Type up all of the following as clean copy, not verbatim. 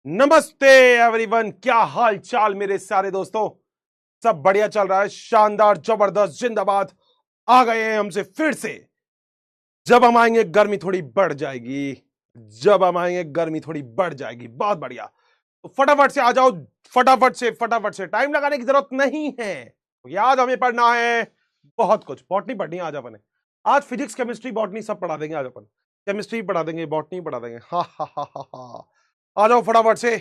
नमस्ते एवरीवन, क्या हाल चाल मेरे सारे दोस्तों। सब बढ़िया चल रहा है, शानदार, जबरदस्त, जिंदाबाद। आ गए हैं हमसे फिर से। जब हम आएंगे गर्मी थोड़ी बढ़ जाएगी। जब हम आएंगे गर्मी थोड़ी बढ़ जाएगी। बहुत बढ़िया। तो फटाफट से आ जाओ। फटाफट से टाइम लगाने की जरूरत नहीं है। आज हमें पढ़ना है बहुत कुछ। बॉटनी पढ़नी है आज अपन ने। आज फिजिक्स, केमिस्ट्री, बॉटनी सब पढ़ा देंगे आज अपन। केमिस्ट्री पढ़ा देंगे, बॉटनी पढ़ा देंगे। हा। आ जाओ फटाफट से।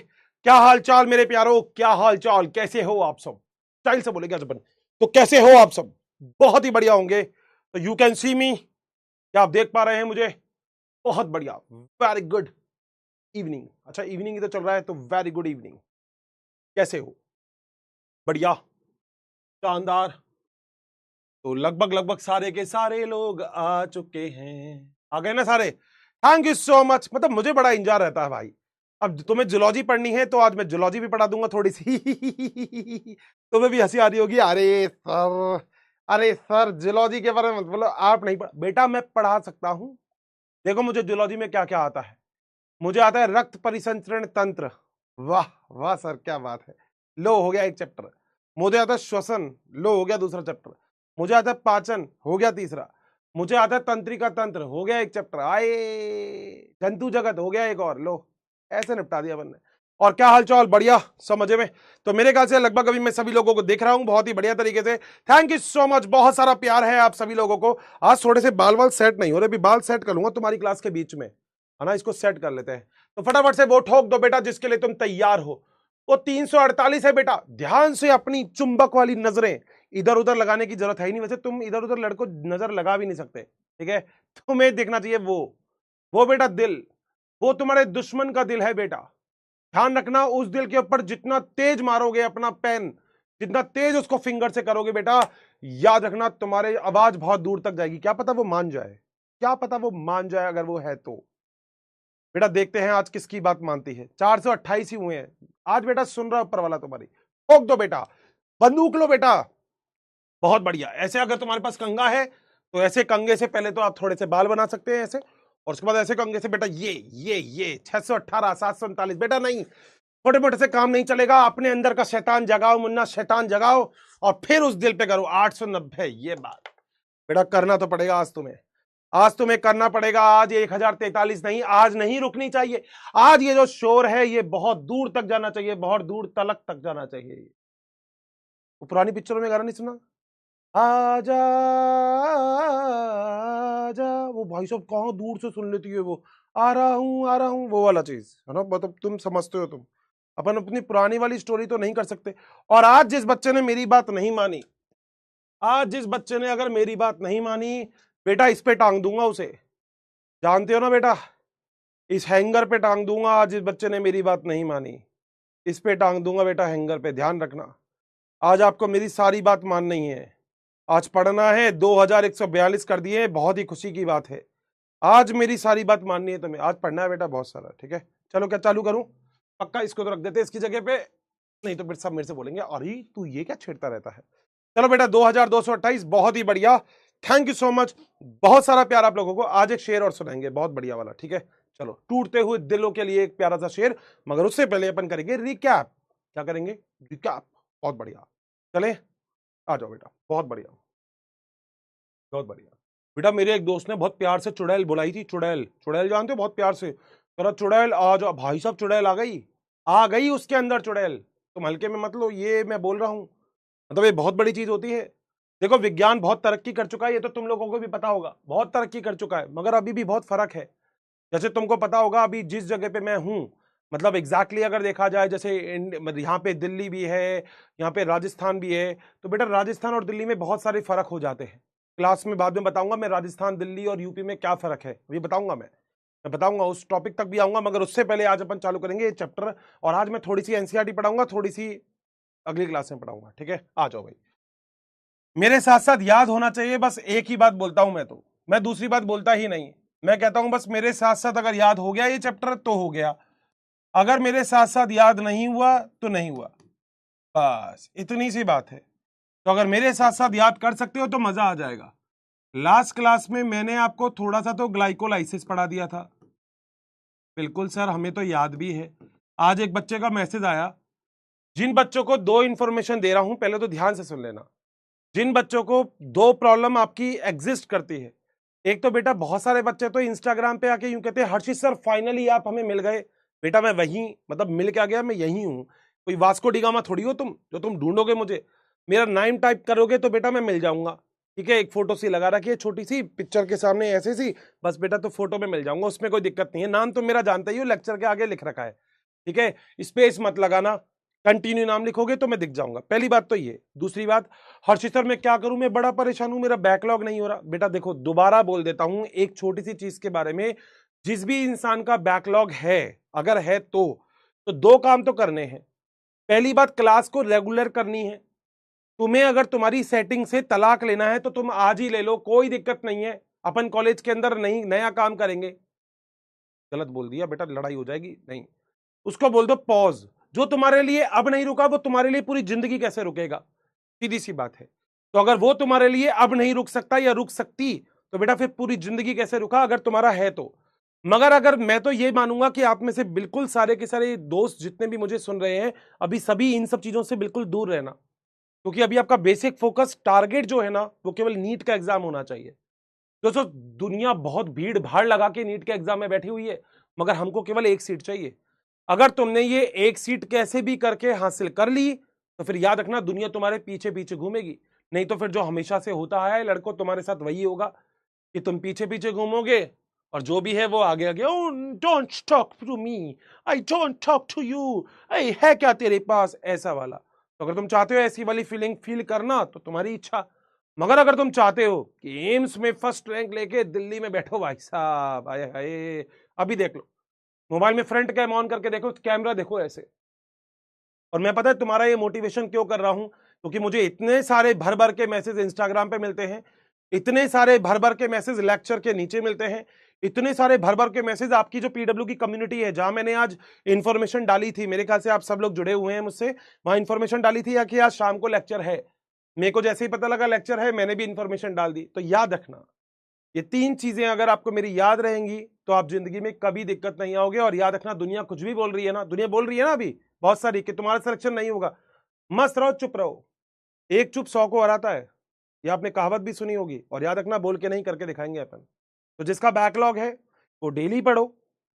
क्या हाल चाल मेरे प्यारो, क्या हाल चाल, कैसे हो आप सब। स्टाइल से बोलेंगे आज अपन। तो कैसे हो आप सब? बहुत ही बढ़िया होंगे। तो यू कैन सी मी, क्या आप देख पा रहे हैं मुझे? बहुत बढ़िया, वेरी गुड इवनिंग। अच्छा, इवनिंग ही तो चल रहा है, तो वेरी गुड इवनिंग। कैसे हो? बढ़िया, शानदार। तो लगभग सारे के सारे लोग आ चुके हैं। आ गए ना सारे? Thank you so much. मतलब मुझे बड़ा इंतजार रहता है भाई। अब तुम्हें जूलॉजी पढ़नी है तो आज मैं जूलॉजी भी पढ़ा दूंगा थोड़ी सी। तुम्हें भी हंसी आ रही होगी, अरे सर जूलॉजी के बारे में मत बोलो, आप नहीं बेटा मैं पढ़ा सकता हूं। देखो मुझे जूलॉजी में क्या क्या आता है। मुझे आता है रक्त परिसंचरण तंत्र। वाह वाह सर, क्या बात है। लो हो गया एक चैप्टर। मुझे आता है श्वसन। लो हो गया दूसरा चैप्टर। मुझे आता है पाचन, हो गया तीसरा। मुझे आता है तंत्रिका तंत्र, हो गया एक चैप्टर। आए जंतु जगत, हो गया एक और। लो ऐसे निपटा दिया बनने। और क्या हाल चाल? बढ़िया, सब मजे में। तो मेरे ख्याल से लगभग अभी मैं सभी लोगों को देख रहा हूं बहुत ही बढ़िया तरीके से। थैंक यू सो मच, बहुत सारा प्यार है आप सभी लोगों को। आज थोड़े से बाल सेट नहीं हो रहे, अभी बाल सेट कर लूंगा तुम्हारी क्लास के बीच में, है ना। इसको सेट कर लेते हैं। तो फटाफट से वो ठोक दो बेटा जिसके लिए तुम तैयार हो। वो 348 है बेटा। ध्यान से अपनी चुंबक वाली नजरें इधर उधर लगाने की जरूरत है ही नहीं। वैसे तुम इधर उधर लड़कों नजर लगा भी नहीं सकते, ठीक है। तुम्हें देखना चाहिए वो बेटा दिल। वो तुम्हारे दुश्मन का दिल है बेटा। ध्यान रखना, उस दिल के ऊपर जितना तेज मारोगे अपना पेन, जितना तेज उसको फिंगर से करोगे बेटा, याद रखना तुम्हारे आवाज बहुत दूर तक जाएगी। क्या पता वो मान जाए, क्या पता वो मान जाए। अगर वो है तो बेटा देखते हैं आज किसकी बात मानती है। 428 ही हुए हैं आज बेटा। सुन रहा ऊपर वाला तुम्हारी। ठोक दो बेटा, बंदूक लो बेटा। बहुत बढ़िया। ऐसे अगर तुम्हारे पास कंगा है तो ऐसे कंगे से पहले तो आप थोड़े से बाल बना सकते हैं ऐसे, और उसके बाद ऐसे कंगे से बेटा ये 618 739 बेटा नहीं, छोटे मोटे से काम नहीं चलेगा। अपने अंदर का शैतान जगाओ मुन्ना, शैतान जगाओ, और फिर उस दिल पे करो 890। ये बात बेटा करना तो पड़ेगा आज तुम्हें। आज तुम्हें करना पड़ेगा। आज 1043 नहीं, आज नहीं रुकनी चाहिए। आज ये जो शोर है ये बहुत दूर तक जाना चाहिए, बहुत दूर तलक तक जाना चाहिए। वो पुरानी पिक्चरों में गाना नहीं सुना? आजा आजा, वो भाई साहब कहां दूर से सुन लेती है वो। आ रहा हूं, वो वाला चीज है ना। मतलब तुम समझते हो तुम। अपन अपनी पुरानी वाली स्टोरी तो नहीं कर सकते। और आज जिस बच्चे ने मेरी बात नहीं मानी, आज जिस बच्चे ने अगर मेरी बात नहीं मानी बेटा, इस पे टांग दूंगा उसे। जानते हो ना बेटा, इस हैंगर पे टांग दूंगा। आज जिस बच्चे ने मेरी बात नहीं मानी, इस पे टांग दूंगा बेटा, हैंगर पे। ध्यान रखना, आज आपको मेरी सारी बात माननी है। आज पढ़ना है, 2142 कर दिए, बहुत ही खुशी की बात है। आज मेरी सारी बात माननी है तुम्हें। आज पढ़ना है बेटा बहुत सारा, ठीक है। चलो क्या चालू करूं? पक्का इसको तो रख देते इसकी जगह पे, नहीं तो फिर सब मेरे से बोलेंगे अरे तू ये क्या छेड़ता रहता है। चलो बेटा 2228, बहुत ही बढ़िया। थैंक यू सो मच, बहुत सारा प्यार आप लोगों को। आज एक शेर और सुनाएंगे बहुत बढ़िया वाला, ठीक है। चलो, टूटते हुए दिलों के लिए एक प्यारा सा शेर, मगर उससे पहले अपन करेंगे रिकैप। क्या करेंगे? रिकैप। बहुत बढ़िया, चले आ जाओ बेटा। बहुत बढ़िया, बहुत बढ़िया। बेटा मेरे एक दोस्त ने बहुत प्यार से चुड़ैल बुलाई थी। चुड़ैल, चुड़ैल जानते हो, बहुत प्यार से। तेरा चुड़ैल आ जाओ भाई साहब। चुड़ैल आ गई उसके अंदर चुड़ैल। तुम हल्के में मत लो, ये मैं बोल रहा हूं। मतलब ये बहुत बड़ी चीज होती है। देखो विज्ञान बहुत तरक्की कर चुका है, ये तो तुम लोगों को भी पता होगा, बहुत तरक्की कर चुका है, मगर अभी भी बहुत फर्क है। जैसे तुमको पता होगा अभी जिस जगह पे मैं हूं, मतलब एग्जैक्टली अगर देखा जाए, जैसे यहाँ पे दिल्ली भी है, यहाँ पे राजस्थान भी है, तो बेटा राजस्थान और दिल्ली में बहुत सारे फर्क हो जाते हैं। क्लास में बाद में बताऊंगा मैं, राजस्थान, दिल्ली और यूपी में क्या फर्क है ये बताऊंगा मैं बताऊंगा, उस टॉपिक तक भी आऊंगा। मगर उससे पहले आज अपन चालू करेंगे ये चैप्टर, और आज मैं थोड़ी सी एनसीईआरटी पढ़ाऊंगा, थोड़ी सी अगली क्लास में पढ़ाऊंगा, ठीक है। आ जाओ भाई, मेरे साथ साथ याद होना चाहिए। बस एक ही बात बोलता हूं मैं, तो मैं दूसरी बात बोलता ही नहीं। मैं कहता हूं बस मेरे साथ साथ अगर याद हो गया ये चैप्टर तो हो गया, अगर मेरे साथ साथ याद नहीं हुआ तो नहीं हुआ। बस इतनी सी बात है। तो अगर मेरे साथ साथ याद कर सकते हो तो मजा आ जाएगा। लास्ट क्लास में मैंने आपको थोड़ा सा तो ग्लाइकोलाइसिस पढ़ा दिया था। बिल्कुल सर, हमें तो याद भी है। आज एक बच्चे का मैसेज आया, जिन बच्चों को दो इंफॉर्मेशन दे रहा हूं पहले तो ध्यान से सुन लेना। जिन बच्चों को दो प्रॉब्लम आपकी एग्जिस्ट करती है, एक तो बेटा बहुत सारे बच्चे तो इंस्टाग्राम पे आके यूं कहते हैं हर्षित सर फाइनली आप हमें मिल गए। बेटा मैं वही मतलब मिल के आ गया, मैं यही हूं, कोई वास्को डिगामा थोड़ी हो तुम जो तुम ढूंढोगे मुझे। मेरा नाम टाइप करोगे तो बेटा मैं मिल जाऊंगा, ठीक है। एक फोटो सी लगा रखी है छोटी सी पिक्चर के सामने ऐसे सी, बस बेटा तो फोटो में मिल जाऊंगा, उसमें कोई दिक्कत नहीं है। नाम तो मेरा जानता ही हो, लेक्चर के आगे लिख रखा है, ठीक है। स्पेस मत लगाना, कंटिन्यू नाम लिखोगे तो मैं दिख जाऊंगा। पहली बात तो ये। दूसरी बात, हर्षित सर मैं क्या करूं, मैं बड़ा परेशान हूं, मेरा बैकलॉग नहीं हो रहा। बेटा देखो दोबारा बोल देता हूं एक छोटी सी चीज के बारे में, जिस भी इंसान का बैकलॉग है अगर है तो दो काम तो करने हैं। पहली बात, क्लास को रेगुलर करनी है। तुम्हें अगर तुम्हारी सेटिंग से तलाक लेना है तो तुम आज ही ले लो, कोई दिक्कत नहीं है। अपन कॉलेज के अंदर नहीं नया काम करेंगे। गलत बोल दिया बेटा, लड़ाई हो जाएगी नहीं। उसको बोल दो पॉज। जो तुम्हारे लिए अब नहीं रुका वो तुम्हारे लिए पूरी जिंदगी कैसे रुकेगा, सीधी सी बात है। तो अगर वो तुम्हारे लिए अब नहीं रुक सकता या रुक सकती तो बेटा फिर पूरी जिंदगी कैसे रुका, अगर तुम्हारा है तो। मगर अगर मैं तो ये मानूंगा कि आप में से बिल्कुल सारे के सारे दोस्त जितने भी मुझे सुन रहे हैं अभी सभी इन सब चीजों से बिल्कुल दूर रहना, क्योंकि अभी आपका बेसिक फोकस टारगेट जो है ना वो केवल नीट का एग्जाम होना चाहिए। दोस्तों दुनिया बहुत भीड़ भाड़ लगा के नीट के एग्जाम में बैठी हुई है, मगर हमको केवल एक सीट चाहिए। अगर तुमने ये एक सीट कैसे भी करके हासिल कर ली तो फिर याद रखना दुनिया तुम्हारे पीछे पीछे घूमेगी। नहीं तो फिर जो हमेशा से होता है लड़कों तुम्हारे साथ वही होगा कि तुम पीछे पीछे घूमोगे और जो भी है वो आगे आगे, oh don't talk to me, I don't talk to you, आई है क्या तेरे पास, ऐसा वाला। तो अगर तुम चाहते हो ऐसी वाली फीलिंग फील करना तो तुम्हारी इच्छा। मगर अगर तुम चाहते हो कि एम्स में फर्स्ट रैंक लेके दिल्ली में बैठो भाई साहब, आए हाय, अभी देख लो मोबाइल में फ्रंट कैम ऑन करके देखो, कैमरा देखो ऐसे। और मैं पता है तुम्हारा ये मोटिवेशन क्यों कर रहा हूं, क्योंकि मुझे इतने सारे भर भर के मैसेज इंस्टाग्राम पे मिलते हैं, इतने सारे भर भर के मैसेज लेक्चर के नीचे मिलते हैं, इतने सारे भर भर के मैसेज आपकी जो पीडब्ल्यू की कम्युनिटी है जहां मैंने आज इंफॉर्मेशन डाली थी, मेरे ख्याल से आप सब लोग जुड़े हुए हैं मुझसे, वहां इंफॉर्मेशन डाली थी या कि आज शाम को लेक्चर है। मेरे को जैसे ही पता लगा लेक्चर है मैंने भी इंफॉर्मेशन डाल दी। तो याद रखना ये तीन चीजें अगर आपको मेरी याद रहेंगी तो आप जिंदगी में कभी दिक्कत नहीं आओगे। और याद रखना दुनिया कुछ भी बोल रही है ना, दुनिया बोल रही है ना अभी बहुत सारी कि तुम्हारा सिलेक्शन नहीं होगा, मस्त रहो चुप रहो, एक चुप 100 को हराता है, ये आपने कहावत भी सुनी होगी। और याद रखना बोल के नहीं करके दिखाएंगे अपन। तो जिसका बैकलॉग है वो डेली पढ़ो,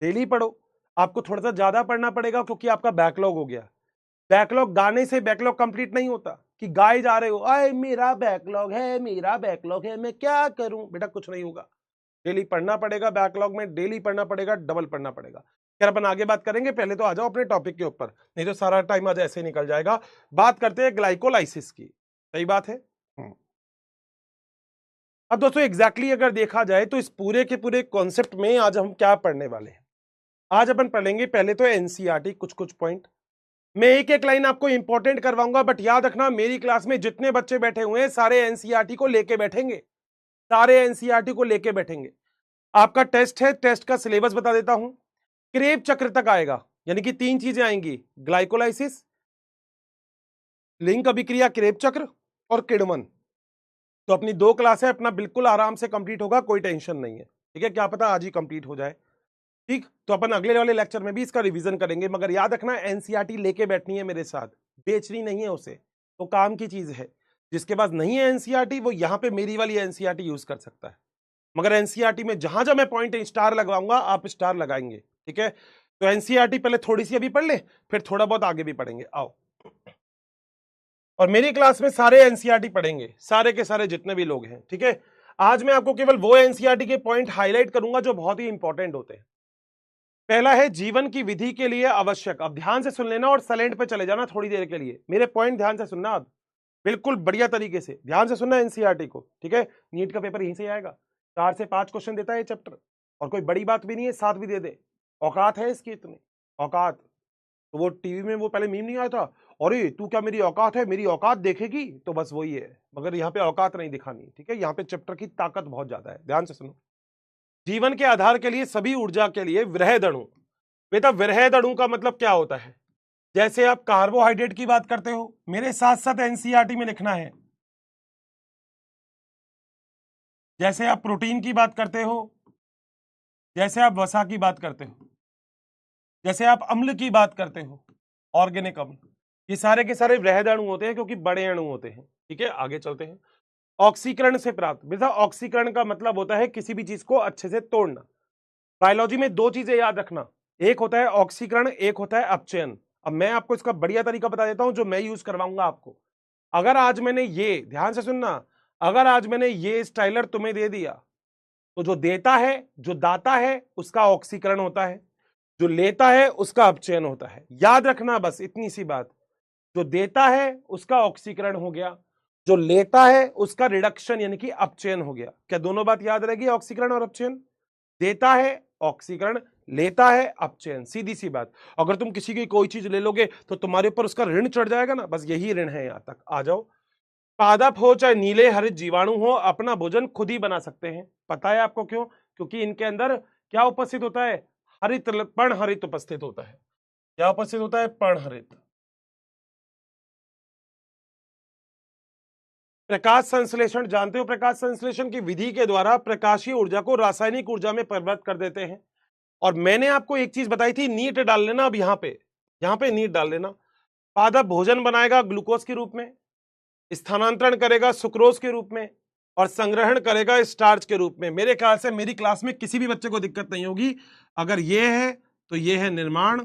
डेली पढ़ो। आपको थोड़ा सा ज्यादा पढ़ना पड़ेगा क्योंकि आपका बैकलॉग हो गया। बैकलॉग गाने से बैकलॉग कंप्लीट नहीं होता कि गाए जा रहे हो आए मेरा बैकलॉग है, मेरा बैकलॉग है, मैं क्या करूं, बेटा कुछ नहीं होगा। डेली पढ़ना पड़ेगा, बैकलॉग में डेली पढ़ना पड़ेगा, डबल पढ़ना पड़ेगा। खैर अपन आगे बात करेंगे, पहले तो आ जाओ अपने टॉपिक के ऊपर, नहीं तो सारा टाइम आज ऐसे निकल जाएगा। बात करते हैं ग्लाइकोलाइसिस की, सही बात है। अब दोस्तों एग्जैक्टली अगर देखा जाए तो इस पूरे के पूरे कॉन्सेप्ट में आज हम क्या पढ़ने वाले हैं। आज अपन पढ़ेंगे पहले तो एनसीईआरटी, कुछ कुछ पॉइंट मैं एक एक लाइन आपको इंपॉर्टेंट करवाऊंगा। बट याद रखना मेरी क्लास में जितने बच्चे बैठे हुए हैं सारे एनसीईआरटी को लेके बैठेंगे, सारे एनसीईआरटी को लेके बैठेंगे। आपका टेस्ट है, टेस्ट का सिलेबस बता देता हूं। क्रेब चक्र तक आएगा, यानी कि तीन चीजें आएंगी, ग्लाइकोलाइसिस, लिंक अभिक्रिया क्रेब चक्र और किडमन। तो अपनी दो क्लास है, अपना बिल्कुल आराम से कंप्लीट होगा, कोई टेंशन नहीं है, ठीक है। क्या पता आज ही कंप्लीट हो जाए, ठीक। तो अपन अगले वाले लेक्चर में भी इसका रिवीजन करेंगे। मगर याद रखना एनसीईआरटी लेके बैठनी है मेरे साथ, बेचनी नहीं है उसे, तो काम की चीज है। जिसके पास नहीं है एनसीईआरटी वो यहां पे मेरी वाली एनसीईआरटी यूज कर सकता है। मगर एनसीईआरटी में जहां जहां मैं पॉइंट स्टार लगवाऊंगा आप स्टार लगाएंगे, ठीक है। तो एनसीईआरटी पहले थोड़ी सी अभी पढ़ ले, फिर थोड़ा बहुत आगे भी पढ़ेंगे, आओ। और मेरी क्लास में सारे एनसीईआरटी पढ़ेंगे, सारे के सारे जितने भी लोग हैं, ठीक है। आज मैं आपको केवल वो एनसीईआरटी के पॉइंट हाईलाइट करूंगा जो बहुत ही इंपॉर्टेंट होते हैं। पहला है जीवन की विधि के लिए आवश्यक। अब ध्यान से सुन लेना और साइलेंट पे चले जाना थोड़ी देर के लिए, मेरे पॉइंट ध्यान से सुनना, अब बिल्कुल बढ़िया तरीके से ध्यान से सुनना एनसीईआरटी को, ठीक है। नीट का पेपर यहीं से आएगा, 4 से 5 क्वेश्चन देता है ये चैप्टर, और कोई बड़ी बात भी नहीं है, 7 भी दे दे, औकात है इसकी इतनी, औकात। तो वो टीवी में वो पहले मीम नहीं आया था, अरे तू क्या मेरी औकात है, मेरी औकात देखेगी, तो बस वही है। मगर यहाँ पे औकात नहीं दिखानी, ठीक है। यहाँ पे चैप्टर की ताकत बहुत ज्यादा है, ध्यान से सुनो। जीवन के आधार के लिए सभी ऊर्जा के लिए वृहद अणु। बेटा वृहद अणु का मतलब क्या होता है, जैसे आप कार्बोहाइड्रेट की बात करते हो, मेरे साथ साथ एनसीईआरटी में लिखना है। जैसे आप प्रोटीन की बात करते हो, जैसे आप वसा की बात करते हो, जैसे आप अम्ल की बात करते हो, ऑर्गेनिक अम्ल, ये सारे के सारे वृहद अणु होते हैं क्योंकि बड़े अणु होते हैं। ठीक है, आगे चलते हैं। ऑक्सीकरण से प्राप्त, बेटा ऑक्सीकरण का मतलब होता है किसी भी चीज को अच्छे से तोड़ना। बायोलॉजी में दो चीजें याद रखना, एक होता है ऑक्सीकरण, एक होता है अपचयन। अब मैं आपको इसका बढ़िया तरीका बता देता हूं जो मैं यूज करवाऊंगा आपको। अगर आज मैंने ये, ध्यान से सुनना, अगर आज मैंने ये स्टाइलर तुम्हें दे दिया, तो जो देता है, जो दाता है, उसका ऑक्सीकरण होता है, जो लेता है उसका अपचयन होता है। याद रखना बस इतनी सी बात, जो देता है उसका ऑक्सीकरण हो गया, जो लेता है उसका रिडक्शन यानी कि अपचयन हो गया। क्या दोनों बात याद रहेगी, ऑक्सीकरण और अपचयन? देता है ऑक्सीकरण, लेता है अपचयन, सीधी सी बात। अगर तुम किसी की कोई चीज ले लोगे तो तुम्हारे ऊपर उसका ऋण चढ़ जाएगा ना, बस यही ऋण है। यहां तक आ जाओ। पादप हो चाहे नीले हरित जीवाणु हो, अपना भोजन खुद ही बना सकते हैं। पता है आपको क्यों? क्योंकि इनके अंदर क्या उपस्थित होता है? हरित, पर्णहरित उपस्थित होता है। क्या उपस्थित होता है? पर्णहरित। प्रकाश संश्लेषण जानते हो? प्रकाश संश्लेषण की विधि के द्वारा प्रकाशीय ऊर्जा को रासायनिक ऊर्जा में परिवर्तित कर देते हैं। और मैंने आपको एक चीज बताई थी, नीट डाल लेना। अब यहां पे नीट डाल लेना। पादप भोजन बनाएगा ग्लूकोज के रूप में, स्थानांतरण करेगा सुक्रोज के रूप में, और संग्रहण करेगा स्टार्च के रूप में। मेरे ख्याल से मेरी क्लास में किसी भी बच्चे को दिक्कत नहीं होगी। अगर ये है तो ये है निर्माण,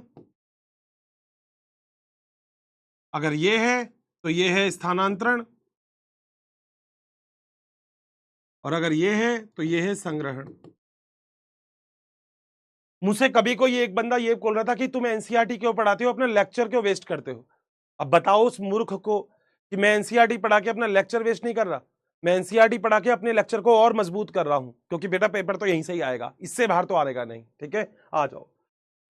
अगर ये है तो ये है स्थानांतरण, और अगर ये है तो ये है संग्रहण। मुझसे कभी कोई एक बंदा ये बोल रहा था कि तुम एनसीईआरटी क्यों पढ़ाते हो, अपना लेक्चर क्यों वेस्ट करते हो। अब बताओ उस मूर्ख को कि मैं एनसीईआरटी पढ़ा के अपना लेक्चर वेस्ट नहीं कर रहा, मैं एनसीईआरटी पढ़ा के अपने लेक्चर को और मजबूत कर रहा हूं, क्योंकि बेटा पेपर तो यहीं से ही आएगा, इससे बाहर तो आएगा नहीं। ठीक है, आ जाओ।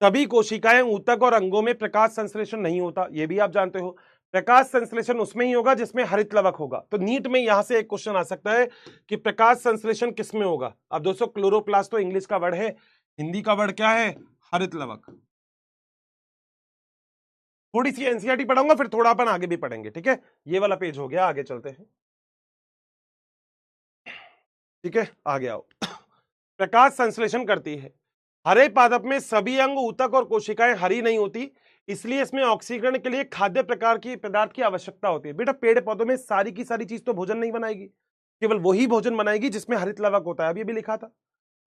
सभी कोशिकाएं, ऊतक और अंगों में प्रकाश संश्लेषण नहीं होता, ये भी आप जानते हो। प्रकाश संश्लेषण उसमें ही होगा जिसमें हरित लवक होगा। तो नीट में यहां से एक क्वेश्चन आ सकता है कि प्रकाश संश्लेषण किसमें होगा। अब दोस्तों क्लोरोप्लास्ट तो इंग्लिश का वर्ड है, हिंदी का वर्ड क्या है? हरित लवक। थोड़ी सी एनसीईआरटी पढ़ाऊंगा, फिर थोड़ा अपन आगे भी पढ़ेंगे। ठीक है, ये वाला पेज हो गया, आगे चलते हैं। ठीक है, आगे आओ। प्रकाश संश्लेषण करती है। हरे पादप में सभी अंग, ऊतक और कोशिकाएं हरी नहीं होती, इसलिए इसमें ऑक्सीकरण के लिए खाद्य प्रकार की पदार्थ की आवश्यकता होती है। बेटा पेड़ पौधों में सारी की सारी चीज तो भोजन नहीं बनाएगी, केवल वही भोजन बनाएगी जिसमें हरित लवक होता है। अभी भी लिखा था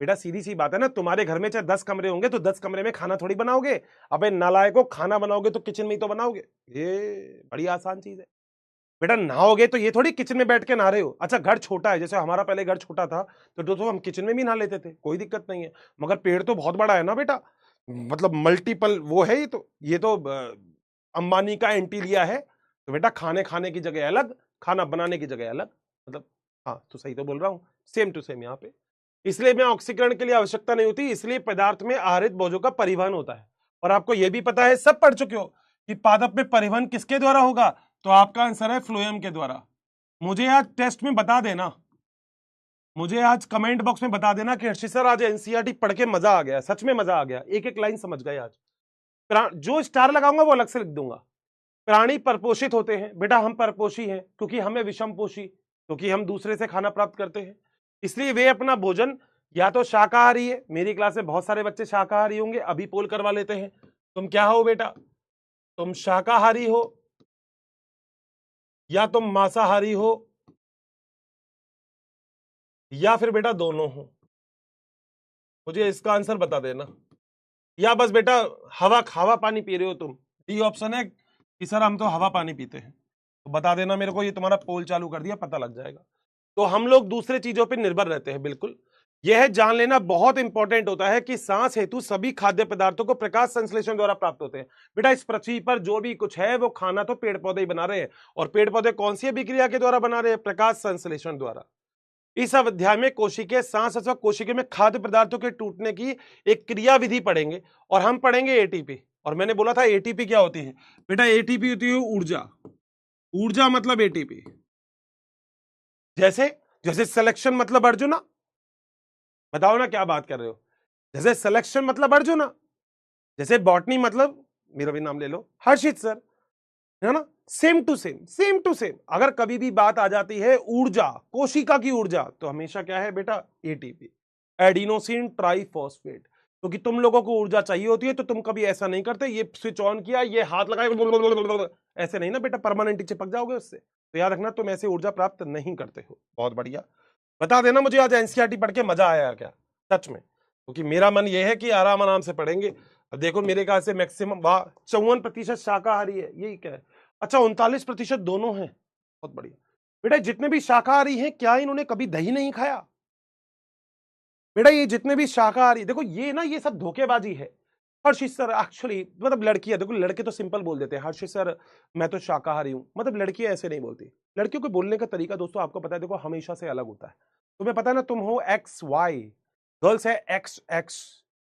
बेटा, सीधी सी बात है ना। तुम्हारे घर में चाहे 10 कमरे होंगे तो 10 कमरे में खाना थोड़ी बनाओगे। अबे नालायको, खाना बनाओगे तो किचन में ही तो बनाओगे। ये बड़ी आसान चीज है बेटा। नहाओगे तो ये थोड़ी किचन में बैठ के नहा रहे हो। अच्छा घर छोटा है, जैसे हमारा पहले घर छोटा था तो दोस्तों हम किचन में भी नहा लेते थे, कोई दिक्कत नहीं है। मगर पेड़ तो बहुत बड़ा है ना बेटा, मतलब मल्टीपल वो है। ये तो अंबानी का एंटीलिया है। तो बेटा खाने खाने की जगह अलग, खाना बनाने की जगह अलग। मतलब हाँ, तो सही तो बोल रहा हूँ, सेम टू सेम यहाँ पे। इसलिए में ऑक्सीकरण के लिए आवश्यकता नहीं होती, इसलिए पदार्थ में आहरित भोजों का परिवहन होता है। और आपको यह भी पता है, सब पढ़ चुके हो, कि पादप में परिवहन किसके द्वारा होगा? तो आपका आंसर है फ्लोएम के द्वारा। मुझे आज टेस्ट में बता देना, मुझे आज कमेंट बॉक्स में बता देना कि हर्षित सर आज एनसीईआरटी पढ़ के मजा आ गया। सच में मजा आ गया, एक एक लाइन समझ गए आज। जो स्टार लगाऊंगा वो अलग से लिख दूंगा। प्राणी परपोषित होते हैं। बेटा हम परपोषी हैं क्योंकि हमें विषमपोषी, क्योंकि हम दूसरे से खाना प्राप्त करते हैं, इसलिए वे अपना भोजन या तो शाकाहारी है। मेरी क्लास में बहुत सारे बच्चे शाकाहारी होंगे, अभी पोल करवा लेते हैं। तुम क्या हो बेटा? तुम शाकाहारी हो या तुम मांसाहारी हो, या फिर बेटा दोनों हो? मुझे इसका आंसर बता देना। या बस बेटा हवा हवा पानी पी रहे हो तुम? डी ऑप्शन है कि सर हम तो हवा पानी पीते हैं। तो बता देना मेरे को, ये तुम्हारा पोल चालू कर दिया, पता लग जाएगा। तो हम लोग दूसरे चीजों पर निर्भर रहते हैं, बिल्कुल। यह जान लेना बहुत इंपॉर्टेंट होता है कि सांस हेतु सभी खाद्य पदार्थों को प्रकाश संश्लेषण द्वारा प्राप्त होते हैं। बेटा इस पृथ्वी पर जो भी कुछ है वो खाना तो पेड़ पौधे ही बना रहे हैं, और पेड़ पौधे कौन सी अभिक्रिया के द्वारा बना रहे हैं? प्रकाश संश्लेषण द्वारा। इस अध्याय में कोशिकीय सांस अथवा कोशिका में खाद्य पदार्थों के टूटने की एक क्रिया विधि पढ़ेंगे, और हम पढ़ेंगे एटीपी। और मैंने बोला था एटीपी क्या होती है बेटा? एटीपी होती है ऊर्जा। ऊर्जा मतलब एटीपी। जैसे जैसे सिलेक्शन मतलब अर्जुना, बताओ ना क्या बात कर रहे हो? जैसे सिलेक्शन मतलब अर्जुना, जैसे बॉटनी मतलब, मेरा भी नाम ले लो, हर्षित सर, है ना? Same to same, same to same. अगर कभी भी बात आ जाती है ऊर्जा, कोशिका की ऊर्जा, तो हमेशा क्या है बेटा? ATP, adenosine triphosphate. क्योंकि तुम लोगों को ऊर्जा चाहिए होती है, तो तुम कभी ऐसा नहीं करते ये स्विच ऑन किया, ये हाथ लगाए, ऐसे नहीं ना बेटा, परमानेंटली चिपक जाओगे उससे। तो याद रखना तुम ऐसे ऊर्जा प्राप्त नहीं करते हो। बहुत बढ़िया, बता देना मुझे आज एनसीईआरटी पढ़ के मजा आया क्या सच में, क्योंकि मेरा मन ये है कि आराम आराम से पढ़ेंगे। अब देखो मेरे ख्याल से मैक्सिमम 54% शाकाहारी है, यही क्या है, अच्छा 39% दोनों हैं। बहुत बढ़िया बेटा, जितने भी शाकाहारी हैं क्या इन्होंने कभी दही नहीं खाया? बेटा ये जितने भी शाकाहारी, देखो ये ना, ये सब धोखेबाजी है। हर्षित सर एक्चुअली मतलब लड़कियां, देखो लड़के तो सिंपल बोल देते हैं हर्षित सर मैं तो शाकाहारी हूं, मतलब लड़कियां ऐसे नहीं बोलती। लड़कियों को बोलने का तरीका दोस्तों आपको पता है, देखो हमेशा से अलग होता है। तुम्हें पता है ना, तुम हो एक्स वाई, गर्ल्स है एक्स एक्स,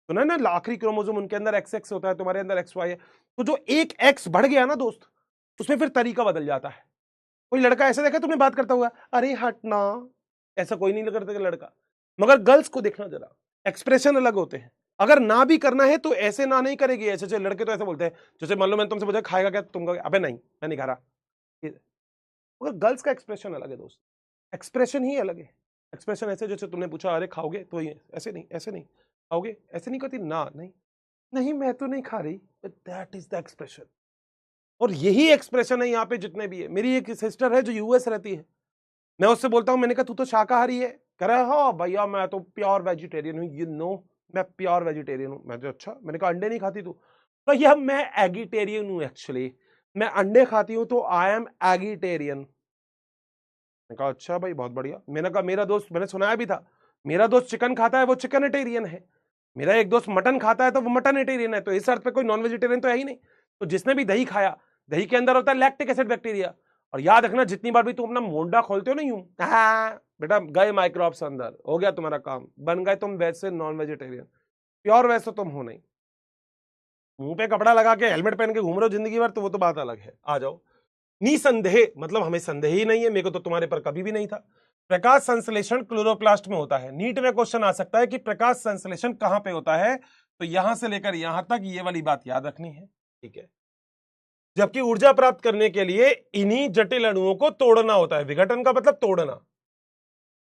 सुना है ना, आखिरी क्रोमोसोम उनके अंदर एक्स एक्स होता है, तुम्हारे अंदर एक्स वाई है। तो जो एक एक्स बढ़ गया ना दोस्त, उसमें फिर तरीका बदल जाता है। कोई लड़का ऐसे देखा तुमने बात करता हुआ, अरे हटना, ऐसा कोई नहीं करता लड़का। मगर गर्ल्स को देखना जरा, एक्सप्रेशन अलग होते हैं। अगर ना भी करना है तो ऐसे ना नहीं करेगी, ऐसे ऐसे लड़के तो ऐसे बोलते हैं, जैसे मान लो मैंने तुमसे पूछा खाएगा क्या, तुम कहोगे अबे नहीं मैं नहीं खा रहा। मगर गर्ल्स का एक्सप्रेशन अलग है दोस्त, एक्सप्रेशन ही अलग है। एक्सप्रेशन ऐसे जैसे तुमने पूछा अरे खाओगे, तो ये ऐसे नहीं, ऐसे नहीं खाओगे, ऐसे नहीं करती ना, नहीं नहीं मैं तो नहीं खा रही, दैट इज द एक्सप्रेशन। और यही एक्सप्रेशन है यहाँ पे जितने भी है। मेरी एक सिस्टर है जो यूएस रहती है, मैं उससे बोलता हूँ, मैंने कहा तू तो शाकाहारी है, कह रहा है हाँ भैया मैं तो प्योर वेजिटेरियन हूँ, यू नो मैं प्योर वेजिटेरियन हूँ। मैं तो अच्छा, मैंने कहा अंडे नहीं खाती तू? भैया मैं एगिटेरियन हूँ एक्चुअली, मैं अंडे खाती हूँ तो आई एम एगिटेरियन। मैंने कहा अच्छा भाई बहुत बढ़िया। मैंने कहा मेरा दोस्त, मैंने सुनाया भी था, मेरा दोस्त चिकन खाता है वो चिकनटेरियन है, मेरा एक दोस्त मटन खाता है तो वो मटनटेरियन है, तो इस अर्थ पे कोई नॉन वेजिटेरियन तो है ही नहीं। तो जिसने भी दही खाया, दही के अंदर होता है लैक्टिक एसिड बैक्टीरिया। और याद रखना जितनी बार भी तुम अपना मोंडा खोलते हो ना यूं, बेटा गए माइक्रोब्स अंदर, हो गया तुम्हारा काम, बन गए तुम वैसे नॉन वेजिटेरियन। प्योर वैसे तुम हो नहीं, मुंह पे कपड़ा लगा के हेलमेट पहन के घूम रहे हो जिंदगी भर, तो वो तो बात अलग है। आ जाओ, निसंदेह मतलब हमें संदेह ही नहीं है, मेरे को तो तुम्हारे पर कभी भी नहीं था। प्रकाश संश्लेषण क्लोरोप्लास्ट में होता है। नीट में क्वेश्चन आ सकता है कि प्रकाश संश्लेषण कहां पे होता है, तो यहां से लेकर यहां तक ये वाली बात याद रखनी है, ठीक है। जबकि ऊर्जा प्राप्त करने के लिए इन्हीं जटिल अणुओं को तोड़ना होता है, विघटन का मतलब तोड़ना।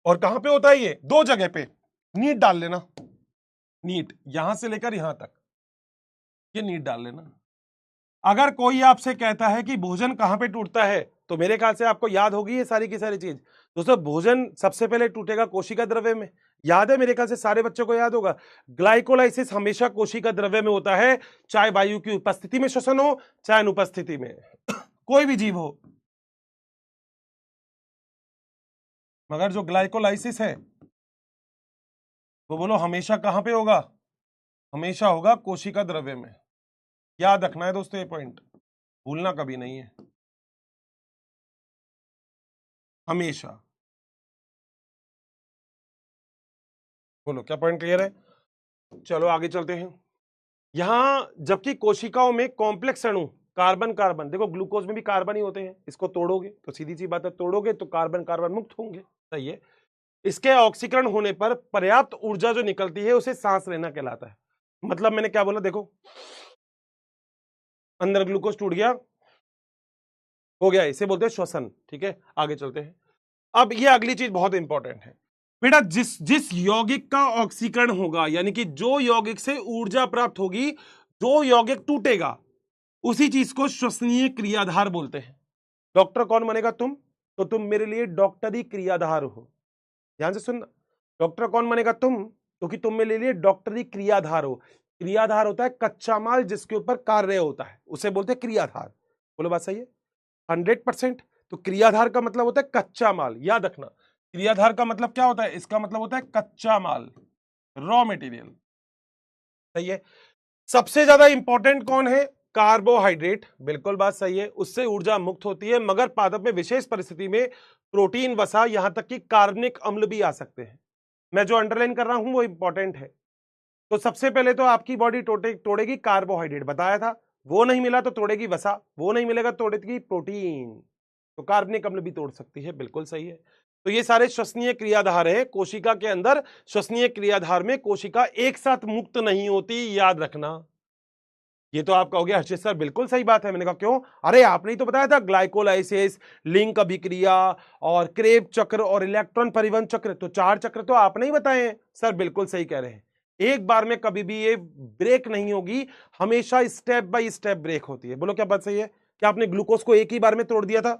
और कहां पे होता है ये? दो जगह पे, नीट डाल लेना, नीट यहां से लेकर यहां तक, ये नीट डाल लेना। अगर कोई आपसे कहता है कि भोजन कहां पे टूटता है, तो मेरे ख्याल से आपको याद होगी ये सारी की सारी चीज। दोस्तों भोजन सबसे पहले टूटेगा कोशिका द्रव्य में, याद है, मेरे ख्याल से सारे बच्चों को याद होगा। ग्लाइकोलाइसिस हमेशा कोशिका द्रव्य में होता है, चाहे वायु की उपस्थिति में श्वसन हो चाहे अनुपस्थिति में कोई भी जीव हो। मगर जो ग्लाइकोलाइसिस है वो बोलो हमेशा कहां पे होगा? हमेशा होगा कोशिका द्रव्य में। याद रखना है दोस्तों, ये पॉइंट भूलना कभी नहीं है, हमेशा। बोलो क्या पॉइंट क्लियर है? चलो आगे चलते हैं। यहां जबकि कोशिकाओं में कॉम्प्लेक्स अणु कार्बन कार्बन, देखो ग्लूकोज में भी कार्बन ही होते हैं, इसको तोड़ोगे तो सीधी सी बात है, तोड़ोगे तो कार्बन कार्बन मुक्त होंगे, सही है। इसके ऑक्सीकरण होने पर पर्याप्त ऊर्जा जो निकलती है उसे सांस लेना कहलाता है। मतलब मैंने क्या बोला, देखो अंदर ग्लूकोज टूट गया, हो गया, इसे बोलते हैं श्वसन, ठीक है। आगे चलते हैं। अब ये अगली चीज बहुत इंपॉर्टेंट है बेटा, जिस जिस यौगिक का ऑक्सीकरण होगा, यानी कि जो यौगिक से ऊर्जा प्राप्त होगी, जो यौगिक टूटेगा, उसी चीज को श्वसनीय क्रियाधार बोलते हैं। डॉक्टर कौन बनेगा तुम? तो तुम मेरे लिए डॉक्टरी क्रियाधार हो, ध्यान से सुनना। डॉक्टर कौन बनेगा तुम? क्योंकि तुम मेरे लिए डॉक्टरी क्रियाधार हो। क्रियाधार होता है कच्चा माल जिसके ऊपर कार्य होता है, उसे बोलते हैं क्रियाधार। बोलो बात सही है? 100%। तो क्रियाधार का मतलब होता है कच्चा माल, याद रखना। क्रियाधार का मतलब क्या होता है? इसका मतलब होता है कच्चा माल, रॉ मटेरियल, सही है। सबसे ज्यादा इंपॉर्टेंट कौन है? कार्बोहाइड्रेट, बिल्कुल बात सही है, उससे ऊर्जा मुक्त होती है। मगर पादप में विशेष परिस्थिति में प्रोटीन, वसा, यहां तक कि कार्बनिक अम्ल भी आ सकते हैं। मैं जो अंडरलाइन कर रहा हूं वो इंपॉर्टेंट है। तो सबसे पहले तो आपकी बॉडी तोड़ेगी कार्बोहाइड्रेट, बताया था, वो नहीं मिला तो तोड़ेगी वसा, वो नहीं मिलेगा तो तोड़ेगी प्रोटीन, तो कार्बनिक अम्ल भी तोड़ सकती है, बिल्कुल सही है। तो ये सारे श्वसनीय क्रियाधार है कोशिका के अंदर। श्वसनीय क्रियाधार में कोशिका एक साथ मुक्त नहीं होती, याद रखना। ये तो आप कहोगे हर्षित सर बिल्कुल सही बात है। मैंने कहा क्यों? अरे आपने ही तो बताया था ग्लाइकोलाइसिस, लिंक अभिक्रिया और क्रेब चक्र और इलेक्ट्रॉन परिवहन चक्र, तो 4 चक्र तो आपने ही बताए हैं। सर बिल्कुल सही कह रहे हैं, एक बार में कभी भी ये ब्रेक नहीं होगी, हमेशा स्टेप बाय स्टेप ब्रेक होती है। बोलो क्या बात सही है? क्या आपने ग्लूकोज को एक ही बार में तोड़ दिया था?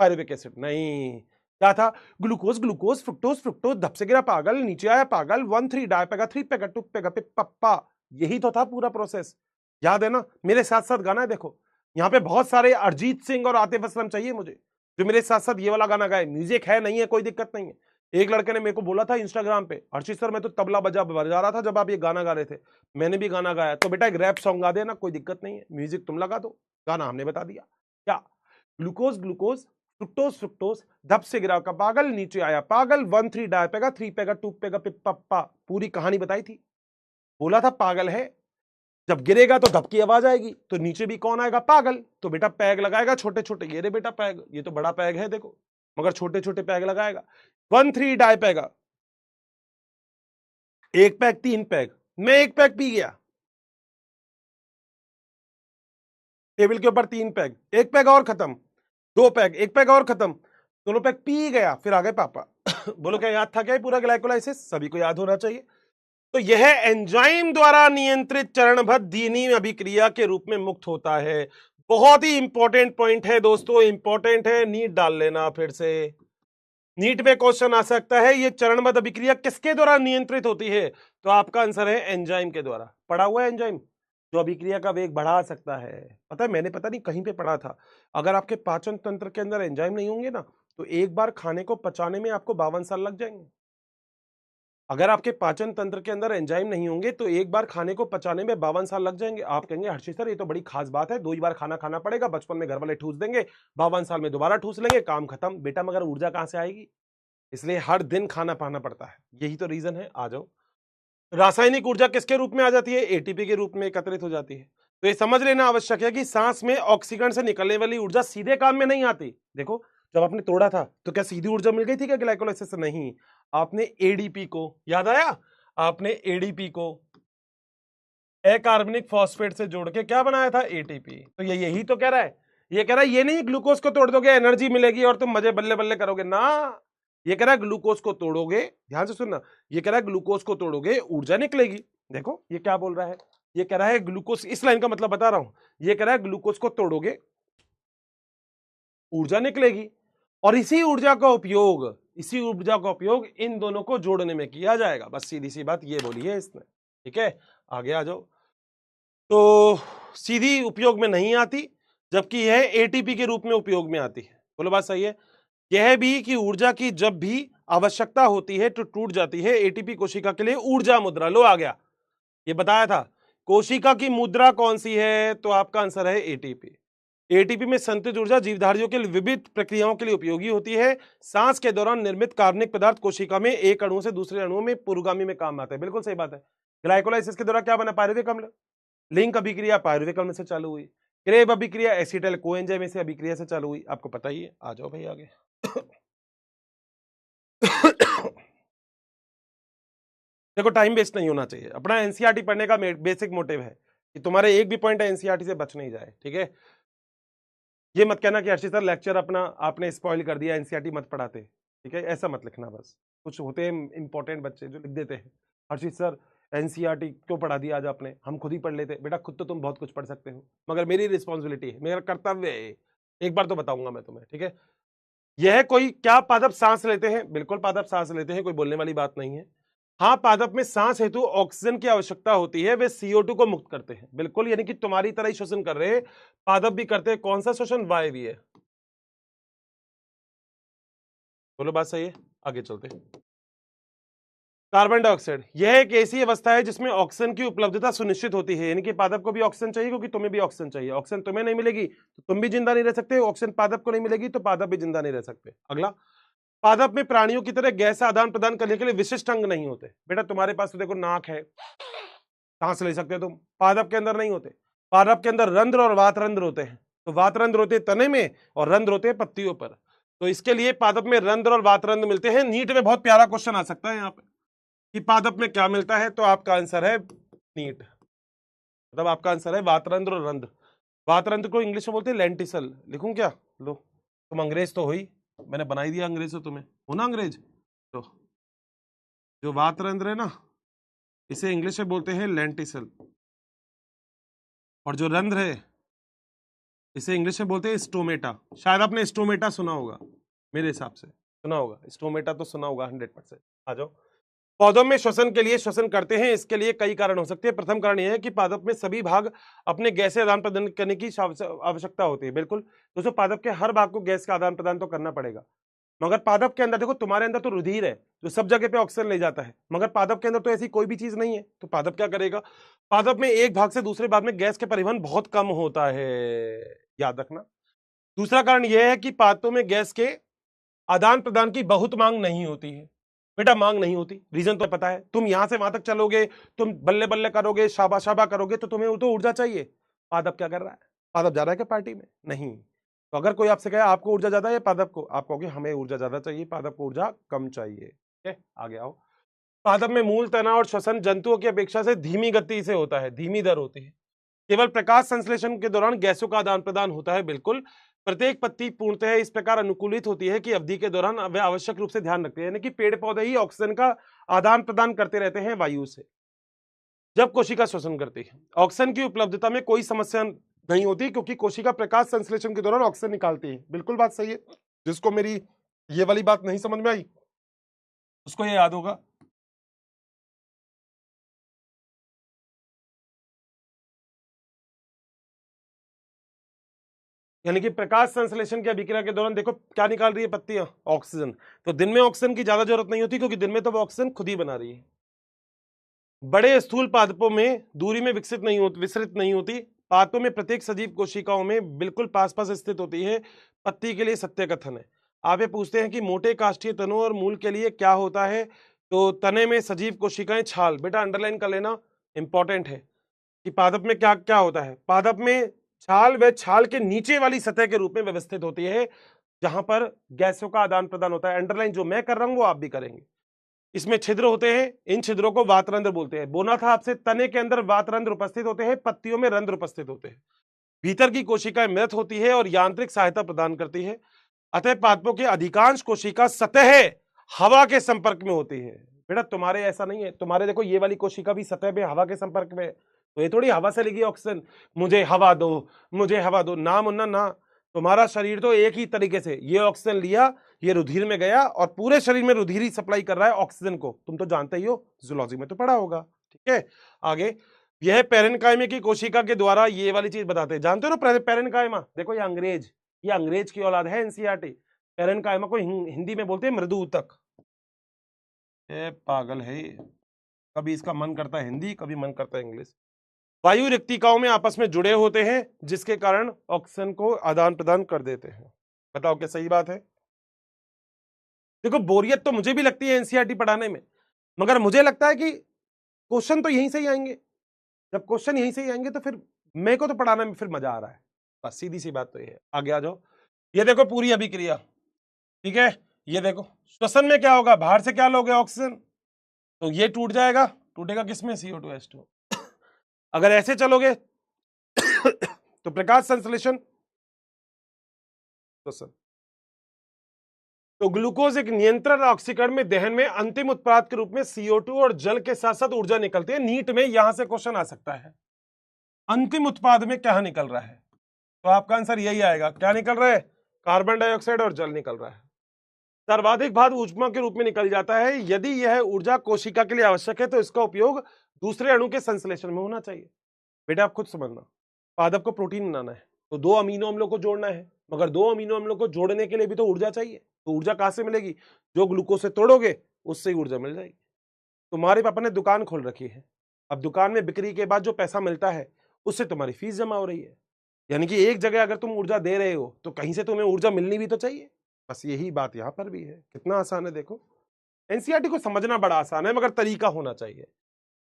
पायरुविक एसिड नहीं, क्या था? ग्लूकोज ग्लूकोज, फ्रुक्टोज फ्रुक्टोज, धप से गिरा पागल, नीचे आया पागल, 1 3 डाय पेगा, 3 पेगा, 2 पेगा पे पप्पा। यही तो था पूरा प्रोसेस, याद है ना? मेरे साथ साथ गाना है, देखो यहाँ पे बहुत सारे अरिजीत सिंह और आतिफ असलम चाहिए मुझे, जो मेरे साथ साथ ये वाला गाना गाए। म्यूजिक है नहीं है कोई दिक्कत नहीं है। एक लड़के ने मेरे को बोला था इंस्टाग्राम पे, अर्शित सर मैं तो तबला बजा रहा था जब आप ये गाना गा रहे थे। मैंने भी गाना गाया, तो बेटा एक रैप सॉन्ग गा देना, कोई दिक्कत नहीं है, म्यूजिक तुम लगा दो, गाना हमने बता दिया। क्या? ग्लूकोज ग्लूकोज, फ्रुक्टोज फ्रुक्टोज, धप से गिरा का पागल, नीचे आया पागल, 1 3 डाय पेगा, 3 पेगा, 2 पेगा पे पप्पा। पूरी कहानी बताई थी, बोला था पागल है, जब गिरेगा तो धप की आवाज आएगी, तो नीचे भी कौन आएगा? पागल। तो बेटा पैग लगाएगा छोटे छोटे, ये रे बेटा पैग, ये तो बड़ा पैग है देखो, मगर छोटे छोटे पैग लगाएगा। 1 3 डाय पेगा, एक पैग 3 पैग, मैं एक पैग पी गया, टेबल के ऊपर 3 पैग, एक पैग और खत्म, 2 पैग, एक पैग और खत्म, दोनों पैग पी गया, फिर आ गए पापा। बोलो क्या याद था? क्या पूरा ग्लाइकोलाइसिस सभी को याद होना चाहिए। तो यह एंजाइम द्वारा नियंत्रित चरणबद्ध धीमी अभिक्रिया के रूप में मुक्त होता है। बहुत ही इंपॉर्टेंट पॉइंट है दोस्तों, इंपॉर्टेंट है, नीट डाल लेना फिर से, नीट में क्वेश्चन आ सकता है, ये चरणबद्ध अभिक्रिया किसके द्वारा नियंत्रित होती है? तो आपका आंसर है एंजाइम के द्वारा। पढ़ा हुआ है एंजाइम, जो अभिक्रिया का वेग बढ़ा सकता है। पता है, मैंने पता नहीं कहीं पे पढ़ा था, अगर आपके पाचन तंत्र के अंदर एंजाइम नहीं होंगे ना, तो एक बार खाने को पचाने में आपको 52 साल लग जाएंगे। अगर आपके पाचन तंत्र के अंदर एंजाइम नहीं होंगे तो एक बार खाने को पचाने में 52 साल लग जाएंगे। आप कहेंगे हर्षित सर ये तो बड़ी खास बात है, 2 ही बार खाना खाना पड़ेगा, बचपन में घर वाले ठूस देंगे, 52 साल में दोबारा ठूस लेंगे, काम खत्म। बेटा मगर ऊर्जा कहां से आएगी? इसलिए हर दिन खाना पाना पड़ता है, यही तो रीजन है। आ जाओ, रासायनिक ऊर्जा किसके रूप में आ जाती है? एटीपी के रूप में एकत्रित हो जाती है। तो ये समझ लेना आवश्यक है कि सांस में ऑक्सीजन से निकलने वाली ऊर्जा सीधे काम में नहीं आती। देखो जब आपने तोड़ा था तो क्या सीधी ऊर्जा मिल गई थी क्या ग्लाइकोलाइसिस से? नहीं, आपने एडीपी को, याद आया, आपने एडीपी को अकार्बनिक फॉस्फेट से जोड़ के क्या बनाया था? एटीपी। तो ये यही तो कह रहा है, ये कह रहा है ये नहीं ग्लूकोज को तोड़ दोगे एनर्जी मिलेगी और तुम मजे बल्ले बल्ले करोगे ना। ये कह रहा है ग्लूकोज को तोड़ोगे, ध्यान से सुनना, ये कह रहा है ग्लूकोज को तोड़ोगे ऊर्जा निकलेगी। देखो ये क्या बोल रहा है, ये कह रहा है ग्लूकोज, इस लाइन का मतलब बता रहा हूं, ये कह रहा है ग्लूकोज को तोड़ोगे ऊर्जा निकलेगी, और इसी ऊर्जा का उपयोग इन दोनों को जोड़ने में किया जाएगा। बस सीधी सी बात ये बोली है इसने, ठीक है? आगे आ जाओ। तो सीधी उपयोग में नहीं आती, जबकि यह एटीपी के रूप में उपयोग में आती है। बोलो बात सही है? यह भी कि ऊर्जा की जब भी आवश्यकता होती है तो टूट जाती है एटीपी कोशिका के लिए ऊर्जा मुद्रा। लो आ गया, ये बताया था। कोशिका की मुद्रा कौन सी है? तो आपका आंसर है एटीपी। एटीपी में संचित ऊर्जा जीवधारियों के विविध प्रक्रियाओं के लिए उपयोगी होती है। सांस के दौरान निर्मित कार्बनिक पदार्थ कोशिका में एक अणु से दूसरे अणुओं में पुरोगामी में काम आता है। बिल्कुल सही बात है। ग्लाइकोलाइसिस के दौरान क्या बना? पायरुविक अम्ल। लिंक अभिक्रिया पायरुविक अम्ल से चालू हुई। क्रेब अभिक्रिया एसिटाइल कोएंजाइम से अभिक्रिया से चालू हुई, आपको पता ही है। आ जाओ भाई आगे। देखो टाइम वेस्ट नहीं होना चाहिए, अपना एनसीईआरटी पढ़ने का बेसिक मोटिव है कि तुम्हारे एक भी पॉइंट एनसीईआरटी से बच नहीं जाए, ठीक है? ये मत कहना कि हर्षित सर लेक्चर अपना आपने स्पॉइल कर दिया, एनसीईआरटी मत पढ़ाते, ठीक है? ऐसा मत लिखना। बस कुछ होते हैं इंपॉर्टेंट बच्चे जो लिख देते हैं, हर्षित सर एनसीईआरटी क्यों पढ़ा दिया आज आपने, हम खुद ही पढ़ लेते। बेटा खुद तो तुम बहुत कुछ पढ़ सकते हो, मगर मेरी रिस्पॉन्सिबिलिटी है, मेरा कर्तव्य है, एक बार तो बताऊंगा मैं तुम्हें, ठीक है? यह कोई क्या पादप सांस लेते हैं? बिल्कुल पादप सांस लेते हैं, कोई बोलने वाली बात नहीं है। हाँ, पादप में सांस हेतु ऑक्सीजन की आवश्यकता होती है, वे CO2 को मुक्त करते हैं। बिल्कुल, यानी कि तुम्हारी तरह ही श्वसन कर रहे हैं, पादप भी करते हैं। कौन सा श्वसन? वायवीय। बोलो बात सही है? आगे चलते हैं। कार्बन डाइऑक्साइड, यह एक ऐसी अवस्था है जिसमें ऑक्सीजन की उपलब्धता सुनिश्चित होती है, यानी कि पादप को भी ऑक्सीजन चाहिए क्योंकि तुम्हें भी ऑक्सीजन चाहिए। ऑक्सीजन तुम्हें नहीं मिलेगी तो तुम भी जिंदा नहीं रह सकते, ऑक्सीजन पादप को नहीं मिलेगी तो पादप भी जिंदा नहीं रह सकते। अगला, पादप में प्राणियों की तरह गैस आदान प्रदान करने के लिए विशिष्ट अंग नहीं होते। बेटा तुम्हारे पास तो देखो नाक है, सांस ले सकते हो तुम, पादप के अंदर नहीं होते। पादप के अंदर रंध्र और वातरंध्र होते हैं, तो वातरंध्र होते हैं तने में और रंध्र होते हैं पत्तियों पर। तो इसके लिए पादप में रंध्र और वातरंध्र मिलते हैं। नीट में बहुत प्यारा क्वेश्चन आ सकता है यहाँ पे कि पादप में क्या मिलता है, तो आपका आंसर है नीट, मतलब आपका आंसर है वातरंध्र और रंध्र। वातरंध्र को इंग्लिश में बोलते हैं लेंटिसल। लिखूं क्या? लो, तुम अंग्रेज तो हो ही, मैंने बना ही दिया अंग्रेज, तो तुम्हें हो ना अंग्रेज। तो जो वातरंध्र है ना, इसे इंग्लिश में बोलते हैं लेंटिसल, और जो रंध्र है इसे इंग्लिश में बोलते हैं स्टोमेटा। शायद आपने स्टोमेटा सुना होगा, मेरे हिसाब से सुना होगा, स्टोमेटा तो सुना होगा 100%। आ जाओ। पौधों में श्वसन के लिए श्वसन करते हैं, इसके लिए कई कारण हो सकते हैं। प्रथम कारण यह है कि पादप में सभी भाग अपने गैस आदान प्रदान करने की आवश्यकता होती है। बिल्कुल दोस्तों, पादप के हर भाग को गैस का आदान प्रदान तो करना पड़ेगा, मगर पादप के अंदर देखो, तुम्हारे अंदर तो रुधिर है जो सब जगह पे ऑक्सीजन ले जाता है, मगर पादप के अंदर तो ऐसी कोई भी चीज नहीं है। तो पादप क्या करेगा? पादप में एक भाग से दूसरे भाग में गैस के परिवहन बहुत कम होता है, याद रखना। दूसरा कारण यह है कि पादपों में गैस के आदान प्रदान की बहुत मांग नहीं होती है। बेटा मांग नहीं होती, रीजन तो पता है। तुम यहां से वहां तक चलोगे, तुम बल्ले बल्ले करोगे, शाबा शाबा करोगे, तो तुम्हें तो ऊर्जा चाहिए। पादप क्या कर रहा है? पादप जा रहा है क्या पार्टी में? नहीं। तो अगर कोई आपसे कहे आपको ऊर्जा ज्यादा है पादप को, आप कहोगे हमें ऊर्जा ज्यादा चाहिए, पादप को ऊर्जा कम चाहिए। ठीक है, आगे आओ। पादप में मूल तना और श्वसन जंतुओं की अपेक्षा से धीमी गति से होता है, धीमी दर होती है। केवल प्रकाश संश्लेषण के दौरान गैसों का आदान प्रदान होता है। बिल्कुल, प्रत्येक पत्ती पूर्णतः इस प्रकार अनुकूलित होती है कि अवधि के दौरान वे आवश्यक रूप से ध्यान रखते हैं, यानी कि पेड़ पौधे ही ऑक्सीजन का आदान प्रदान करते रहते हैं वायु से जब कोशिका श्वसन करती है। ऑक्सीजन की उपलब्धता में कोई समस्या नहीं होती, क्योंकि कोशिका प्रकाश संश्लेषण के दौरान ऑक्सीजन निकालती है। बिल्कुल बात सही है। जिसको मेरी ये वाली बात नहीं समझ में आई उसको ये याद होगा, यानी कि प्रकाश संश्लेषण की अभिक्रिया के दौरान देखो क्या निकाल रही है पत्तियां? ऑक्सीजन। तो दिन में ऑक्सीजन की ज्यादा जरूरत नहीं होती, क्योंकि दिन में तो वो ऑक्सीजन खुद ही बना रही है। बड़े स्थूल पादपों में दूरी में विकसित नहीं होती, विस्तृत नहीं होती। पादपों में प्रत्येक सजीव कोशिकाओं में बिल्कुल पास पास स्थित होती है। पत्ती के लिए सत्य कथन है। आप ये पूछते हैं कि मोटे काष्ठीय तनों और मूल के लिए क्या होता है, तो तने में सजीव कोशिकाएं छाल, बेटा अंडरलाइन कर लेना, इंपॉर्टेंट है कि पादप में क्या क्या होता है। पादप में छाल व छाल के नीचे वाली सतह के रूप में व्यवस्थित होती है, जहां पर गैसों का आदान प्रदान होता है। अंडरलाइन जो मैं कर रहा हूं वो आप भी करेंगे। इसमें छिद्र होते हैं, इन छिद्रों को वातरंध्र बोलते हैं। बोना था आपसे, तने के अंदर वातरंध्र उपस्थित होते हैं, पत्तियों में रंध्र उपस्थित होते हैं। भीतर की कोशिकाएं मृत होती है और यांत्रिक सहायता प्रदान करती है। अतः पादपों की अधिकांश कोशिका सतह हवा के संपर्क में होती है। बेटा तुम्हारे ऐसा नहीं है, तुम्हारे देखो ये वाली कोशिका भी सतह में हवा के संपर्क में है, तो ये थोड़ी हवा से लेगी ऑक्सीजन, मुझे हवा दो, मुझे हवा दो, ना मुन्ना ना। तुम्हारा शरीर तो एक ही तरीके से ये ऑक्सीजन लिया, ये रुधिर में गया और पूरे शरीर में रुधिर ही सप्लाई कर रहा है ऑक्सीजन को। तुम तो जानते ही हो, जूलॉजी में तो पढ़ा होगा। ठीक है, आगे। यह पेरेन्काइमा की कोशिका के द्वारा, ये वाली चीज बताते हैं, जानते हो ना पेरेन्काइमा? देखो ये अंग्रेज की औलाद है एनसीईआरटी। पेरेन्काइमा को हिंदी में बोलते हैं मृदु ऊतक। ये पागल है, कभी इसका मन करता है हिंदी, कभी मन करता है इंग्लिश। वायु रिक्तिकाओं में आपस में जुड़े होते हैं, जिसके कारण ऑक्सीजन को आदान प्रदान कर देते हैं। बताओ क्या सही बात है? देखो बोरियत तो मुझे भी लगती है एनसीईआरटी पढ़ाने में, मगर मुझे लगता है कि क्वेश्चन तो यहीं से ही आएंगे। जब क्वेश्चन यहीं से ही आएंगे तो फिर मेरे को तो पढ़ाने में फिर मजा आ रहा है। बस सीधी सी बात तो ये है। आगे आ जाओ। ये देखो पूरी अभिक्रिया, ठीक है। ये देखो श्वसन में क्या होगा, बाहर से क्या लोगे ऑक्सीजन, तो ये टूट जाएगा, टूटेगा किसमें? CO2H2। अगर ऐसे चलोगे तो प्रकाश संश्लेषण, श्वसन। तो ग्लूकोज एक नियंत्रण ऑक्सीकरण में दहन में अंतिम उत्पाद के रूप में CO2 और जल के साथ साथ ऊर्जा निकलती है। नीट में यहां से क्वेश्चन आ सकता है, अंतिम उत्पाद में क्या निकल रहा है, तो आपका आंसर यही आएगा। क्या निकल रहा है? कार्बन डाइऑक्साइड और जल निकल रहा है। सर्वाधिक भाग ऊष्मा के रूप में निकल जाता है। यदि यह ऊर्जा कोशिका के लिए आवश्यक है तो इसका उपयोग दूसरे अणु के संश्लेषण में होना चाहिए। बेटा आप खुद समझना, पादप को प्रोटीन बनाना है तो 2 अमीनो अम्लों को जोड़ना है, मगर 2 अमीनो अम्लों को जोड़ने के लिए भी तो ऊर्जा चाहिए। तो ऊर्जा कहां से मिलेगी? जो ग्लूकोज से तोड़ोगे उससे ही ऊर्जा मिल जाएगी। तुम्हारे पापा ने दुकान खोल रखी है, अब दुकान में बिक्री के बाद जो पैसा मिलता है उससे तुम्हारी फीस जमा हो रही है, यानी कि एक जगह अगर तुम ऊर्जा दे रहे हो तो कहीं से तुम्हें ऊर्जा मिलनी भी तो चाहिए। बस यही बात यहां पर भी है। कितना आसान है देखो, एनसीईआरटी को समझना बड़ा आसान है, मगर तरीका होना चाहिए।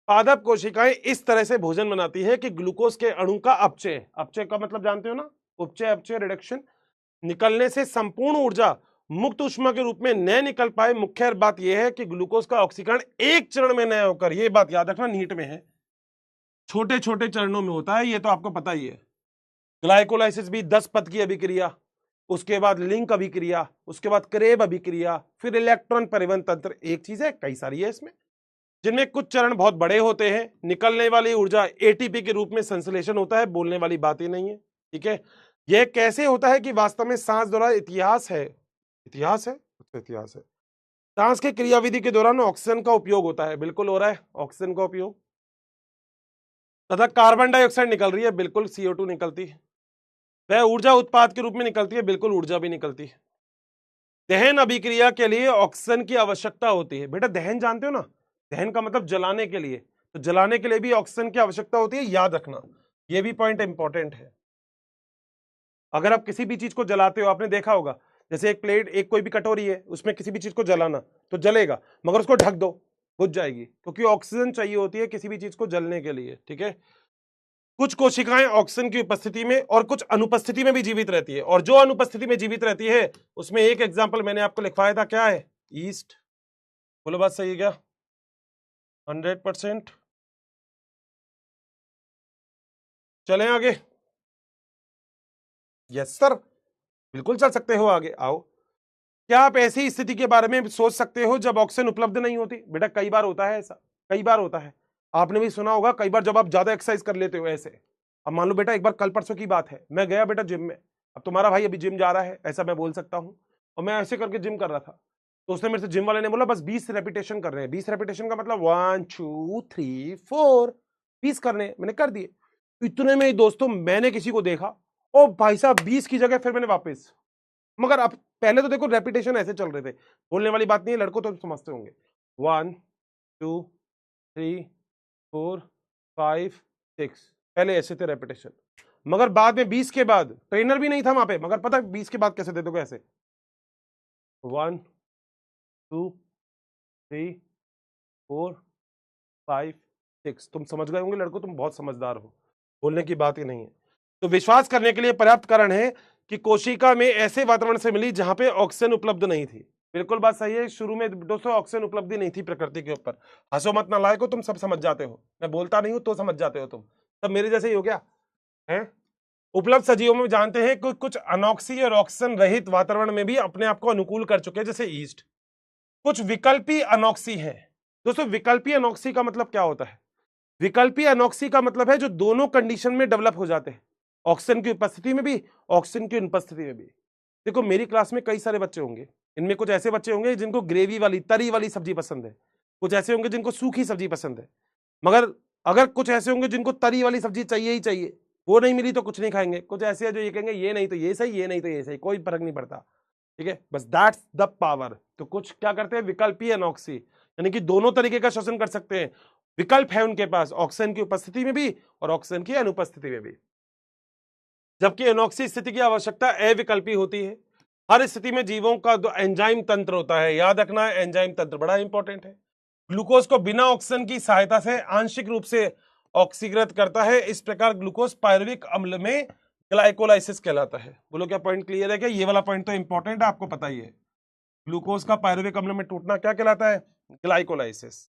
पादप कोशिकाएं इस तरह से भोजन बनाती है कि ग्लूकोज के अणु का अपचय, अपचय का मतलब जानते हो ना, उपचय अपचय रिडक्शन, निकलने से संपूर्ण ऊर्जा मुक्त ऊष्मा के रूप में न निकल पाए। मुख्य बात यह है कि ग्लूकोज का ऑक्सीकरण एक चरण में न होकर, यह बात याद रखना नीट में है, छोटे छोटे चरणों में होता है, ये तो आपको पता ही है। ग्लाइकोलाइसिस भी 10 पद की अभिक्रिया, उसके बाद लिंक अभिक्रिया, उसके बाद क्रेब अभिक्रिया, फिर इलेक्ट्रॉन परिवहन तंत्र। एक चीज है, कई सारी है इसमें। जिनमें कुछ चरण बहुत बड़े होते हैं। निकलने वाली ऊर्जा एटीपी के रूप में संश्लेषण होता है, बोलने वाली बात ही नहीं है। ठीक है, यह कैसे होता है कि वास्तव में सांस दौरान इतिहास है, इतिहास है, इतिहास है। सांस के क्रियाविधि के दौरान ऑक्सीजन का उपयोग होता है, बिल्कुल हो रहा है ऑक्सीजन का उपयोग, तथा कार्बन डाइऑक्साइड निकल रही है, बिल्कुल CO2 निकलती है। वह ऊर्जा उत्पाद के रूप में निकलती है, बिल्कुल ऊर्जा भी निकलती है। दहन अभिक्रिया के लिए ऑक्सीजन की आवश्यकता होती है। बेटा दहन जानते हो ना, दहन का मतलब जलाने के लिए, तो जलाने के लिए भी ऑक्सीजन की आवश्यकता होती है, याद रखना, यह भी पॉइंट इंपॉर्टेंट है। अगर आप किसी भी चीज को जलाते हो, आपने देखा होगा, जैसे एक प्लेट, एक कोई भी कटोरी है, उसमें किसी भी चीज को जलाना, तो जलेगा, मगर उसको ढक दो, बुझ जाएगी, क्योंकि ऑक्सीजन चाहिए होती है किसी भी चीज को जलने के लिए। ठीक है, कुछ कोशिकाएं ऑक्सीजन की उपस्थिति में और कुछ अनुपस्थिति में भी जीवित रहती है, और जो अनुपस्थिति में जीवित रहती है उसमें एक एग्जाम्पल मैंने आपको लिखवाया था, क्या है, ईस्ट। बोलो बात सही है क्या? 100%। चलें आगे? यस सर, बिल्कुल चल सकते हो आगे, आओ। क्या आप ऐसी स्थिति के बारे में सोच सकते हो जब ऑक्सीजन उपलब्ध नहीं होती? बेटा कई बार होता है ऐसा, कई बार होता है, आपने भी सुना होगा, कई बार जब आप ज्यादा एक्सरसाइज कर लेते हो ऐसे। अब मान लो बेटा, एक बार कल परसों की बात है, मैं गया बेटा जिम में, अब तुम्हारा भाई अभी जिम जा रहा है, ऐसा मैं बोल सकता हूँ, और मैं ऐसे करके जिम कर रहा था, तो उसने मेरे से, जिम वाले ने बोला बस 20 रेपिटेशन कर रहे हैं। 20 रेपिटेशन का मतलब 1 2 3 4 20 करने हैं। मैंने कर दिए। इतने में ही दोस्तों मैंने किसी को देखा, ओ भाई साहब 20 की जगह फिर मैंने वापस, मगर अब पहले तो देखो रेपिटेशन ऐसे चल रहे थे, बोलने वाली बात नहीं है, लड़कों तो समझते होंगे, 1 2 3 4 5 6, पहले ऐसे थे रेपिटेशन, मगर बाद में 20 के बाद ट्रेनर भी नहीं था वहां पे, मगर पता है 20 के बाद कैसे दे दोगे, ऐसे 1 2 3 4 5 6। तुम समझ गए होंगे लड़कों, तुम बहुत समझदार हो, बोलने की बात ही नहीं है। तो विश्वास करने के लिए पर्याप्त कारण है कि कोशिका में ऐसे वातावरण से मिली जहां पे ऑक्सीजन उपलब्ध नहीं थी। बिल्कुल बात सही है, शुरू में दोस्तों ऑक्सीजन उपलब्धि नहीं थी प्रकृति के ऊपर। हंसो मत, ना लायको, तुम सब समझ जाते हो, मैं बोलता नहीं हूं तो समझ जाते हो, तुम सब मेरे जैसे ही हो गया है। उपलब्ध सजीवों में जानते हैं कि कुछ अनॉक्सी और ऑक्सीजन रहित वातावरण में भी अपने आप को अनुकूल कर चुके हैं, जैसे ईस्ट। कुछ विकल्पी अनॉक्सी है। दोस्तों विकल्पी अनॉक्सी का मतलब क्या होता है? विकल्पी अनॉक्सी का मतलब है जो दोनों कंडीशन में डेवलप हो जाते हैं, ऑक्सीजन की उपस्थिति में भी, ऑक्सीजन की अनुपस्थिति में भी। देखो मेरी क्लास में कई सारे बच्चे होंगे, इनमें कुछ ऐसे बच्चे होंगे जिनको ग्रेवी वाली, तरी वाली सब्जी पसंद है, कुछ ऐसे होंगे जिनको सूखी सब्जी पसंद है, मगर अगर कुछ ऐसे होंगे जिनको तरी वाली सब्जी चाहिए ही चाहिए, वो नहीं मिली तो कुछ नहीं खाएंगे। कुछ ऐसे है जो ये कहेंगे ये नहीं तो ये सही, ये नहीं तो ये सही, कोई फर्क नहीं पड़ता। ठीक है, बस दैट्स द पावर। तो कुछ क्या करते हैं, विकल्पी अनॉक्सी, यानी कि दोनों तरीके का श्वसन कर सकते हैं, विकल्प है उनके पास, ऑक्सीजन की उपस्थिति में भी और ऑक्सीजन की अनुपस्थिति में भी। जबकि अनॉक्सी स्थिति की आवश्यकता अविकल्पी होती है। हर स्थिति में जीवों का जो एंजाइम तंत्र होता है, याद रखना है, एंजाइम तंत्र बड़ा इंपॉर्टेंट है, ग्लूकोज को बिना ऑक्सीजन की सहायता से आंशिक रूप से ऑक्सीकृत करता है। इस प्रकार ग्लूकोज पायरुविक अम्ल में ग्लाइकोलाइसिस कहलाता है। बोलो क्या पॉइंट क्लियर है क्या? ये वाला पॉइंट तो इंपॉर्टेंट है, आपको पता ही है। ग्लूकोज का पायरुविक अम्ल में टूटना क्या कहलाता है? ग्लाइकोलाइसिस।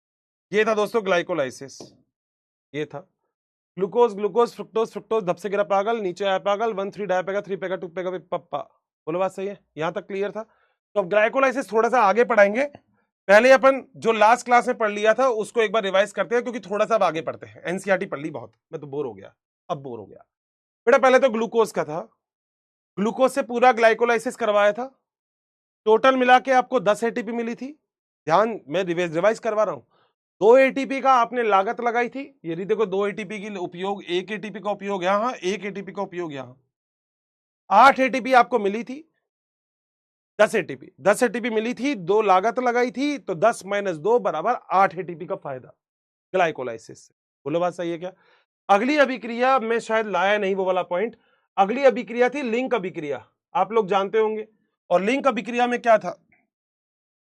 ये था दोस्तों ग्लाइकोलाइसिस, ये था ग्लूकोज, ग्लूकोज, फ्रुक्टोज, फ्रुक्टोज, धप से गिरा पागल, नीचे आया पागल, 1 3 डाय पेगा, 3 पेगा, 2 पेगा पप्पा। बोलो बात सही है, यहां तक क्लियर था? तो अब ग्लाइकोलाइसिस थोड़ा सा आगे पढ़ाएंगे, पहले अपन जो लास्ट क्लास में पढ़ लिया था उसको एक बार रिवाइज करते हैं, क्योंकि थोड़ा सा अब आगे पढ़ते हैं। एनसीईआरटी पढ़ ली बहुत, मैं तो बोर हो गया, अब बोर हो गया। बेटा पहले तो ग्लूकोज का था, ग्लूकोज से पूरा ग्लाइकोलाइसिस करवाया था, टोटल मिला के आपको 10 एटीपी मिली थी। ध्यान, मैं रिवाइज करवा रहा हूं। 2 एटीपी का आपने लागत लगाई थी, यदि देखो 2 एटीपी की उपयोग, 1 एटीपी का उपयोग यहां, 1 एटीपी का उपयोग यहां, 8 एटीपी आपको मिली थी। 10 एटीपी मिली थी, 2 लागत लगाई थी, तो 10 - 2 बराबर 8 एटीपी का फायदा ग्लाइकोलाइसिस से। बोलो बात सही है क्या? अगली अभिक्रिया में शायद लाया नहीं वो वाला पॉइंट, अगली अभिक्रिया थी लिंक अभिक्रिया, आप लोग जानते होंगे। और लिंक अभिक्रिया में क्या था?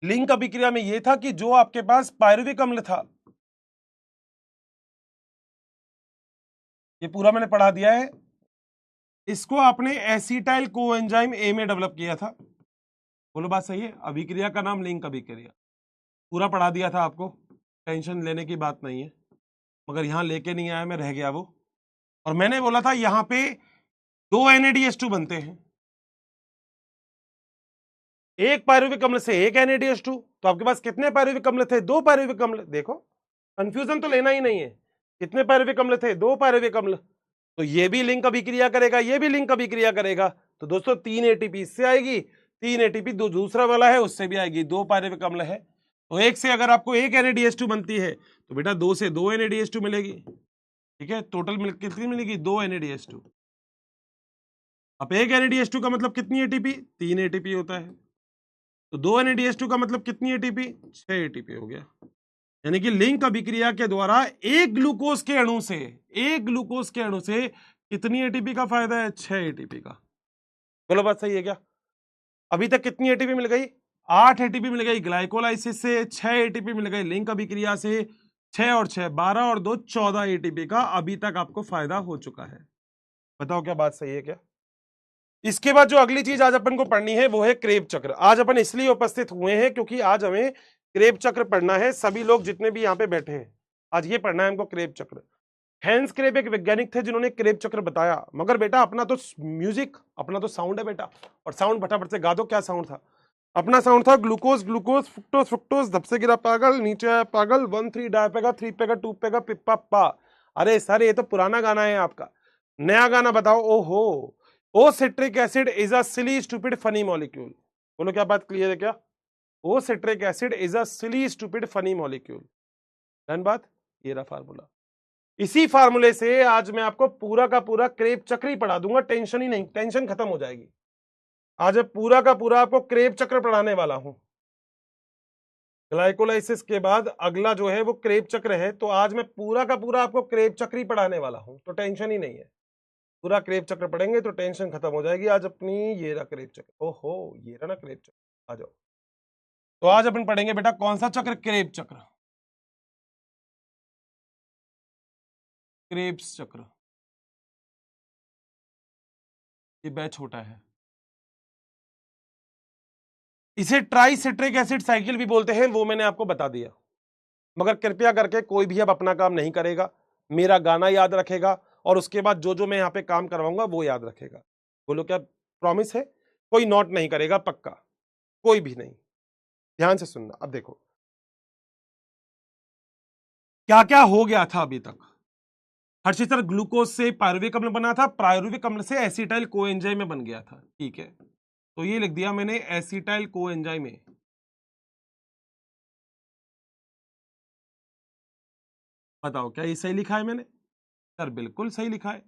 लिंक अभिक्रिया में यह था कि जो आपके पास पायरुविक अम्ल था, ये पूरा मैंने पढ़ा दिया है, इसको आपने एसिटाइल कोएंजाइम ए में डेवलप किया था। बोलो बात सही है? अभिक्रिया का नाम लिंक अभिक्रिया, पूरा पढ़ा दिया था आपको, टेंशन लेने की बात नहीं है, मगर यहां लेके नहीं आया मैं, रह गया वो। और मैंने बोला था यहां पे 2 NADH2 बनते हैं, एक पायरुविक अम्ल से एक NADH2, तो आपके पास कितने पायरुविक अम्ल थे? 2 पायरुविक अम्ल। देखो कंफ्यूजन तो लेना ही नहीं है। कितने पायरुविक अम्ल थे? 2 पायरुविक अम्ल। तो ये भी लिंक अभिक्रिया करेगा, ये भी लिंक अभिक्रिया करेगा। तो दोस्तों 3 एटीपी इससे आएगी, 3 एटीपी दूसरा वाला है उससे भी आएगी। 2 पायरुविक अम्ल है तो एक से अगर आपको एक NADH2 बनती है तो बेटा 2 से 2 NADH2 मिलेगी। ठीक है, टोटल कितनी मिलेगी? 2 NADH2। अब एक NADH2 का मतलब कितनी एटीपी? 3 एटीपी होता है। तो 2 NADH2 का मतलब कितनी एटीपी? 6 एटीपी हो गया। यानी कि लिंक अभिक्रिया के द्वारा एक ग्लूकोज के अणु से कितनी एटीपी का फायदा है? 6 एटीपी का। बोलो बात सही है क्या? अभी तक कितनी एटीपी मिल गई? 8 एटीपी मिल गई ग्लाइकोलाइसिस से, 6 एटीपी मिल गई लिंक अभिक्रिया से, 6 और 6 12 और 2 14 एटीपी का अभी तक आपको फायदा हो चुका है। बताओ क्या बात सही है क्या? इसके बाद जो अगली चीज आज अपन को पढ़नी है वो है क्रेब चक्र। आज अपन इसलिए उपस्थित हुए हैं क्योंकि आज हमें क्रेब चक्र पढ़ना है। सभी लोग जितने भी यहाँ पे बैठे हैं आज ये पढ़ना है हमको क्रेब चक्र। हैंस क्रेब एक वैज्ञानिक थे जिन्होंने क्रेब चक्र बताया। मगर बेटा अपना तो म्यूजिक, अपना तो साउंड है बेटा, और साउंड फटाफट से गा दो। क्या साउंड था? अपना साउंड था ग्लूकोज ग्लूकोज फ्रुक्टोज फ्रुक्टोज, धप से गिरा पागल, नीचे आया पागल, 1 3 डाय पेगा, 3 पेगा, 2 पेगा, पिप्पा पा। अरे सर ये तो पुराना गाना है आपका, नया गाना बताओ। ओहो, oh citric acid is a silly stupid funny molecule. बोलो क्या बात क्लियर है क्या? Oh citric acid is a silly stupid funny molecule. Done बात? ये रहा फार्मूला। इसी फार्मूले से आज मैं आपको पूरा का पूरा क्रेब चक्र ही पढ़ा दूंगा। टेंशन ही नहीं, टेंशन खत्म हो जाएगी। आज पूरा का पूरा आपको क्रेब चक्र पढ़ाने वाला हूं। ग्लाइकोलाइसिस के बाद अगला जो है वो क्रेब चक्र है। तो आज मैं पूरा का पूरा आपको क्रेब चक्र ही पढ़ाने वाला हूं, तो टेंशन ही नहीं है। पूरा क्रेब चक्र पढ़ेंगे तो टेंशन खत्म हो जाएगी। आज अपनी ये रहा क्रेब चक्र। ओहो, ये रहा ना क्रेब चक्र। आ जाओ। तो आज अपन पढ़ेंगे बेटा कौन सा चक्र? क्रेब चक्र। क्रेब्स चक्र। ये बैच छोटा है। इसे ट्राइसिट्रिक एसिड साइकिल भी बोलते हैं, वो मैंने आपको बता दिया। मगर कृपया करके कोई भी अब अपना काम नहीं करेगा, मेरा गाना याद रखेगा और उसके बाद जो जो मैं यहाँ पे काम करवाऊंगा वो याद रखेगा। बोलो क्या प्रॉमिस है? कोई नोट नहीं करेगा, पक्का कोई भी नहीं। ध्यान से सुनना। अब देखो क्या क्या हो गया था अभी तक। हर्षित सर ग्लूकोज से पायरुविक अम्ल बना था, पायरुविक अम्ल से एसिटाइल कोएंजाइम में बन गया था। ठीक है, तो ये लिख दिया मैंने एसिटाइल कोएंजाइम में। बताओ क्या ये सही लिखा है मैंने? सर बिल्कुल सही लिखा है।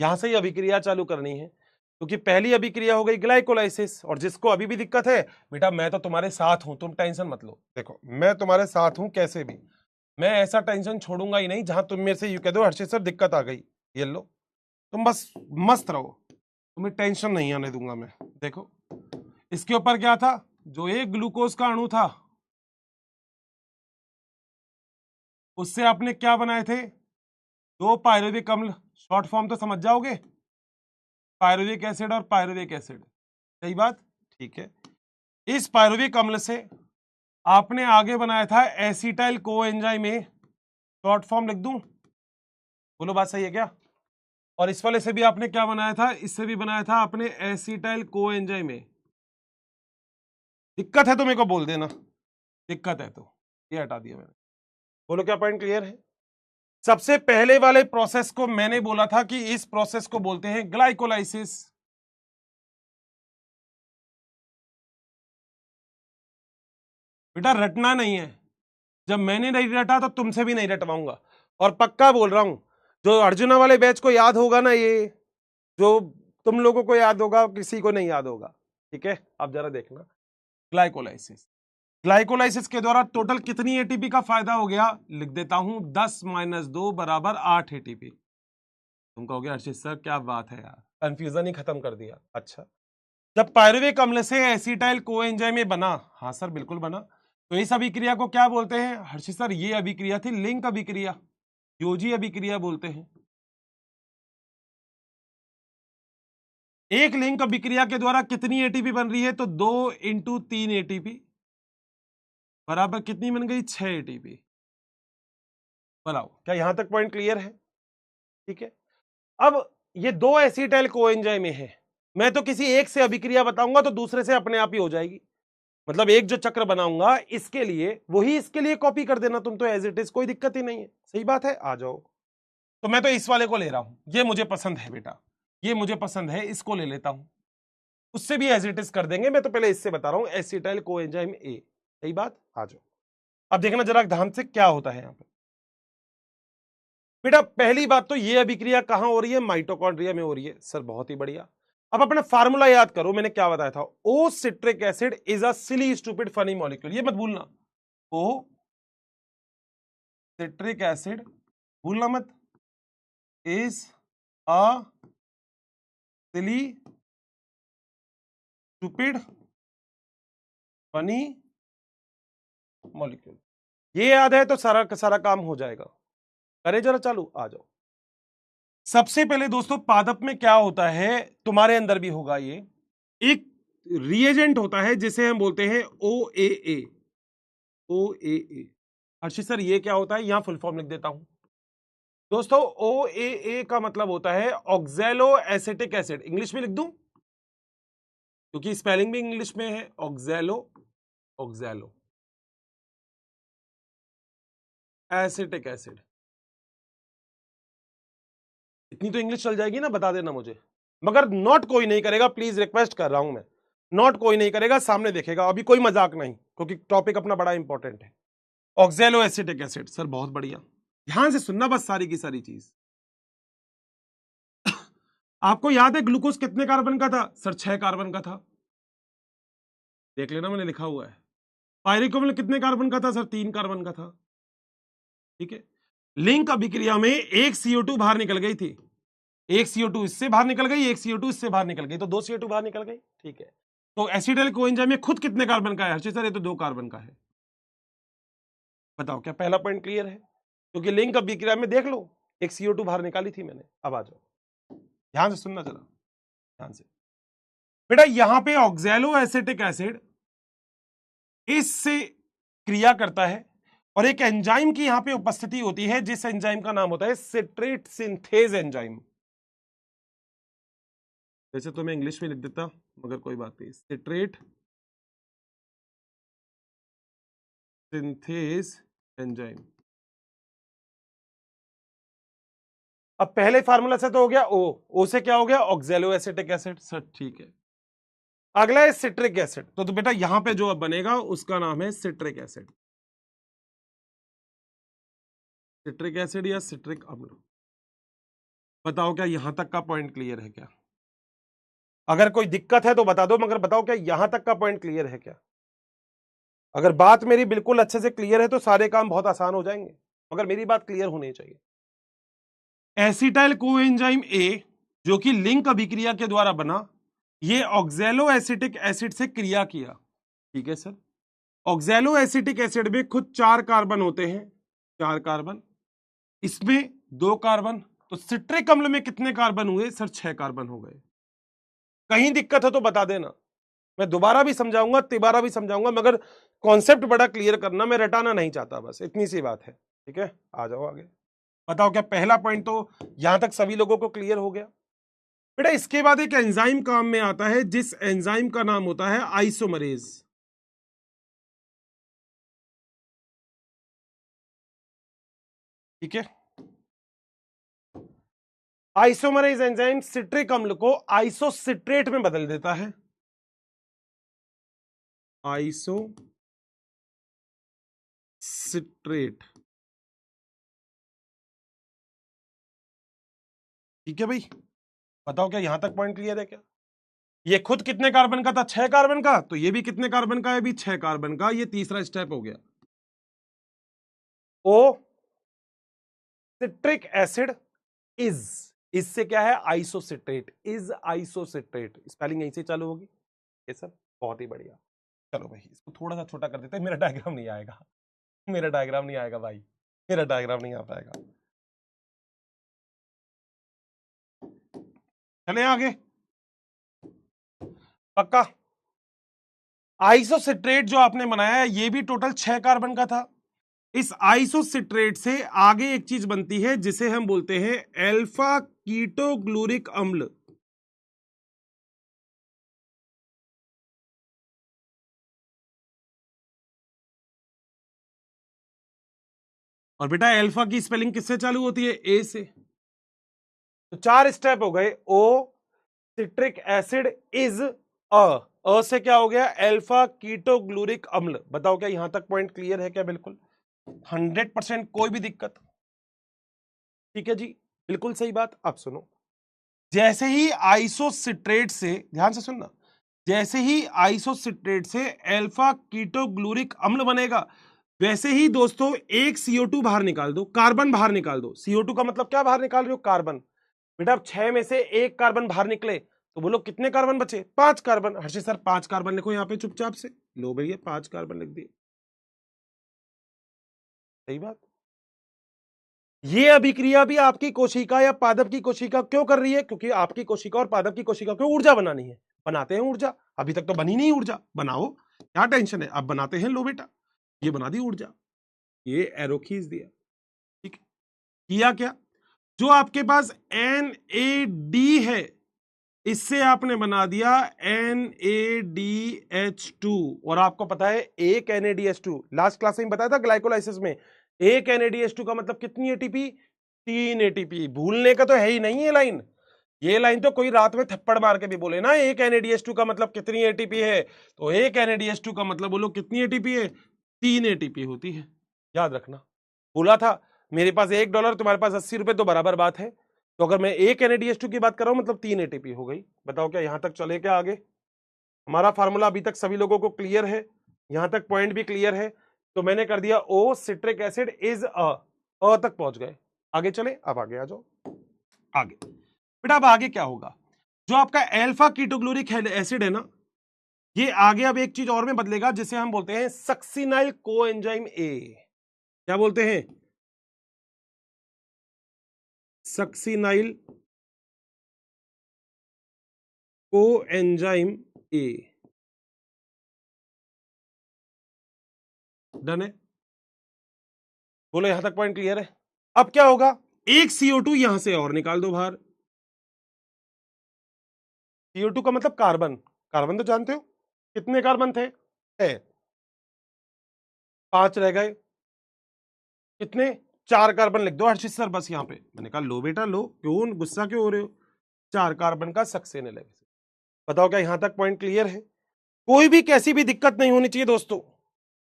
यहां से ही अभिक्रिया चालू करनी है क्योंकि पहली अभिक्रिया हो गई ग्लाइकोलाइसिस। और जिसको अभी भी दिक्कत है बेटा, मैं तो तुम्हारे साथ हूं, तुम टेंशन मत लो। देखो मैं तुम्हारे साथ हूं कैसे भी, मैं ऐसा टेंशन छोड़ूंगा ही नहीं जहां तुम मेरे से यूं कह दो हर्षित सर दिक्कत आ गई। ये लो, तुम बस मस्त रहो, तुम्हें टेंशन नहीं आने दूंगा मैं। देखो इसके ऊपर क्या था? जो एक ग्लूकोज का अणु था उससे आपने क्या बनाए थे? 2 पायरुविक अम्ल। शॉर्ट फॉर्म तो समझ जाओगे, पायरुविक एसिड और पायरुविक एसिड। सही बात? ठीक है। इस पायरुविक अम्ल से आपने आगे बनाया था एसिटाइल कोएंजाइम में। शॉर्ट फॉर्म लिख दूं? बोलो बात सही है क्या? और इस वाले से भी आपने क्या बनाया था? इससे भी बनाया था आपने एसिटाइल कोएंजाइम में। दिक्कत है तो मेरे को बोल देना, दिक्कत है तो। ये हटा दिया मैंने। बोलो क्या पॉइंट क्लियर है? सबसे पहले वाले प्रोसेस को मैंने बोला था कि इस प्रोसेस को बोलते हैं ग्लाइकोलाइसिस। बेटा रटना नहीं है, जब मैंने नहीं रटा तो तुमसे भी नहीं रटवाऊंगा। और पक्का बोल रहा हूं, जो अर्जुना वाले बैच को याद होगा ना, ये जो तुम लोगों को याद होगा किसी को नहीं याद होगा। ठीक है, अब जरा देखना ग्लाइकोलाइसिस। ग्लाइकोलाइसिस के द्वारा टोटल कितनी एटीपी का फायदा हो गया? लिख देता हूं 10 - 2 बराबर 8 एटीपी। तुम कहोगे हर्षित सर क्या बात है यार, कंफ्यूजन ही खत्म कर दिया। अच्छा, जब पायरुविक अम्ल से एसिटाइल कोएंजाइम में बना, हाँ सर बिल्कुल बना, तो इस अभिक्रिया को क्या बोलते हैं? हर्षित सर ये अभिक्रिया थी लिंक अभिक्रिया, योजी अभिक्रिया बोलते हैं। एक लिंक अभिक्रिया के द्वारा कितनी एटीपी बन रही है? तो 2 × 3 एटीपी बराबर कितनी बन गई? 6 एटीपी। बताओ क्या यहां तक पॉइंट क्लियर है? ठीक है, अब ये 2 एसिटाइल कोएंजाइम में है, मैं तो किसी एक से अभिक्रिया बताऊंगा तो दूसरे से अपने आप ही हो जाएगी। मतलब एक जो चक्र बनाऊंगा इसके लिए वही इसके लिए कॉपी कर देना तुम तो एज इट इज, कोई दिक्कत ही नहीं है। सही बात है, आ जाओ। तो मैं तो इस वाले को ले रहा हूं, ये मुझे पसंद है बेटा, ये मुझे पसंद है, इसको ले लेता हूं। उससे भी एज इट इज कर देंगे, मैं तो पहले इससे बता रहा हूं, एसिटाइल कोएंजाइम ए। सही बात, आ जाओ। अब देखना जरा ध्यान से क्या होता है यहां पे बेटा। पहली बात तो ये अभिक्रिया कहां हो रही है, माइटोकॉन्ड्रिया में हो रही है। सर बहुत ही बढ़िया। अब अपना फार्मूला याद करो, मैंने क्या बताया था, oh citric acid is a silly stupid funny molecule, ये मत भूलना। ओ सिट्रिक एसिड, भूलना मत, is a silly stupid funny molecule. ये याद है तो सारा का सारा काम हो जाएगा। करे जरा चालू, आ जाओ। सबसे पहले दोस्तों पादप में क्या होता है, तुम्हारे अंदर भी होगा ये, एक रिएजेंट होता है जिसे हम बोलते हैं ओ ए ए। ओ ए ए, हर्षित सर ये क्या होता है, यहां फुल फॉर्म लिख देता हूं दोस्तों। ओ ए ए का मतलब होता है ऑक्सैलो एसिटिक एसिड। इंग्लिश में लिख दूं क्योंकि स्पेलिंग भी इंग्लिश में है, ऑक्सैलो, ऑक्सैलो एसिटिक एसिड। इतनी तो इंग्लिश चल जाएगी ना, बता देना मुझे। मगर नोट कोई नहीं करेगा, प्लीज रिक्वेस्ट कर रहा हूं मैं, नोट कोई नहीं करेगा, सामने देखेगा, अभी कोई मजाक नहीं, क्योंकि टॉपिक अपना बड़ा इंपॉर्टेंट है। ऑक्सैलो एसिटिक एसिड, सर बहुत बढ़िया, ध्यान से सुनना बस सारी की सारी चीज। आपको याद है ग्लूकोज कितने कार्बन का था, सर 6 कार्बन का था, देख लेना मैंने लिखा हुआ है। पायरिक अम्ल कितने कार्बन का था, सर 3 कार्बन का था। ठीक है, लिंक अभिक्रिया में एक CO2 बाहर निकल गई थी, एक CO2 इससे बाहर निकल गई, एक CO2 इससे बाहर निकल गई, तो 2 CO2 बाहर निकल गई। ठीक है, तो एसिटाइल कोएंजाइम में खुद कितने कार्बन का है हर्षित सर, ये तो 2 कार्बन का है। बताओ क्या पहला पॉइंट क्लियर है, क्योंकि लिंक अभिक्रिया में देख लो एक CO2 बाहर निकाली थी मैंने। अब आ जाओ, ध्यान से सुनना जरा, ध्यान से बेटा। यहां पे ऑक्सैलो एसिटिक एसिड इससे क्रिया करता है और एक एंजाइम की यहां पे उपस्थिति होती है, जिस एंजाइम का नाम होता है सिट्रेट सिंथेज एंजाइम। वैसे तो मैं इंग्लिश में लिख देता, मगर कोई बात नहीं, सिट्रेट सिंथेज एंजाइम। अब पहले फार्मूला से तो हो गया ओ से क्या हो गया, ऑक्सैलो एसिटिक एसिड। सर ठीक है, अगला है सिट्रिक एसिड, तो बेटा यहां पे जो अब बनेगा उसका नाम है सिट्रिक एसिड। सिट्रिक एसिड या सिट्रिक अम्ल। बताओ क्या यहां तक का पॉइंट क्लियर है क्या? अगर कोई दिक्कत है तो बता दो, मगर बताओ क्या यहां तक का पॉइंट क्लियर है क्या? अगर बात मेरी बिल्कुल अच्छे से क्लियर है तो सारे काम बहुत आसान हो जाएंगे, मगर मेरी बात क्लियर होनी चाहिए। एसिटाइल कोएंजाइम ए जो कि लिंक अभिक्रिया के द्वारा बना, ये ऑक्सैलो एसिटिक एसिड से क्रिया किया। ठीक है सर, ऑक्सैलो एसिटिक एसिड में खुद 4 कार्बन होते हैं, 4 कार्बन, इसमें 2 कार्बन, तो सिट्रिक अम्ल में कितने कार्बन हुए सर, 6 कार्बन हो गए। कहीं दिक्कत हो तो बता देना, मैं दोबारा भी समझाऊंगा, तिबारा भी समझाऊंगा, मगर कॉन्सेप्ट बड़ा क्लियर करना, मैं रटाना नहीं चाहता, बस इतनी सी बात है। ठीक है, आ जाओ आगे। बताओ क्या पहला पॉइंट तो यहां तक सभी लोगों को क्लियर हो गया? बेटा इसके बाद एक एंजाइम काम में आता है, जिस एंजाइम का नाम होता है आइसोमरेज। ठीक है, आइसोमरेज एंजाइम सिट्रिक अम्ल को आइसोसिट्रेट में बदल देता है, आइसोसिट्रेट। ठीक है भाई, बताओ क्या यहां तक पॉइंट क्लियर है क्या? ये खुद कितने कार्बन का था, 6 कार्बन का, तो ये भी कितने कार्बन का है, भी 6 कार्बन का। ये तीसरा स्टेप हो गया। ओ सिट्रिक एसिड इज, इससे क्या है, आइसोसिट्रेट, इज आइसोसिट्रेट, स्पेलिंग यहीं से चालू होगी। ये सर बहुत ही बढ़िया। चलो भाई इसको थोड़ा सा छोटा कर देते हैं, मेरा डायग्राम नहीं आएगा, मेरा डायग्राम नहीं आएगा भाई, मेरा डायग्राम नहीं आ पाएगा। चले आगे, पक्का। आइसोसिट्रेट जो आपने बनाया है ये भी टोटल 6 कार्बन का था। इस आइसोसिट्रेट से आगे एक चीज बनती है जिसे हम बोलते हैं अल्फा कीटोग्लूरिक अम्ल। और बेटा अल्फा की स्पेलिंग किससे चालू होती है? ए से। तो 4 स्टेप हो गए। ओ सिट्रिक एसिड इज अ से क्या हो गया? अल्फा कीटोग्लूरिक अम्ल। बताओ क्या यहां तक पॉइंट क्लियर है क्या? बिल्कुल 100%, कोई भी दिक्कत? ठीक है जी, बिल्कुल सही बात। आप सुनो, जैसे ही आइसोसिट्रेट से, ध्यान से सुनना, जैसे ही आइसोसिट्रेट से अल्फा कीटोग्लूरिक अम्ल बनेगा, वैसे ही दोस्तों एक CO2 बाहर निकाल दो, कार्बन बाहर निकाल दो। CO2 का मतलब क्या बाहर निकाल रहे हो? कार्बन। बेटा अब 6 में से एक कार्बन बाहर निकले तो बोलो कितने कार्बन बचे? 5 कार्बन। हर्षित सर 5 कार्बन लिखो यहां पे चुपचाप से। लो भैया 5 कार्बन लिख दिए। सही बात। ये अभिक्रिया भी आपकी कोशिका या पादप की कोशिका क्यों कर रही है? क्योंकि आपकी कोशिका और पादप की कोशिका को ऊर्जा बनानी है। बनाते हैं ऊर्जा। अभी तक तो बनी नहीं ऊर्जा, बनाओ, क्या टेंशन है? अब बनाते हैं। लो बेटा ये बना दी ऊर्जा, ये एरो खींच दिया। ठीक है, किया क्या? जो आपके पास NAD है, इससे आपने बना दिया NADH2। और आपको पता है एक NADH2, लास्ट क्लास में बताया था ग्लाइकोलाइसिस में, एक NADH2 का मतलब कितनी ATP? 3 ATP। भूलने का तो है ही नहीं ये लाइन। ये लाइन तो कोई रात में थप्पड़ मार के भी बोले ना, एक NADH2 का मतलब कितनी ATP है, तो एक NADH2 का मतलब बोलो कितनी ATP है? 3 ATP होती है। याद रखना, बोला था मेरे पास $1, तुम्हारे पास 80 रुपए, तो बराबर बात है। तो अगर मैं एक NADH2 की बात कर रहा हूं मतलब 3 ATP हो गई। बताओ क्या यहां तक चले क्या आगे? हमारा फार्मूला अभी तक सभी लोगों को क्लियर है? यहां तक पॉइंट भी क्लियर है? तो मैंने कर दिया ओ सिट्रिक एसिड इज अ तक पहुंच गए। आगे चले, अब आगे आ जाओ। आगे बेटा अब आगे क्या होगा? जो आपका अल्फा कीटोग्लूरिक एसिड है ना, ये आगे अब एक चीज और में बदलेगा जिसे हम बोलते हैं सक्सिनाइल कोएंजाइम ए। क्या बोलते हैं? Succinyl coenzyme A. डन है? बोलो यहां तक पॉइंट क्लियर है? अब क्या होगा? एक CO2 यहां से और निकाल दो बाहर। CO2 का मतलब कार्बन। कार्बन तो जानते हो, कितने कार्बन थे? 6। 5 रह गए। कितने? 4 कार्बन लिख दो हर्षित सर बस यहां पे। मैंने कहा लो बेटा लो, क्यों गुस्सा क्यों हो रहे हो? 4 कार्बन का सक्सेनल है। बताओ क्या यहां तक पॉइंट क्लियर है? कोई भी कैसी भी दिक्कत नहीं होनी चाहिए दोस्तों।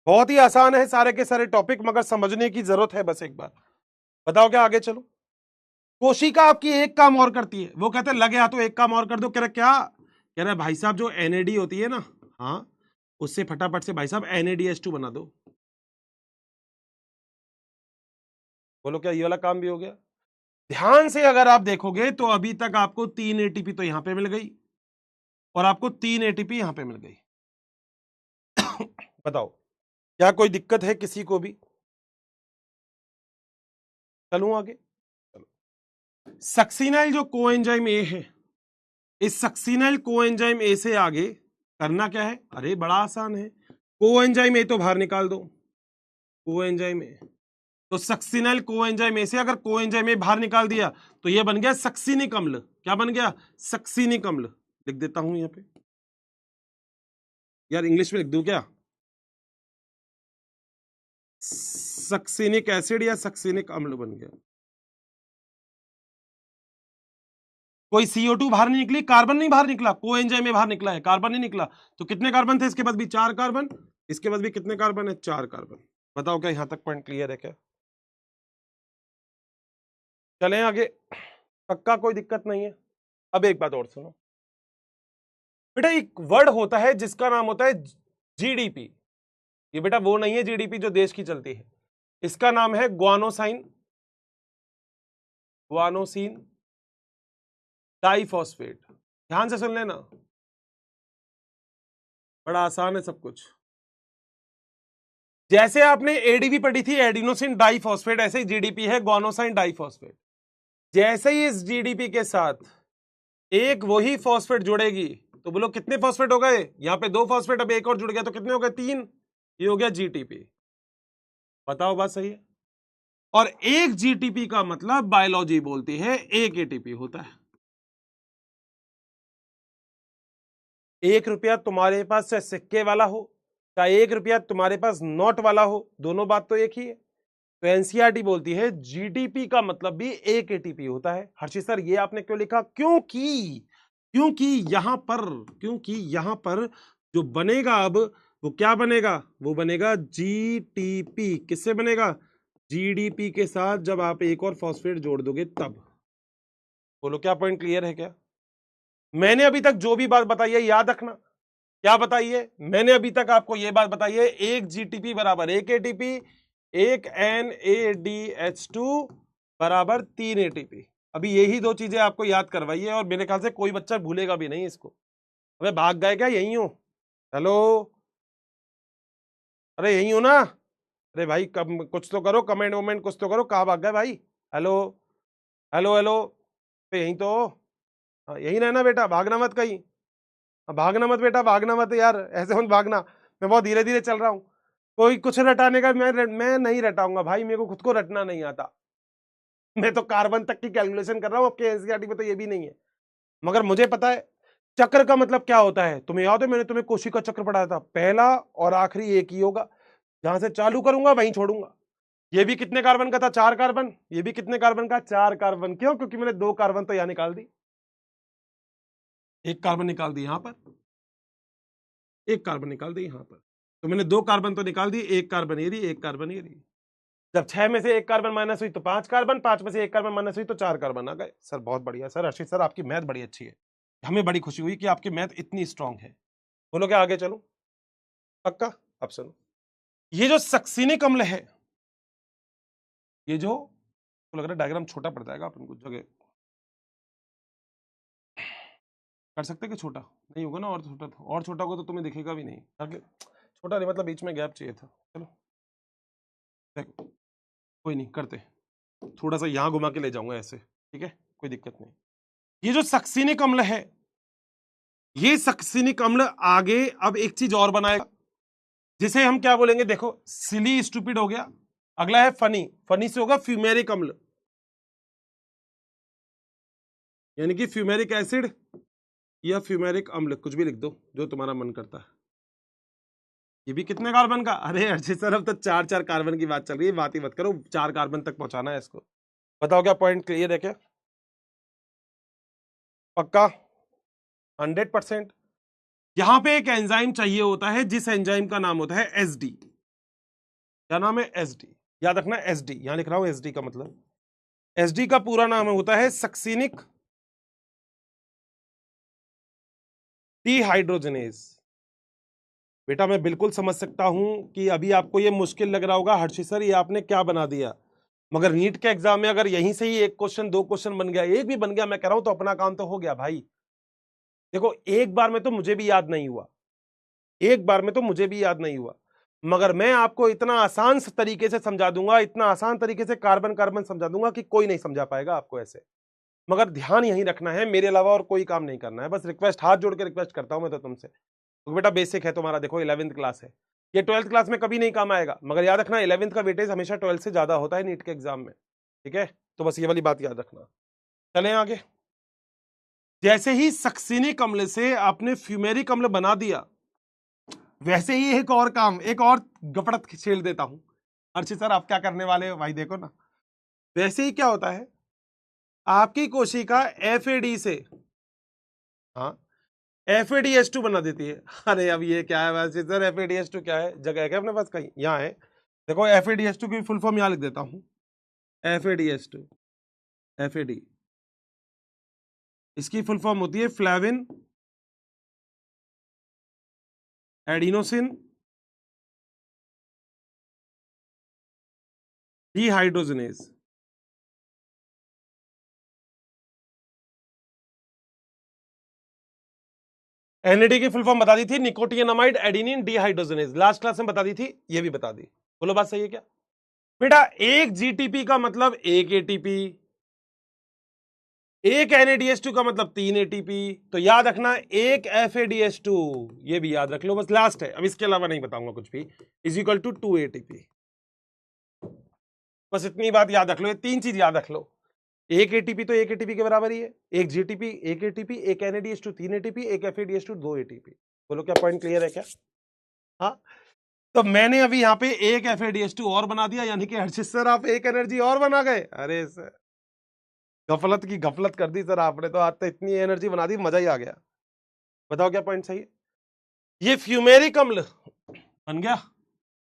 बहुत ही आसान है सारे के सारे टॉपिक, मगर समझने की जरूरत है बस एक बार। बताओ क्या आगे चलो। कोशिका आपकी एक काम और करती है, वो कहते हैं लगे हाथों एक काम और कर दो। कह रहे क्या? कह रहे भाई साहब जो NAD होती है ना, हाँ, उससे फटाफट से भाई साहब NADH2 बना दो। बोलो क्या ये वाला काम भी हो गया? ध्यान से अगर आप देखोगे तो अभी तक आपको 3 ATP तो यहां पे मिल गई और आपको 3 ATP यहां पे मिल गई। बताओ क्या कोई दिक्कत है किसी को भी? चलूं आगे? चलो, सक्सिनाइल जो कोएंजाइम ए है, इस सक्सिनाइल कोएंजाइम ए से आगे करना क्या है? अरे बड़ा आसान है। कोएंजाइम ए तो बाहर निकाल दो। कोएंजाइम ए, तो सक्सिनाइल कोएंजाइम ए से अगर कोएंजाइम ए बाहर निकाल दिया तो ये बन गया सक्सिनिक अम्ल। क्या बन गया? सक्सिनिक अम्ल। लिख देता हूं यहां पे, यार इंग्लिश में लिख दूं क्या? सक्सिनिक एसिड या सक्सिनिक अम्ल बन गया। कोई CO2 बाहर नहीं निकली, कार्बन नहीं बाहर निकला, कोएंजाइम में बाहर निकला है, कार्बन नहीं निकला। तो कितने कार्बन थे? इसके बाद भी 4 कार्बन, इसके बाद भी कितने कार्बन है? 4 कार्बन। बताओ क्या यहां तक पॉइंट क्लियर है क्या? चलें आगे, पक्का कोई दिक्कत नहीं है? अब एक बात और सुनो बेटा, एक वर्ड होता है जिसका नाम होता है GDP। ये बेटा वो नहीं है GDP जो देश की चलती है, इसका नाम है ग्वानोसाइन, ग्वानोसिन डाइफॉस्फेट। ध्यान से सुन लेना, बड़ा आसान है सब कुछ। जैसे आपने ADP पढ़ी थी, एडिनोसिन डाइफॉस्फेट, ऐसे ही GDP है ग्वानोसाइन डाइफॉस्फेट। जैसे ही इस GDP के साथ एक वही फॉस्फेट जुड़ेगी तो बोलो कितने फॉस्फेट हो गए? यहां पे 2 फॉस्फेट, अब एक और जुड़ गया तो कितने हो गए? 3। ये हो गया GTP। बताओ बात सही है? और एक GTP का मतलब बायोलॉजी बोलती है 1 ATP होता है। 1 रुपया तुम्हारे पास चाहे सिक्के वाला हो, चाहे 1 रुपया तुम्हारे पास नोट वाला हो, दोनों बात तो एक ही है। तो एनसीईआरटी बोलती है जीडीपी का मतलब भी एक एटीपी होता है। हर्षित सर ये आपने क्यों लिखा? क्योंकि यहां पर जो बनेगा अब वो क्या बनेगा? वो बनेगा जीटीपी। किससे बनेगा? जीडीपी के साथ जब आप एक और फॉस्फेट जोड़ दोगे तब। बोलो क्या पॉइंट क्लियर है क्या? मैंने अभी तक जो भी बात बताई है याद रखना। क्या बताई है मैंने अभी तक? आपको यह बात बताई है एक जीटीपी बराबर एक एटीपी, एक NADH2 बराबर 3 एटीपी। अभी यही दो चीजें आपको याद करवाई है और मेरे ख्याल से कोई बच्चा भूलेगा भी नहीं इसको। अबे भाग गए क्या? यही हो? हेलो, अरे यही हो ना? अरे भाई कुछ तो करो, कमेंट वमेंट कुछ तो करो। कहाँ भाग गए भाई? हेलो हेलो हेलो, यही तो हो? हाँ, यही रहना बेटा, भागना मत कहीं। भागना मत बेटा, भागना मत यार, ऐसे मत भागना। मैं बहुत धीरे धीरे चल रहा हूँ। कोई कुछ रटाने का मैं नहीं रटाऊंगा भाई, मेरे को खुद को रटना नहीं आता। मैं तो कार्बन तक की कैलकुलेशन कर रहा हूँ, आपके एनसीईआरटी में तो ये भी नहीं है। मगर मुझे पता है चक्र का मतलब क्या होता है। तुम्हें याद है मैंने तुम्हें कोशिका चक्र पढ़ाया था, पहला और आखिरी एक ही होगा। जहां से चालू करूंगा वहीं छोड़ूंगा। ये भी कितने कार्बन का था? 4 कार्बन। ये भी कितने कार्बन का? 4 कार्बन। क्यों? क्योंकि मैंने 2 कार्बन तो यहां निकाल दी, एक कार्बन निकाल दी यहां पर, एक कार्बन निकाल दी यहां पर। तो मैंने 2 कार्बन तो निकाल दी, एक कार्बन ये रही, एक कार्बन ये रही। जब 6 में से एक कार्बन माइनस हुई तो 5 कार्बन, 5 में से एक कार्बन माइनस हुई तो 4 कार्बन आ गए। सर बहुत बढ़िया सर, हर्षित सर आपकी मैथ बड़ी अच्छी है। हमें बड़ी खुशी हुई कि आपकी मैथ इतनी स्ट्रांग है। बोलो क्या आगे चलो? पक्का? अब सुनो, ये जो सक्सिनिक अम्ल है, ये जो तो लग रहा है डायग्राम छोटा पड़ जाएगा, अपन कुछ जगह कर सकते कि छोटा नहीं होगा ना? और छोटा था, और छोटा होगा तो तुम्हें दिखेगा भी नहीं आगे। छोटा नहीं मतलब बीच में गैप चाहिए था। चलो देखो, कोई नहीं करते, थोड़ा सा यहां घुमा के ले जाऊंगा ऐसे, ठीक है? कोई दिक्कत नहीं। ये जो सक्सिनिक अम्ल है, ये सक्सिनिक अम्ल आगे अब एक चीज और बनाएगा जिसे हम क्या बोलेंगे? देखो, सिली स्टूपिड हो गया, अगला है फनी। फनी से होगा फ्यूमेरिक अम्ल, यानी कि फ्यूमेरिक एसिड या फ्यूमेरिक अम्ल, कुछ भी लिख दो जो तुम्हारा मन करता है। ये भी कितने कार्बन का? अरे अर्जित सर अब तो 4 कार्बन की बात चल रही है, बात ही मत करो, 4 कार्बन तक पहुंचाना है इसको। बताओ क्या पॉइंट क्लियर है क्या? पक्का? 100%। यहां पे एक एंजाइम चाहिए होता है जिस एंजाइम का नाम होता है एसडी। क्या नाम है? एसडी। याद रखना एसडी, यहां लिख रहा हूं एसडी का मतलब, एसडी का पूरा नाम होता है सक्सिनिक डीहाइड्रोजनेज। बेटा मैं बिल्कुल समझ सकता हूं कि अभी आपको ये मुश्किल लग रहा होगा, हर्षित सर ये आपने क्या बना दिया। मगर नीट के एग्जाम में अगर यहीं से ही एक क्वेश्चन, 2 क्वेश्चन बन गया, एक भी बन गया, मैं कह रहा हूं तो अपना काम तो हो गया भाई। देखो एक बार में तो मुझे भी याद नहीं हुआ, एक बार में तो मुझे भी याद नहीं हुआ, मगर मैं आपको इतना आसान तरीके से समझा दूंगा, इतना आसान तरीके से कार्बन कार्बन समझा दूंगा कि कोई नहीं समझा पाएगा आपको ऐसे। मगर ध्यान यही रखना है, मेरे अलावा और कोई काम नहीं करना है। बस रिक्वेस्ट, हाथ जोड़ के रिक्वेस्ट करता हूं मैं तो तुमसे, तो बेटा बेसिक है तुम्हारा। देखो 11वीं क्लास है, ये 12th क्लास में कभी नहीं काम आएगा, मगर याद रखना 11वीं का वेटेज हमेशा 12th से ज्यादा होता है नीट के एग्जाम में, ठीक है? तो बस ये वाली बात याद रखना। चलें आगे। जैसे ही सक्सिनिक अम्ल से आपने फ्यूमेरिक अम्ल बना दिया, वैसे ही एक और काम, एक और गपड़त छेड़ देता हूं। अर्चित सर आप क्या करने वाले हो भाई? देखो ना, वैसे ही क्या होता है, आपकी कोशिका FAD से, हाँ, FADH2 बना देती है। अरे अब ये क्या है वैसे सर? FADH2 क्या है? जगह है क्या अपने पास कहीं? यहाँ है, देखो FADH2 की फुल फॉर्म यहाँ लिख देता हूँ। FADH2, FAD, इसकी फुल फॉर्म होती है फ्लेविन एडिनोसिन डीहाइड्रोजनेज। NAD की फुल फॉर्म बता दी थी, nicotinamide adenine dehydrogenase, last class में बता दी थी, ये भी बता दी। बोलो बात सही है क्या? बेटा एक जीटीपी का मतलब एक एटीपी, एक NADH2 का मतलब 3 एटीपी। तो याद रखना एक FADH2, ये भी याद रख लो, बस लास्ट है, अब इसके अलावा नहीं बताऊंगा कुछ भी, इज इक्वल टू 2 एटीपी। बस इतनी बात याद रख लो, ये 3 चीज याद रख लो। एक एटीपी तो एक एटीपी के बराबर ही है, एक जीटीपी एक एटीपी, एक NADH2 3 एटीपी, एक FADH2 2 एटीपी। बोलो क्या पॉइंट क्लियर है क्या? हाँ, तो मैंने अभी यहाँ पे एक FADH2 और बना दिया, यानी कि हर्षित सर आप एक एनर्जी और बना गए। अरे सर गफलत की गफलत कर दी सर आपने, तो आज तो इतनी एनर्जी बना दी मजा ही आ गया। बताओ क्या पॉइंट सही है। ये फ्यूमेरिक अम्ल बन गया।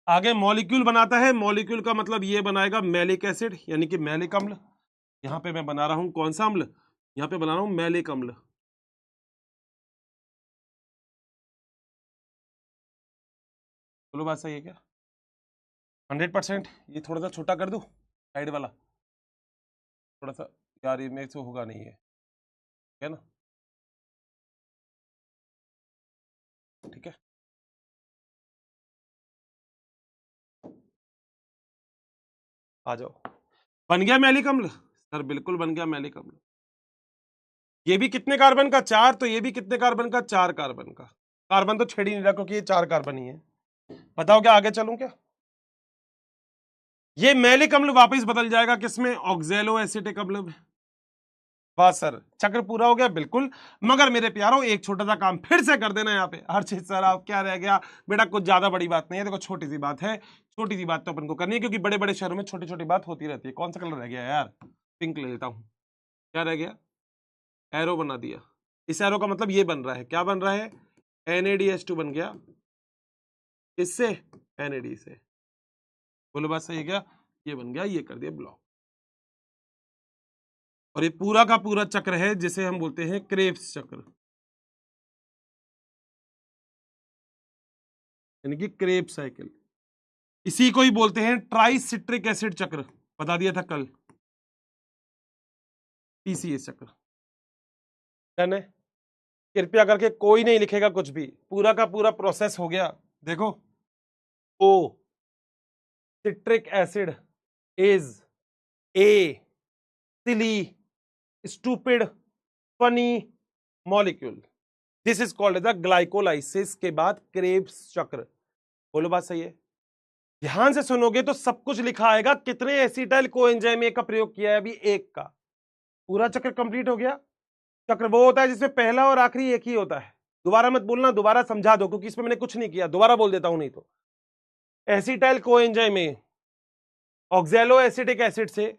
आगे मॉलिक्यूल बनाता है, मॉलिक्यूल का मतलब ये बनाएगा मैलिक एसिड यानी कि मैलिक अम्ल। यहां पे मैं बना रहा हूं कौन सा अम्ल, यहां पे बना रहा हूं मैलिक अम्ल। बोलो बात सही है क्या? 100%। ये थोड़ा सा छोटा कर दूं साइड वाला, थोड़ा सा, यार ये मेरे से होगा नहीं है ना? ठीक है, आ जाओ। बन गया मैलिक अम्ल सर, बिल्कुल बन गया मैलिक अम्ल। ये भी कितने कार्बन का? 4। तो ये भी कितने कार्बन का? 4 कार्बन का। कार्बन तो छेड़ ही नहीं रहा क्योंकि ये 4 कार्बन ही है। बताओ क्या आगे चलूं क्या? ये मैलिक अम्ल वापस बदल जाएगा किसमें? ऑक्जेलो एसिटिक अम्ल में। बस सर चक्र पूरा हो गया बिल्कुल। मगर मेरे प्यारों एक छोटा सा काम फिर से कर देना यहाँ पे। हर चीज सर आप क्या रह गया बेटा, कुछ ज्यादा बड़ी बात नहीं है, देखो छोटी सी बात है, छोटी सी बात तो अपन को करनी है क्योंकि बड़े बड़े शहरों में छोटी छोटी बात होती रहती है। कौन सा कलर रह गया यार? पिंक ले लेता हूँ। क्या रह गया? एरो बना दिया। इस एरो का मतलब ये बन रहा है, क्या बन रहा है? NADH2 बन गया। इससे NAD से। बोलो बात सही है क्या? ये बन गया, ये कर दिया ब्लॉक। और ये पूरा का पूरा चक्र है जिसे हम बोलते हैं क्रेब्स चक्र, यानी कि क्रेब साइकिल। इसी को ही बोलते हैं ट्राइसिट्रिक एसिड चक्र, बता दिया था कल, TCA चक्र। डन है? कृपया करके कोई नहीं लिखेगा कुछ भी, पूरा का पूरा प्रोसेस हो गया। देखो, oh citric acid is a silly stupid funny molecule, this is called the glycolysis के बाद क्रेब्स चक्र। बोलो बात सही है? ध्यान से सुनोगे तो सब कुछ लिखा आएगा, कितने एसिटाइल कोएंजाइम का प्रयोग किया है अभी? एक का। पूरा चक्र कंप्लीट हो गया। चक्र वो होता है जिसमें पहला और आखिरी एक ही होता है। दोबारा मत बोलना, दोबारा समझा दो क्योंकि इसमें मैंने कुछ नहीं किया, दोबारा बोल देता हूं नहीं तो। एसिटाइल कोएंजाइम में ऑक्सैलो एसिटिक एसिड से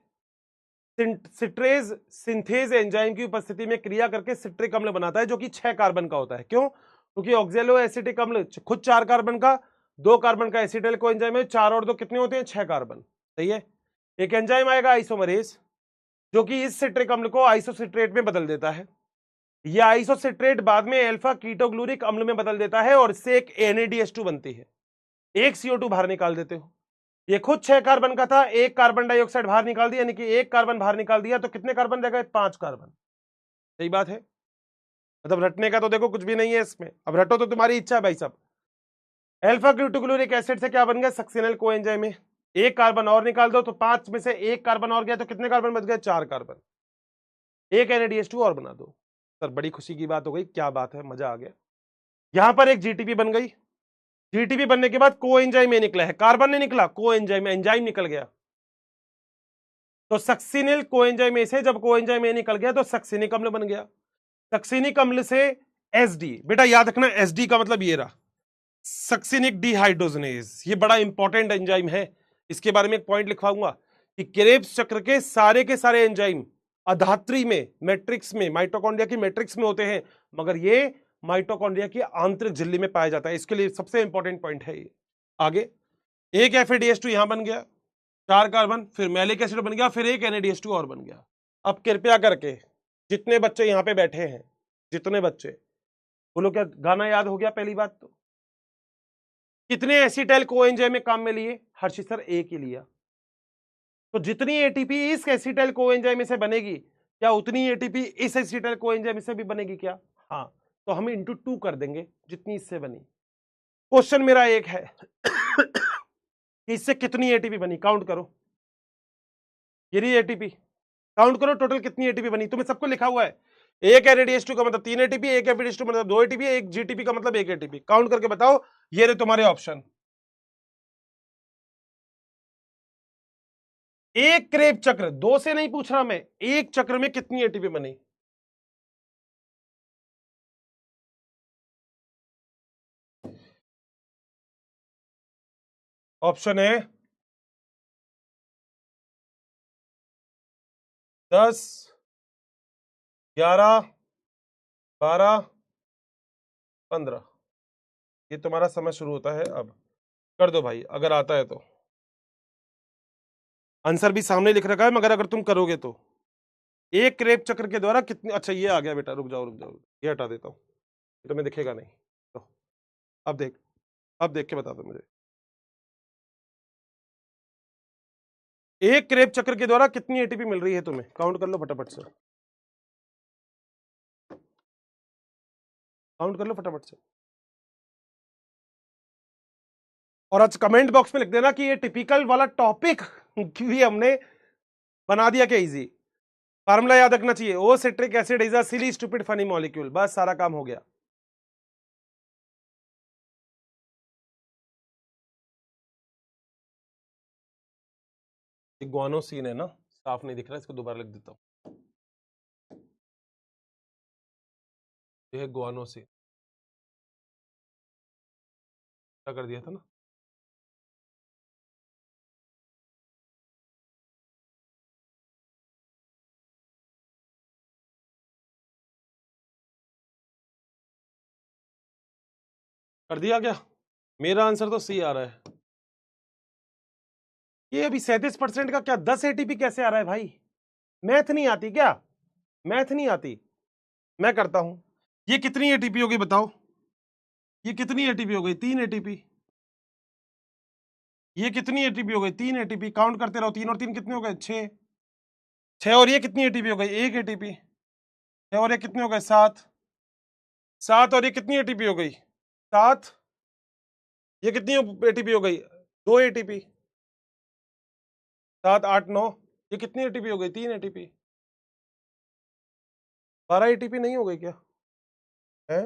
सिट्रेज सिंथेज एंजाइम की उपस्थिति में क्रिया करके सिट्रिक अम्ल बनाता है जो कि 6 कार्बन का होता है। क्यों? क्योंकि ऑक्सैलो एसिटिक अम्ल खुद 4 कार्बन का, 2 कार्बन का एसिटाइल कोएंजाइम है, 4 और 2 कितने होते हैं? 6 कार्बन। सही है? एक एंजाइम आएगा आइसोमरेज जो कि इस सिट्रिक अम्ल को आइसोसिट्रेट में बदल देता है। यह आइसोसिट्रेट बाद में अल्फा कीटोग्लूरिक अम्ल में बदल देता है और इससे एक NADH2 बनती है। एक CO2 बाहर निकाल देते हो। ये खुद 6 कार्बन का था, एक कार्बन डाइऑक्साइड बाहर निकाल दिया, यानी कि एक कार्बन बाहर निकाल दिया तो कितने कार्बन रह गए? 5 कार्बन। सही बात है? मतलब रटने का तो देखो कुछ भी नहीं है इसमें, अब रटो तो तुम्हारी इच्छा है भाई साहब। अल्फा कीटोग्लूरिक एसिड से क्या बन गया? सक्सिनल कोएंजाइम में। एक कार्बन और निकाल दो तो 5 में से एक कार्बन और गया तो कितने कार्बन बच गए? 4 कार्बन। एक NADH2 और बना दो। सर बड़ी खुशी की बात हो गई, क्या बात है, मजा आ गया। यहां पर एक GTP बन गई। GTP बनने के बाद को एंजाइम में निकला है, कार्बन नहीं निकला, को एंजाइम एंजाइम निकल गया। तो सक्सिनिल कोएंजाइम में से जब कोएंजाइम में निकल गया तो सक्सिनिक अम्ल बन गया। सक्सिनिक अम्ल से SD, बेटा याद रखना SD का मतलब ये रहा, सक्सिनिक डिहाइड्रोजनेज। ये बड़ा इंपॉर्टेंट एंजाइम है, इसके बारे में एक पॉइंट लिखवाऊंगा कि क्रेब्स चक्र के सारे एंजाइम अधात्री में, मैट्रिक्स में, माइटोकॉन्ड्रिया की मैट्रिक्स में होते हैं, मगर ये माइटोकॉन्ड्रिया की आंतरिक झिल्ली में पाया जाता है। इसके लिए सबसे इंपॉर्टेंट पॉइंट है ये। आगे एक FADH2 यहां बन गया, 4 कार्बन, फिर मैलिक एसिड बन गया, फिर एक NADH2 और बन गया। अब कृपया करके जितने बच्चे यहां पे बैठे हैं, जितने बच्चे, बोलो क्या गाना याद हो गया? पहली बात तो कितने एसिटाइल कोएंजाइम में काम में लिए? हर्षित सर एक ही लिया। तो जितनी ATP इस एसिटाइल कोएंजाइम में से बनेगी, क्या उतनी ATP इस एसिटाइल कोएंजाइम से भी बनेगी क्या? हाँ, तो हम इंटू 2 कर देंगे जितनी इससे बनी। क्वेश्चन मेरा एक है कि इससे कितनी ATP बनी? काउंट करो, ये रही ATP, काउंट करो टोटल कितनी ATP बनी। तुम्हें सबको लिखा हुआ है, एक NADH2 का मतलब 3 ATP, एक FADH2 मतलब 2 ATP, एक GTP का मतलब 1 ATP। काउंट करके बताओ, ये रहे तुम्हारे ऑप्शन। एक क्रेब चक्र, 2 से नहीं पूछ रहा मैं, एक चक्र में कितनी ATP बनी? ऑप्शन है 10, 11, 12, 15। ये तुम्हारा समय शुरू होता है अब। कर दो भाई अगर आता है तो। आंसर भी सामने लिख रखा है, मगर अगर तुम करोगे तो एक क्रेप चक्र के द्वारा कितनी, अच्छा ये आ गया बेटा, रुक जाओ रुक जाओ, ये हटा देता हूं, ये तुम्हें दिखेगा नहीं तो। अब देख, अब देख के बता दो मुझे, एक क्रेप चक्र के द्वारा कितनी एटीपी मिल रही है तुम्हें, काउंट कर लो फटाफट से, काउंट कर लो फटाफट से। और आज कमेंट बॉक्स में लिख देना कि ये टिपिकल वाला टॉपिक भी हमने बना दिया क्या इजी। फार्मूला याद रखना चाहिए, oh citric acid is a silly stupid funny molecule, बस सारा काम हो गया। गुआनोसिन है ना, साफ नहीं दिख रहा, इसको दोबारा लिख देता हूं, ये है गुआनोसिन, क्या कर दिया था ना। कर दिया क्या, मेरा आंसर तो सी आ रहा है। ये अभी 37% का क्या 10 एटीपी कैसे आ रहा है भाई, मैथ नहीं आती क्या, मैथ नहीं आती, मैं करता हूं। ये कितनी एटीपी होगी बताओ, ये कितनी एटीपी हो गई, 3 एटीपी। ये कितनी एटीपी हो गई, 3 एटीपी, काउंट करते रहो, 3 और 3 कितने हो गए, 6, 6 और ये कितनी एटीपी हो गई, 1 एटीपी, 6 और ये कितने हो गए, 7, 7 और ये कितनी एटीपी हो गई, 7, ये कितनी एटीपी हो गई, 2 एटीपी, 7, 8, 9, ये कितनी एटीपी हो गई, 3 एटीपी, 12 एटीपी नहीं हो गई क्या है।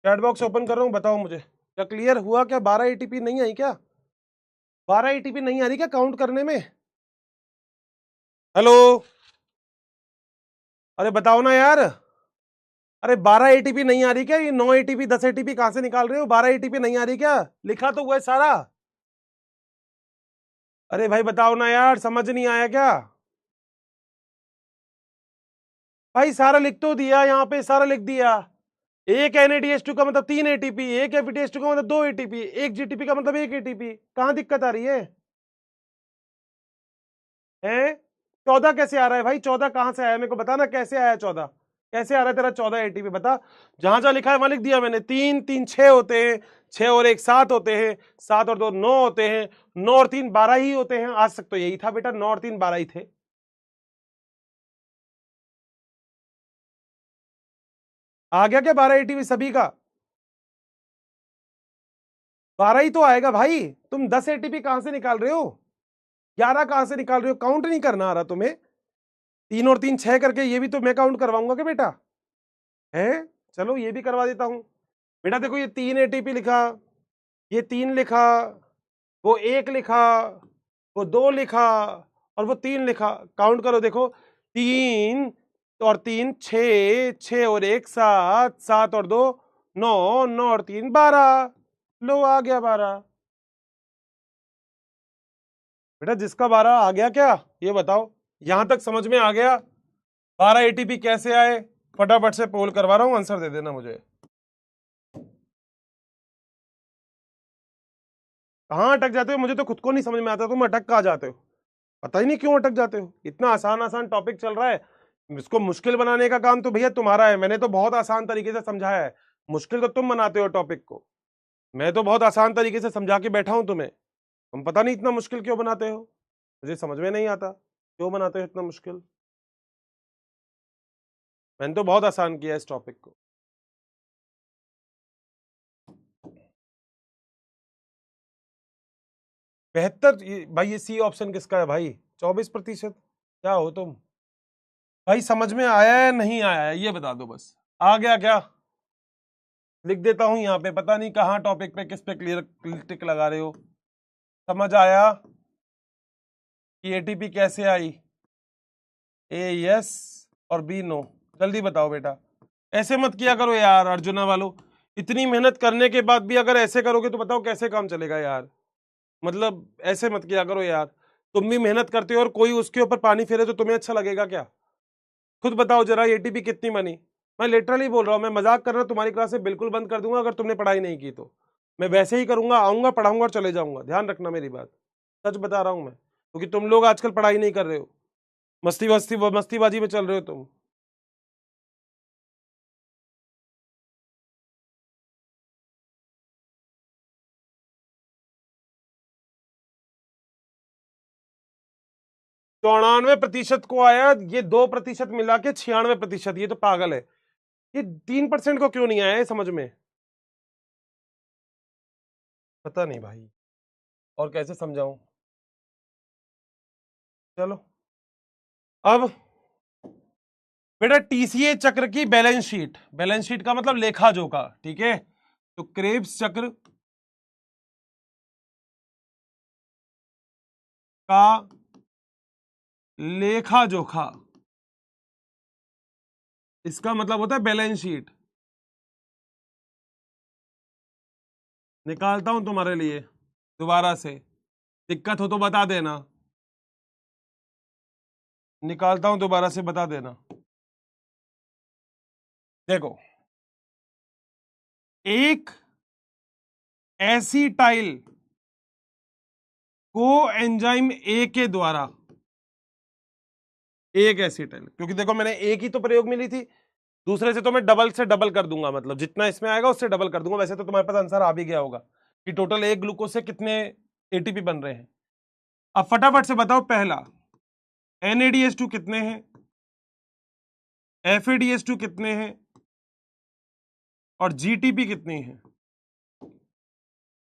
चैट बॉक्स ओपन कर रहा हूं, बताओ मुझे क्या क्लियर हुआ, क्या 12 एटीपी नहीं आई क्या, 12 एटीपी नहीं आ रही क्या काउंट करने में, हेलो, अरे बताओ ना यार, अरे 12 एटीपी नहीं आ रही क्या, ये 9 एटीपी 10 एटीपी कहां से निकाल रहे हो, 12 एटीपी नहीं आ रही क्या, लिखा तो हुआ है सारा। अरे भाई बताओ ना यार, समझ नहीं आया क्या भाई, सारा लिख तो दिया यहाँ पे, सारा लिख दिया। एक NADH2 का मतलब 3 एटीपी, एक FeTH2 का मतलब 2 एटीपी, एक GTP का मतलब 1 एटीपी, कहां दिक्कत आ रही है, हैं? 14 कैसे आ रहा है भाई, 14 कहां से आया, मेरे को बताना कैसे आया 14, कैसे आ रहा है तेरा 14 एटीपी, बता। जहां जहां लिखा है वहां लिख दिया मैंने, 3 3 6 होते हैं, 6 और 1 7 होते हैं, 7 और 2 9 होते हैं, 9 और 3 12 ही होते हैं, आज तक तो यही था बेटा, 9 और 3 12 ही थे। आ गया क्या 12 एटीपी सभी का, 12 ही तो आएगा भाई, तुम 10 एटीपी कहां से निकाल रहे हो, 11 कहां से निकाल रहे हो, काउंट नहीं करना आ रहा तुम्हें, 3 और 3 6 करके ये भी तो मैं काउंट करवाऊंगा क्या बेटा, है, चलो ये भी करवा देता हूं बेटा। देखो ये 3 एटीपी लिखा, ये 3 लिखा, वो 1 लिखा, वो 2 लिखा, और वो 3 लिखा, काउंट करो देखो, 3 और 3 6, 6 और 1 7, 7 और 2 9, 9 और 3 12, लो आ गया 12। बेटा जिसका 12 आ गया क्या, ये बताओ, यहां तक समझ में आ गया, 12 एटीपी कैसे आए, फटाफट से पोल करवा रहा हूं, आंसर दे देना मुझे। कहां अटक जाते हो, मुझे तो खुद को नहीं समझ में आता, तुम अटक कहां जाते हो, पता ही नहीं क्यों अटक जाते हो, इतना आसान आसान टॉपिक चल रहा है, इसको मुश्किल बनाने का काम तो भैया तुम्हारा है, मैंने तो बहुत आसान तरीके से समझाया है, मुश्किल तो तुम बनाते हो टॉपिक को, मैं तो बहुत आसान तरीके से समझा के बैठा हूं तुम्हें, तुम पता नहीं इतना मुश्किल क्यों बनाते हो, मुझे समझ में नहीं आता क्यों बनाते हो इतना मुश्किल, मैंने तो बहुत आसान किया इस टॉपिक को। बेहतर भाई, ये सी ऑप्शन किसका है भाई, 24%, क्या हो तुम भाई, समझ में आया है नहीं आया है ये बता दो बस, आ गया क्या, लिख देता हूं यहाँ पे, पता नहीं कहाँ टॉपिक पे किस पे क्लियर टिक लगा रहे हो, समझ आया कि एटीपी कैसे आई, ए यस और बी नो, जल्दी बताओ बेटा, ऐसे मत किया करो यार अर्जुना वालों, इतनी मेहनत करने के बाद भी अगर ऐसे करोगे तो बताओ कैसे काम चलेगा यार, मतलब ऐसे मत किया करो यार, तुम भी मेहनत करते हो और कोई उसके ऊपर पानी फेरे तो तुम्हें अच्छा लगेगा क्या? खुद बताओ जरा, एटीपी कितनी बनी? मैं लिटरली बोल रहा हूँ, मैं मजाक कर रहा हूँ, तुम्हारी क्लासेस बिल्कुल बंद कर दूंगा अगर तुमने पढ़ाई नहीं की तो। मैं वैसे ही करूंगा, आऊंगा पढ़ाऊंगा और चले जाऊंगा, ध्यान रखना मेरी बात। सच बता रहा हूं मैं, क्योंकि तुम लोग आजकल पढ़ाई नहीं कर रहे हो, मस्तीबाजी में चल रहे हो तुम। चौरानवे प्रतिशत को आया, ये 2% मिला के 96%, ये तो पागल है। ये 3% को क्यों नहीं आया है समझ में? पता नहीं भाई, और कैसे समझाऊं। चलो अब बेटा, टीसीए चक्र की बैलेंस शीट, बैलेंस शीट का मतलब लेखा जोखा, ठीक है? तो क्रेब्स चक्र का लेखा जोखा, इसका मतलब होता है बैलेंस शीट। निकालता हूं तुम्हारे लिए दोबारा से, दिक्कत हो तो बता देना, निकालता हूं दोबारा से, बता देना। देखो, एक एसिटाइल को एंजाइम ए के द्वारा, एक एसिटाइल, क्योंकि देखो मैंने एक ही तो प्रयोग मिली थी, दूसरे से तो मैं डबल से डबल कर दूंगा, मतलब जितना इसमें आएगा उससे डबल कर दूंगा। वैसे तो तुम्हारे पास आंसर आ भी गया होगा कि टोटल एक ग्लूकोज से कितने एटीपी बन रहे हैं। अब फटाफट से बताओ, पहला NADH2 कितने हैं, FADH2 कितने हैं, और GTP कितनी है?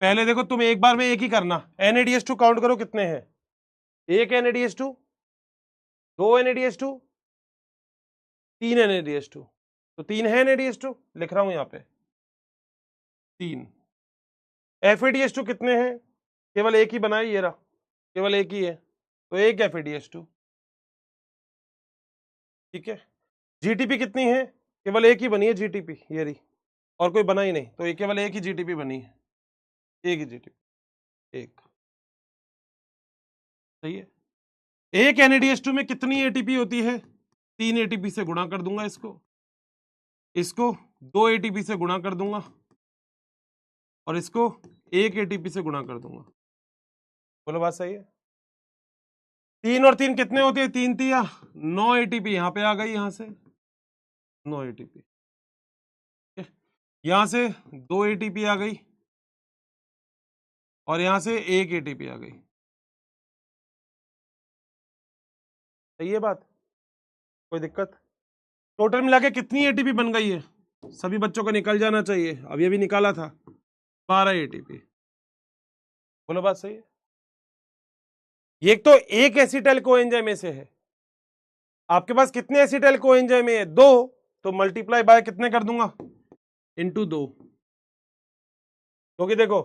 पहले देखो, तुम एक बार में एक ही करना। NADH2 काउंट करो कितने हैं, एक NADH2, दो NADH2, तीन NADH2। तो तीन है NADH2, लिख रहा हूं यहां पे, तीन। FADH2 कितने हैं? केवल एक ही बना है, ये रहा, केवल एक ही है, तो एक FADH2, ठीक है। GTP कितनी है? केवल एक ही बनी है GTP, ये रही, और कोई बना ही नहीं, तो ये केवल एक ही GTP बनी है, एक ही GTP, एक। सही है। एक NADH2 में कितनी ATP होती है? 3 ATP से गुणा कर दूंगा इसको, इसको 2 ATP से गुणा कर दूंगा, और इसको 1 ATP से गुणा कर दूंगा। बोलो बात सही है? 3 और 3 कितने होते हैं? 3 3 9 ATP यहां पे आ गई, यहां से 9 ATP, यहां से 2 ATP आ गई, और यहां से 1 ATP आ गई। सही है बात? कोई दिक्कत? टोटल मिला के कितनी एटीपी बन गई है? सभी बच्चों को निकल जाना चाहिए, अब ये भी निकाला था, 12 एटीपी। बोलो बात सही है? ये तो एक एसिटाइल कोएंजाइम में से है, आपके पास कितने एसिटाइल कोएंजाइम है? दो, तो मल्टीप्लाई बाय कितने कर दूंगा? इंटू दो। क्योंकि देखो,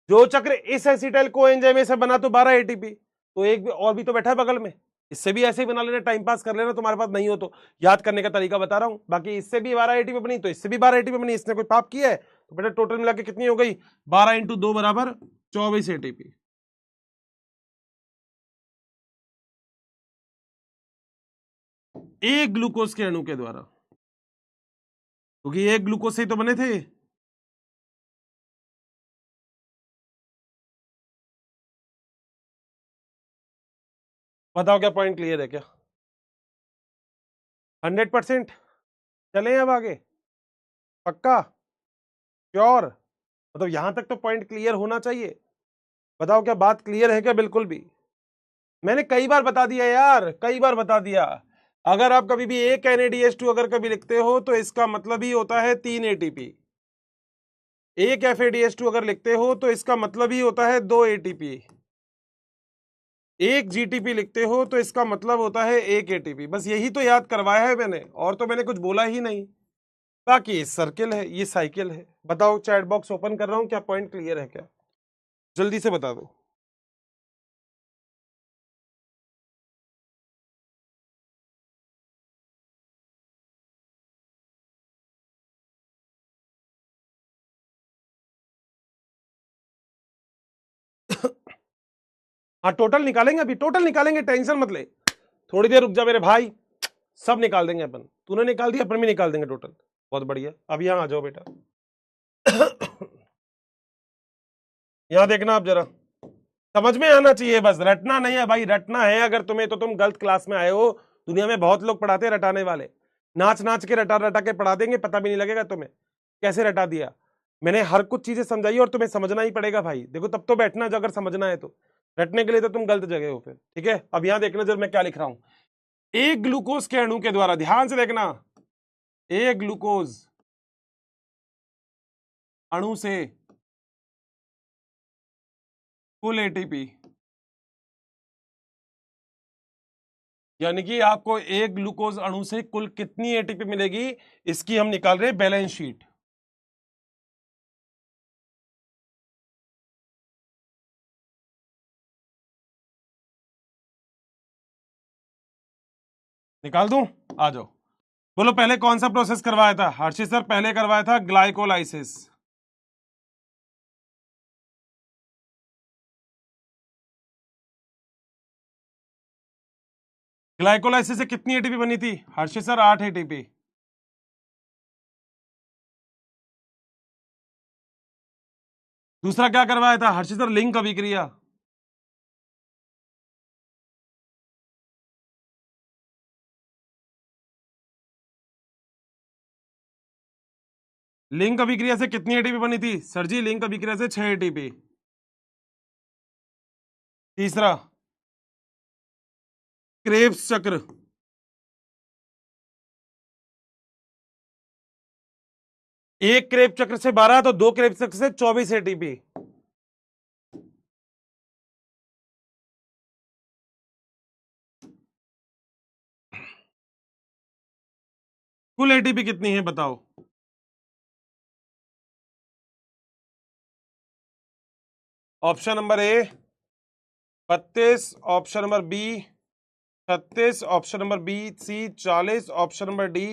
जो चक्र इस एसिटाइल कोएंजाइम से बना तो 12 एटीपी, तो एक और भी तो बैठा है बगल में, इससे भी ऐसे ही बना लेना, टाइम पास कर लेना, तुम्हारे पास नहीं हो तो याद करने का तरीका बता रहा हूं। बाकी इससे भी 12 एटीपी बनी, तो इससे भी 12 एटीपी बनी, इसने कोई पाप किया है? तो बेटा टोटल मिला के कितनी हो गई? 12 इंटू 2 बराबर 24 एटीपी। एक ग्लूकोज के अणु के द्वारा, क्योंकि एक ग्लूकोज से ही तो बने थे। बताओ क्या पॉइंट क्लियर है क्या? 100%? चले अब आगे? पक्का? श्योर? मतलब यहां तक तो पॉइंट क्लियर होना चाहिए। बताओ क्या बात क्लियर है क्या? बिल्कुल भी? मैंने कई बार बता दिया यार, कई बार बता दिया। अगर आप कभी भी एक NADH2 अगर कभी लिखते हो तो इसका मतलब ही होता है 3 एटीपी। एक FADH2 अगर लिखते हो तो इसका मतलब ही होता है 2 एटीपी। एक GTP लिखते हो तो इसका मतलब होता है 1 एटीपी। बस यही तो याद करवाया है मैंने, और तो मैंने कुछ बोला ही नहीं। बाकी ये सर्किल है, ये साइकिल है। बताओ, चैट बॉक्स ओपन कर रहा हूं, क्या पॉइंट क्लियर है क्या? जल्दी से बता दो। हाँ टोटल निकालेंगे, अभी टोटल निकालेंगे, टेंशन मत ले, थोड़ी देर रुक जा मेरे भाई, सब निकाल देंगे अपन। तूने निकाल दिया, अपन भी निकाल देंगे टोटल। बहुत बढ़िया, अब यहाँ आ जाओ बेटा। यहाँ देखना आप जरा, समझ में आना चाहिए, बस रटना नहीं है भाई, रटना है अगर तुम्हें तो तुम गलत क्लास में आए हो। दुनिया में बहुत लोग पढ़ाते हैं रटाने वाले, नाच नाच के रटा रटा के पढ़ा देंगे, पता भी नहीं लगेगा तुम्हें कैसे रटा दिया। मैंने हर कुछ चीजें समझाई और तुम्हें समझना ही पड़ेगा भाई, देखो तब तो बैठना जो अगर समझना है तो, रटने के लिए तो तुम गलत जगह हो फिर, ठीक है। अब यहां देखना जब मैं क्या लिख रहा हूं, एक ग्लूकोज के अणु के द्वारा, ध्यान से देखना, एक ग्लूकोज अणु से कुल एटीपी, यानी कि आपको एक ग्लूकोज अणु से कुल कितनी एटीपी मिलेगी, इसकी हम निकाल रहे हैं बैलेंस शीट। निकाल दूं, आ जाओ। बोलो पहले कौन सा प्रोसेस करवाया था हर्षित सर? पहले करवाया था ग्लाइकोलाइसिस। ग्लाइकोलाइसिस से कितनी एटीपी बनी थी हर्षित सर? 8 एटीपी। दूसरा क्या करवाया था हर्षित सर? लिंक अभिक्रिया। लिंक अभिक्रिया से कितनी एटीपी बनी थी सर जी? लिंक अभिक्रिया से 6 एटीपी। तीसरा क्रेब्स चक्र, एक क्रेब्स चक्र से 12, तो दो क्रेब्स चक्र से 24 एटीपी। कुल एटीपी कितनी है बताओ? Option number A 32, option number B 36, option number B C 40, option number D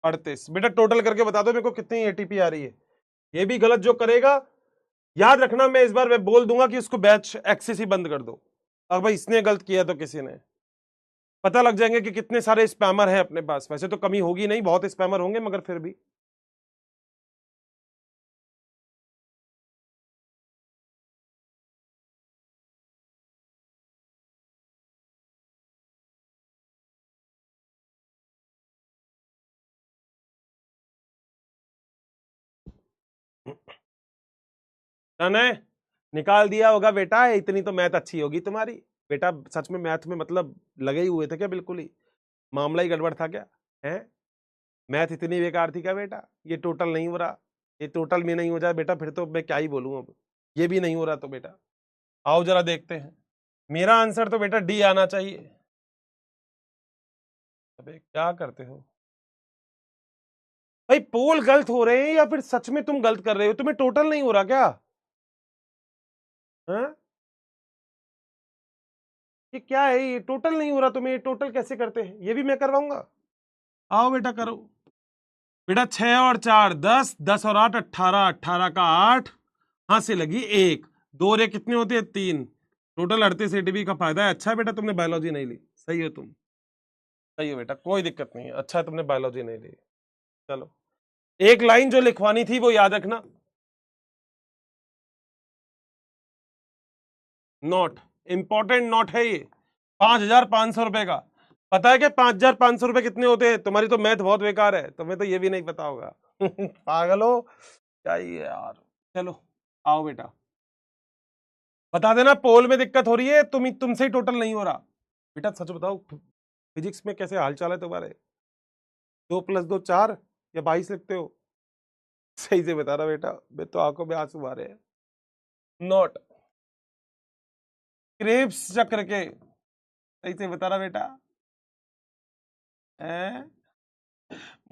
38। बेटा टोटल करके बता दो मेरे को कितनी एटीपी आ रही है। ये भी गलत जो करेगा, याद रखना मैं इस बार मैं बोल दूंगा कि उसको बैच एक्सेस ही बंद कर दो। अब भाई इसने गलत किया तो किसी ने, पता लग जाएंगे कि कितने सारे स्पैमर हैं अपने पास। वैसे तो कमी होगी नहीं, बहुत स्पैमर होंगे, मगर फिर भी। है निकाल दिया होगा बेटा, इतनी तो मैथ अच्छी होगी तुम्हारी। बेटा सच में मैथ में मतलब लगे ही हुए थे क्या? बिल्कुल ही मामला ही गड़बड़ था क्या है? मैथ इतनी बेकार थी क्या बेटा? ये टोटल नहीं हो रहा, ये टोटल भी नहीं हो जाए बेटा, फिर तो मैं क्या ही बोलूं अब। ये भी नहीं हो रहा तो बेटा आओ जरा देखते हैं। मेरा आंसर तो बेटा डी आना चाहिए। अबे क्या करते हो भाई? पोल गलत हो रहे हैं या फिर सच में तुम गलत कर रहे हो? तुम्हें टोटल नहीं हो रहा क्या? हाँ? ये क्या है? ये टोटल नहीं हो रहा तुम्हें, ये टोटल कैसे करते हैं? ये भी मैं करवाऊंगा, आओ बेटा करो। बेटा 6 और 4 10, 10 और 8 18, 18 का 8, हाथ से लगी 1, 2 रे कितने होते हैं? 3, टोटल 38 एटीपी का फायदा है। अच्छा है बेटा तुमने बायोलॉजी नहीं ली, सही हो तुम, सही हो बेटा, कोई दिक्कत नहीं है, अच्छा है तुमने बायोलॉजी नहीं ली। चलो एक लाइन जो लिखवानी थी वो याद रखना, नोट इंपॉर्टेंट नोट है ये, 5,500 रुपए का। पता है क्या 5,500 रुपए कितने होते हैं? तुम्हारी तो मैथ बहुत बेकार है, तुम्हें तो ये भी नहीं पता होगा। पागल हो क्या ये यार। चलो आओ बेटा, बता देना पोल में दिक्कत हो रही है, तुमसे ही टोटल नहीं हो रहा। बेटा सच बताओ फिजिक्स में कैसे हाल चाल है तुम्हारे? 2+2 4 या 22 लिखते हो? सही से बता रहा बेटा, मैं तो आंखों में आंसू आ रहे हैं। नोट क्रेब्स चक्र के, सही से बता रहा बेटा, हैं?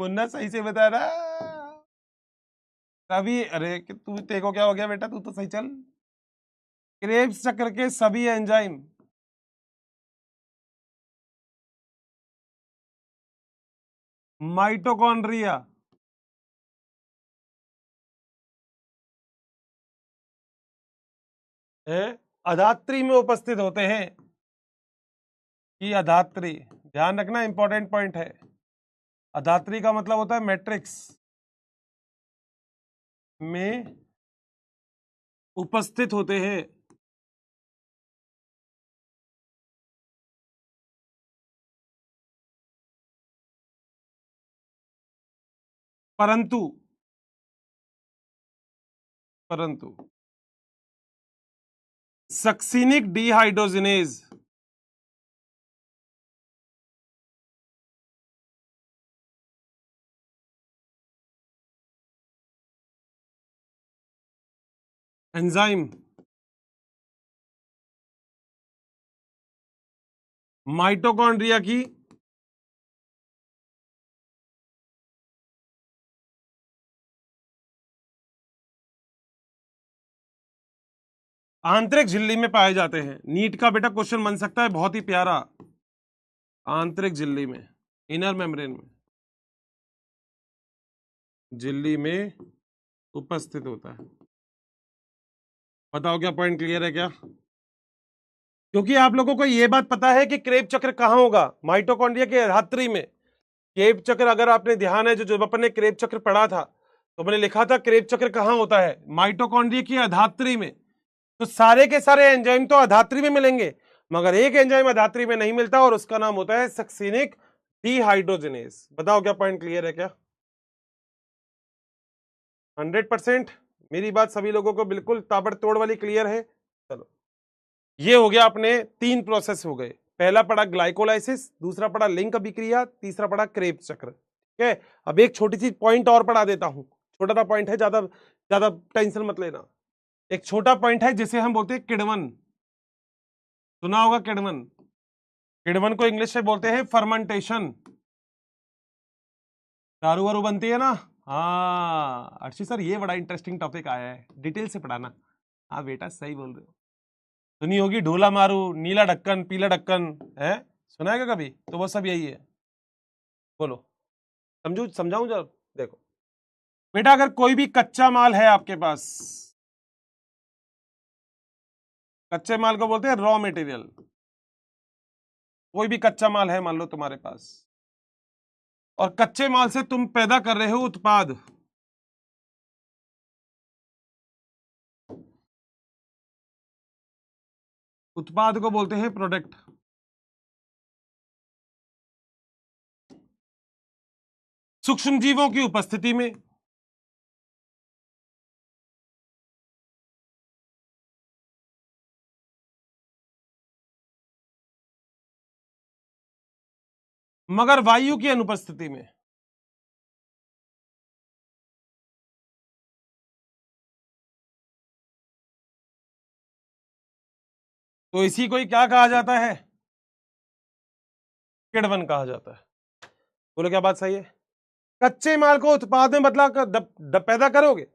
मुन्ना सही से बता रहा तभी। अरे कि तू, तेरे को क्या हो गया बेटा? तू तो सही चल। क्रेब्स चक्र के सभी एंजाइम माइटोकॉन्ड्रिया है अधात्री में उपस्थित होते हैं कि अधात्री, ध्यान रखना इंपॉर्टेंट पॉइंट है। अधात्री का मतलब होता है मैट्रिक्स में उपस्थित होते हैं। परंतु सक्सिनिक डिहाइड्रोजिनेज एंजाइम माइटोकॉन्ड्रिया की आंतरिक झिल्ली में पाए जाते हैं। नीट का बेटा क्वेश्चन बन सकता है, बहुत ही प्यारा। आंतरिक झिल्ली में, इनर मेम्ब्रेन में, झिल्ली में उपस्थित होता है। बताओ क्या पॉइंट क्लियर है क्या? क्योंकि आप लोगों को यह बात पता है कि क्रेब चक्र कहां होगा, माइटोकॉन्ड्रिया के अधात्री में। क्रेब चक्र अगर आपने ध्यान है, जो अपन ने क्रेब चक्र पढ़ा था तो मैंने लिखा था क्रेब चक्र कहां होता है, माइटोकॉन्ड्रिया की अधात्री में। तो सारे के सारे एंजाइम तो अधात्री में मिलेंगे, मगर एक एंजाइम अधात्री में नहीं मिलता और उसका नाम होता है सक्सिनिक डिहाइड्रोजिनेज। बताओ क्या पॉइंट क्लियर है क्या? 100% मेरी बात सभी लोगों को बिल्कुल ताबड़तोड़ वाली क्लियर है। चलो, ये हो गया, अपने 3 प्रोसेस हो गए। पहला पड़ा ग्लाइकोलाइसिस, दूसरा पड़ा लिंक अभिक्रिया, तीसरा पड़ा क्रेब चक्र। ठीक है, अब एक छोटी सी पॉइंट और पढ़ा देता हूं। छोटा सा पॉइंट है, ज्यादा ज्यादा टेंशन मत लेना। एक छोटा पॉइंट है जिसे हम बोलते हैं किण्वन। सुना होगा किण्वन। किण्वन को इंग्लिश में बोलते हैं फर्मेंटेशन। दारू वारू बनती है ना। हाँ अर्शी सर, ये बड़ा इंटरेस्टिंग टॉपिक आया है, डिटेल से पढ़ाना। हाँ बेटा सही बोल रहे हो। सुनी होगी ढोला मारू, नीला ढक्कन, पीला ढक्कन, है सुना है क्या कभी? तो वो सब यही है। बोलो, समझाऊं जरा। देखो बेटा, अगर कोई भी कच्चा माल है आपके पास, कच्चे माल को बोलते हैं रॉ मटेरियल। कोई भी कच्चा माल है मान लो तुम्हारे पास, और कच्चे माल से तुम पैदा कर रहे हो उत्पाद। उत्पाद को बोलते हैं प्रोडक्ट। सूक्ष्म जीवों की उपस्थिति में, मगर वायु की अनुपस्थिति में। तो इसी को ही क्या कहा जाता है? किण्वन कहा जाता है। बोलो क्या बात सही है? कच्चे माल को उत्पाद में बदला कर पैदा करोगे,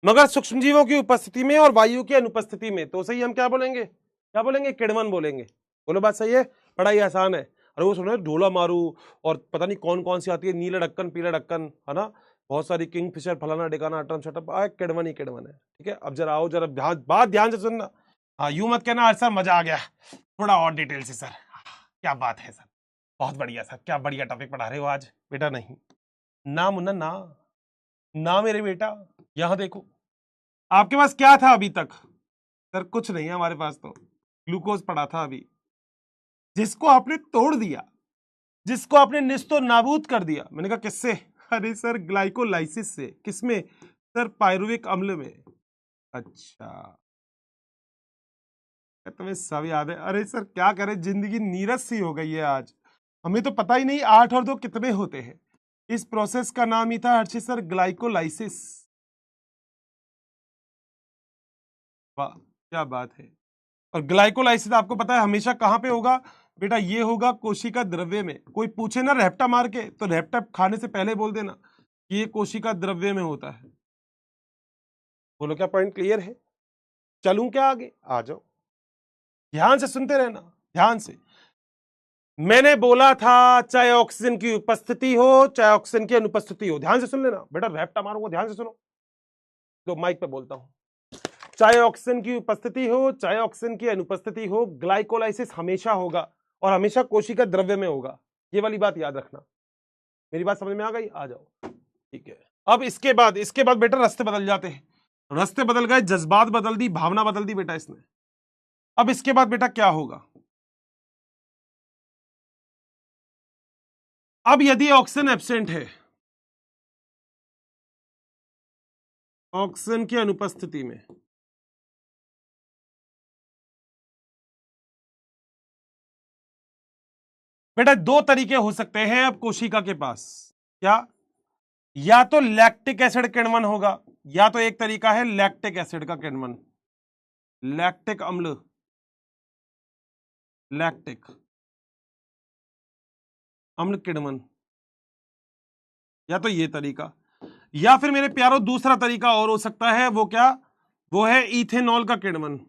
मगर सूक्ष्म जीवों की उपस्थिति में और वायु की अनुपस्थिति में, तो सही हम क्या बोलेंगे? क्या बोलेंगे? किण्वन बोलेंगे। बोलो बात सही है? पढ़ाई आसान है। अरे वो सुनो, ढोला मारू और पता नहीं कौन कौन सी आती है, नीला ढक्कन, पीला ढक्कन, है ना, बहुत सारी किंगफिशर, फलाना डिकाना, अटम शटम, किण्वन ही किण्वन है। ठीक है, अब जरा आओ, जरा बात ध्यान से सुनना। हाँ यूं मत कहना सर मजा आ गया, थोड़ा और डिटेल से सर। क्या बात है सर, बहुत बढ़िया सर, क्या बढ़िया टॉपिक पढ़ा रहे हो आज। बेटा नहीं, ना मुन्ना ना, ना मेरे बेटा। यहां देखो, आपके पास क्या था अभी तक? सर कुछ नहीं है हमारे पास, तो ग्लूकोज पड़ा था अभी, जिसको आपने तोड़ दिया, जिसको आपने निस्तो नाबूद कर दिया। मैंने कहा किससे? अरे सर ग्लाइकोलाइसिस से। किसमें? सर पायरुविक अम्ल में। अच्छा, तुम्हें सब याद है। अरे सर क्या करें, जिंदगी नीरस सी हो गई है आज। हमें तो पता ही नहीं 8 और 2 कितने होते हैं। इस प्रोसेस का नाम ही था हर्षित सर ग्लाइकोलाइसिस। वाह क्या बात है। और ग्लाइकोलाइसिस आपको पता है हमेशा कहां पे होगा बेटा? ये होगा कोशिका द्रव्य में। कोई पूछे ना रेप्टा मार के, तो रेप्टा खाने से पहले बोल देना कि ये कोशिका द्रव्य में होता है। बोलो क्या पॉइंट क्लियर है? चलूं क्या आगे? आ जाओ, ध्यान से सुनते रहना, ध्यान से। मैंने बोला था चाहे ऑक्सीजन की उपस्थिति हो चाहे ऑक्सीजन की अनुपस्थिति हो, ध्यान से सुन लेना बेटा। रेप्टा मारूंगा, ध्यान से सुनो। तो माइक पे बोलता हूं, चाहे ऑक्सीजन की उपस्थिति हो चाहे ऑक्सीजन की अनुपस्थिति हो, ग्लाइकोलाइसिस हमेशा होगा और हमेशा कोशिका द्रव्य में होगा। ये वाली बात याद रखना। मेरी बात समझ में आ गई? आ जाओ, ठीक है। अब इसके बाद बेटा रास्ते बदल जाते हैं। रास्ते बदल गए, जज्बात बदल दी, भावना बदल दी बेटा इसने। अब इसके बाद बेटा क्या होगा? अब यदि ऑक्सीजन एब्सेंट है, ऑक्सीजन की अनुपस्थिति में, बेटा दो तरीके हो सकते हैं अब कोशिका के पास। क्या? या तो लैक्टिक एसिड किण्वन होगा, या तो एक तरीका है लैक्टिक एसिड का किण्वन, लैक्टिक अम्ल, लैक्टिक अम्ल किण्वन, या तो ये तरीका, या फिर मेरे प्यारों दूसरा तरीका और हो सकता है। वो क्या? वो है इथेनॉल का किण्वन।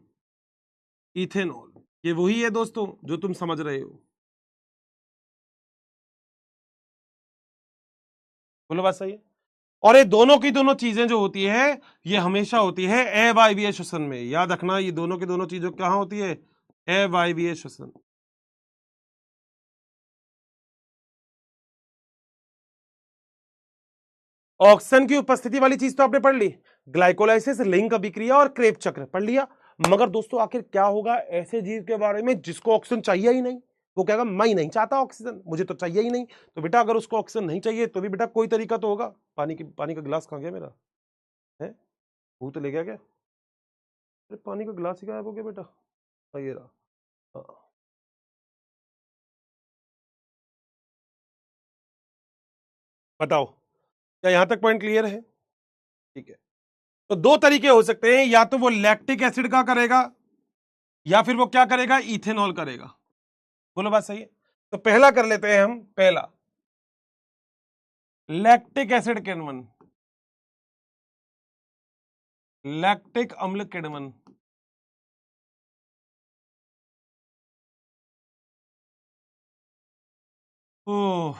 इथेनॉल, ये वही है दोस्तों जो तुम समझ रहे हो। बोलो बात सही है? और ये दोनों की दोनों चीजें जो होती है ये हमेशा होती है अवायवीय श्वसन में। याद रखना, ये दोनों की दोनों चीजों कहां होती है? अवायवीय श्वसन। ऑक्सीजन की उपस्थिति वाली चीज तो आपने पढ़ ली, ग्लाइकोलाइसिस, लिंक अभिक्रिया और क्रेब चक्र पढ़ लिया। मगर दोस्तों आखिर क्या होगा ऐसे जीव के बारे में जिसको ऑक्सीजन चाहिए ही नहीं? वो कहेगा मैं ही नहीं चाहता ऑक्सीजन, मुझे तो चाहिए ही नहीं। तो बेटा अगर उसको ऑक्सीजन नहीं चाहिए तो भी बेटा कोई तरीका तो होगा। पानी का गिलास कहां गया मेरा? है भूत ले गया क्या? अरे पानी का गिलास ही गायब हो गया बेटा। ये रहा। हाँ। बताओ, क्या यहां तक पॉइंट क्लियर है? ठीक है। तो दो तरीके हो सकते हैं, या तो वो लैक्टिक एसिड का करेगा या फिर वो क्या करेगा? इथेनॉल करेगा। बोलो बात सही है? तो पहला कर लेते हैं हम, पहला लैक्टिक एसिड किण्वन, लैक्टिक अम्ल किण्वन। ओह,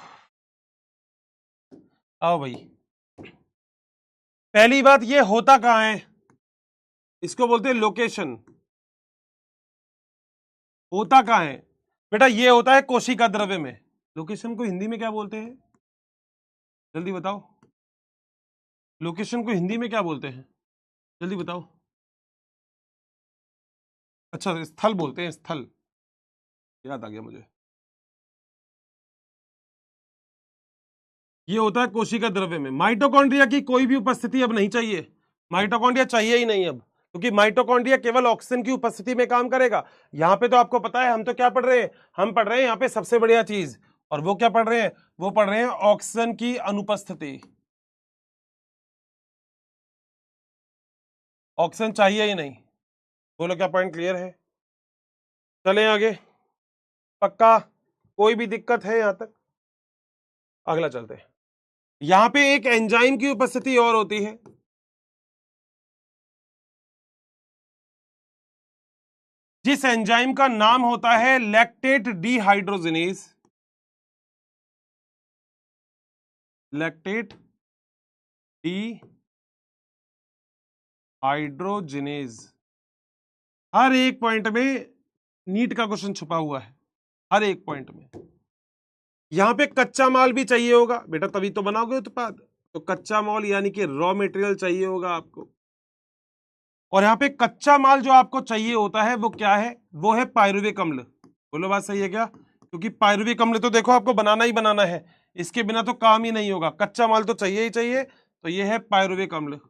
आओ भाई। पहली बात, ये होता कहां है? इसको बोलते हैं लोकेशन। होता कहां है बेटा? ये होता है कोशिका द्रव्य में। लोकेशन को हिंदी में क्या बोलते हैं? जल्दी बताओ, लोकेशन को हिंदी में क्या बोलते हैं? जल्दी बताओ। अच्छा, स्थल बोलते हैं, स्थल। याद आ गया मुझे। ये होता है कोशिका द्रव्य में। माइटोकॉन्ड्रिया की कोई भी उपस्थिति अब नहीं चाहिए, माइटोकॉन्ड्रिया चाहिए ही नहीं अब, क्योंकि माइटोकॉन्ड्रिया केवल ऑक्सीजन की उपस्थिति में काम करेगा। यहां पे तो आपको पता है हम तो क्या पढ़ रहे हैं? हम पढ़ रहे हैं यहां पे सबसे बढ़िया चीज, और वो क्या पढ़ रहे हैं? वो पढ़ रहे हैं ऑक्सीजन की अनुपस्थिति। ऑक्सीजन चाहिए ही नहीं। बोलो क्या पॉइंट क्लियर है? चलें आगे, पक्का? कोई भी दिक्कत है यहां तक? अगला चलते हैं। यहां पे एक एंजाइम की उपस्थिति और होती है, जिस एंजाइम का नाम होता है लैक्टेट डिहाइड्रोजिनेज। Lactate dehydrogenase. हर एक पॉइंट में नीट का क्वेश्चन छुपा हुआ है, हर एक पॉइंट में। यहां पे कच्चा माल भी चाहिए होगा बेटा, तभी तो बनाओगे उत्पाद। तो कच्चा माल यानी कि रॉ मटेरियल चाहिए होगा आपको। और यहां पे कच्चा माल जो आपको चाहिए होता है वो क्या है? वो है पायरुविक अम्ल। बोलो बात सही है क्या? क्योंकि पायरुविक अम्ल तो देखो आपको बनाना ही बनाना है, इसके बिना तो काम ही नहीं होगा, कच्चा माल तो चाहिए ही चाहिए। तो ये है पायरुविक अम्ल।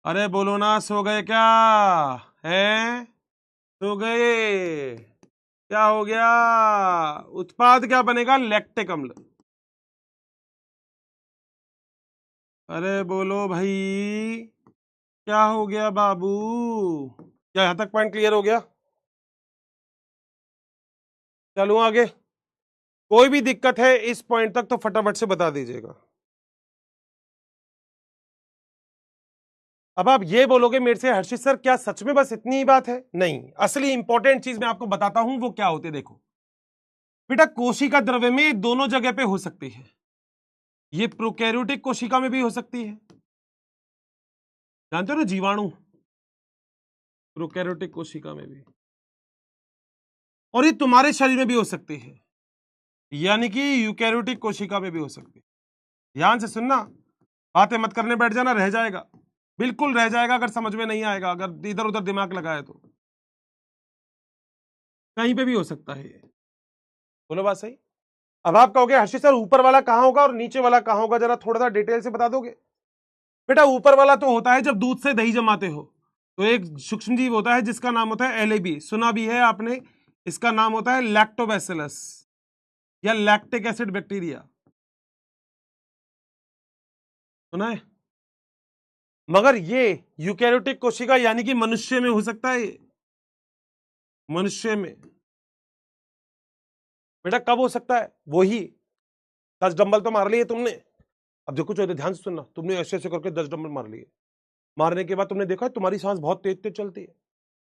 अरे बोलो ना, सो गए क्या? है? सो गए? क्या हो गया? उत्पाद क्या बनेगा? लैक्टिक अम्ल। अरे बोलो भाई, क्या हो गया बाबू? क्या यहां तक पॉइंट क्लियर हो गया? चलो आगे। कोई भी दिक्कत है इस पॉइंट तक तो फटाफट से बता दीजिएगा। अब आप ये बोलोगे मेरे से, हर्षित सर क्या सच में बस इतनी ही बात है? नहीं, असली इंपॉर्टेंट चीज मैं आपको बताता हूं वो क्या होती है। देखो बेटा, कोशिका द्रव्य में दोनों जगह पे हो सकती है। ये प्रोकैरियोटिक कोशिका में भी हो सकती है जानते हो ना, जीवाणु प्रोकैरियोटिक कोशिका में भी, और ये तुम्हारे शरीर में भी हो सकती है, यानी कि यूकैरियोटिक कोशिका में भी हो सकती है। ध्यान से सुनना, बातें मत करने बैठ जाना, रह जाएगा, बिल्कुल रह जाएगा अगर समझ में नहीं आएगा, अगर इधर उधर दिमाग लगाए तो। कहीं पे भी हो सकता है ये। बोलो बात सही। अब आप कहोगे हर्षित सर ऊपर वाला कहां होगा और नीचे वाला कहां होगा, जरा थोड़ा सा डिटेल से बता दोगे? बेटा ऊपर वाला तो होता है जब दूध से दही जमाते हो, तो एक सूक्ष्म जीव होता है जिसका नाम होता है एलएबी, सुना भी है आपने, इसका नाम होता है लैक्टोबैसिलस या लैक्टिक एसिड बैक्टीरिया, सुना है? मगर ये यूकैरियोटिक कोशिका यानी कि मनुष्य में हो सकता है, मनुष्य में। बेटा कब हो सकता है? वही 10 डंबल तो मार लिए तुमने, अब जो कुछ होते ध्यान से सुनना, तुमने ऐसे ऐसे करके 10 डंबल मार लिए, मारने के बाद तुमने देखा तुम्हारी सांस बहुत तेज तेज चलती है।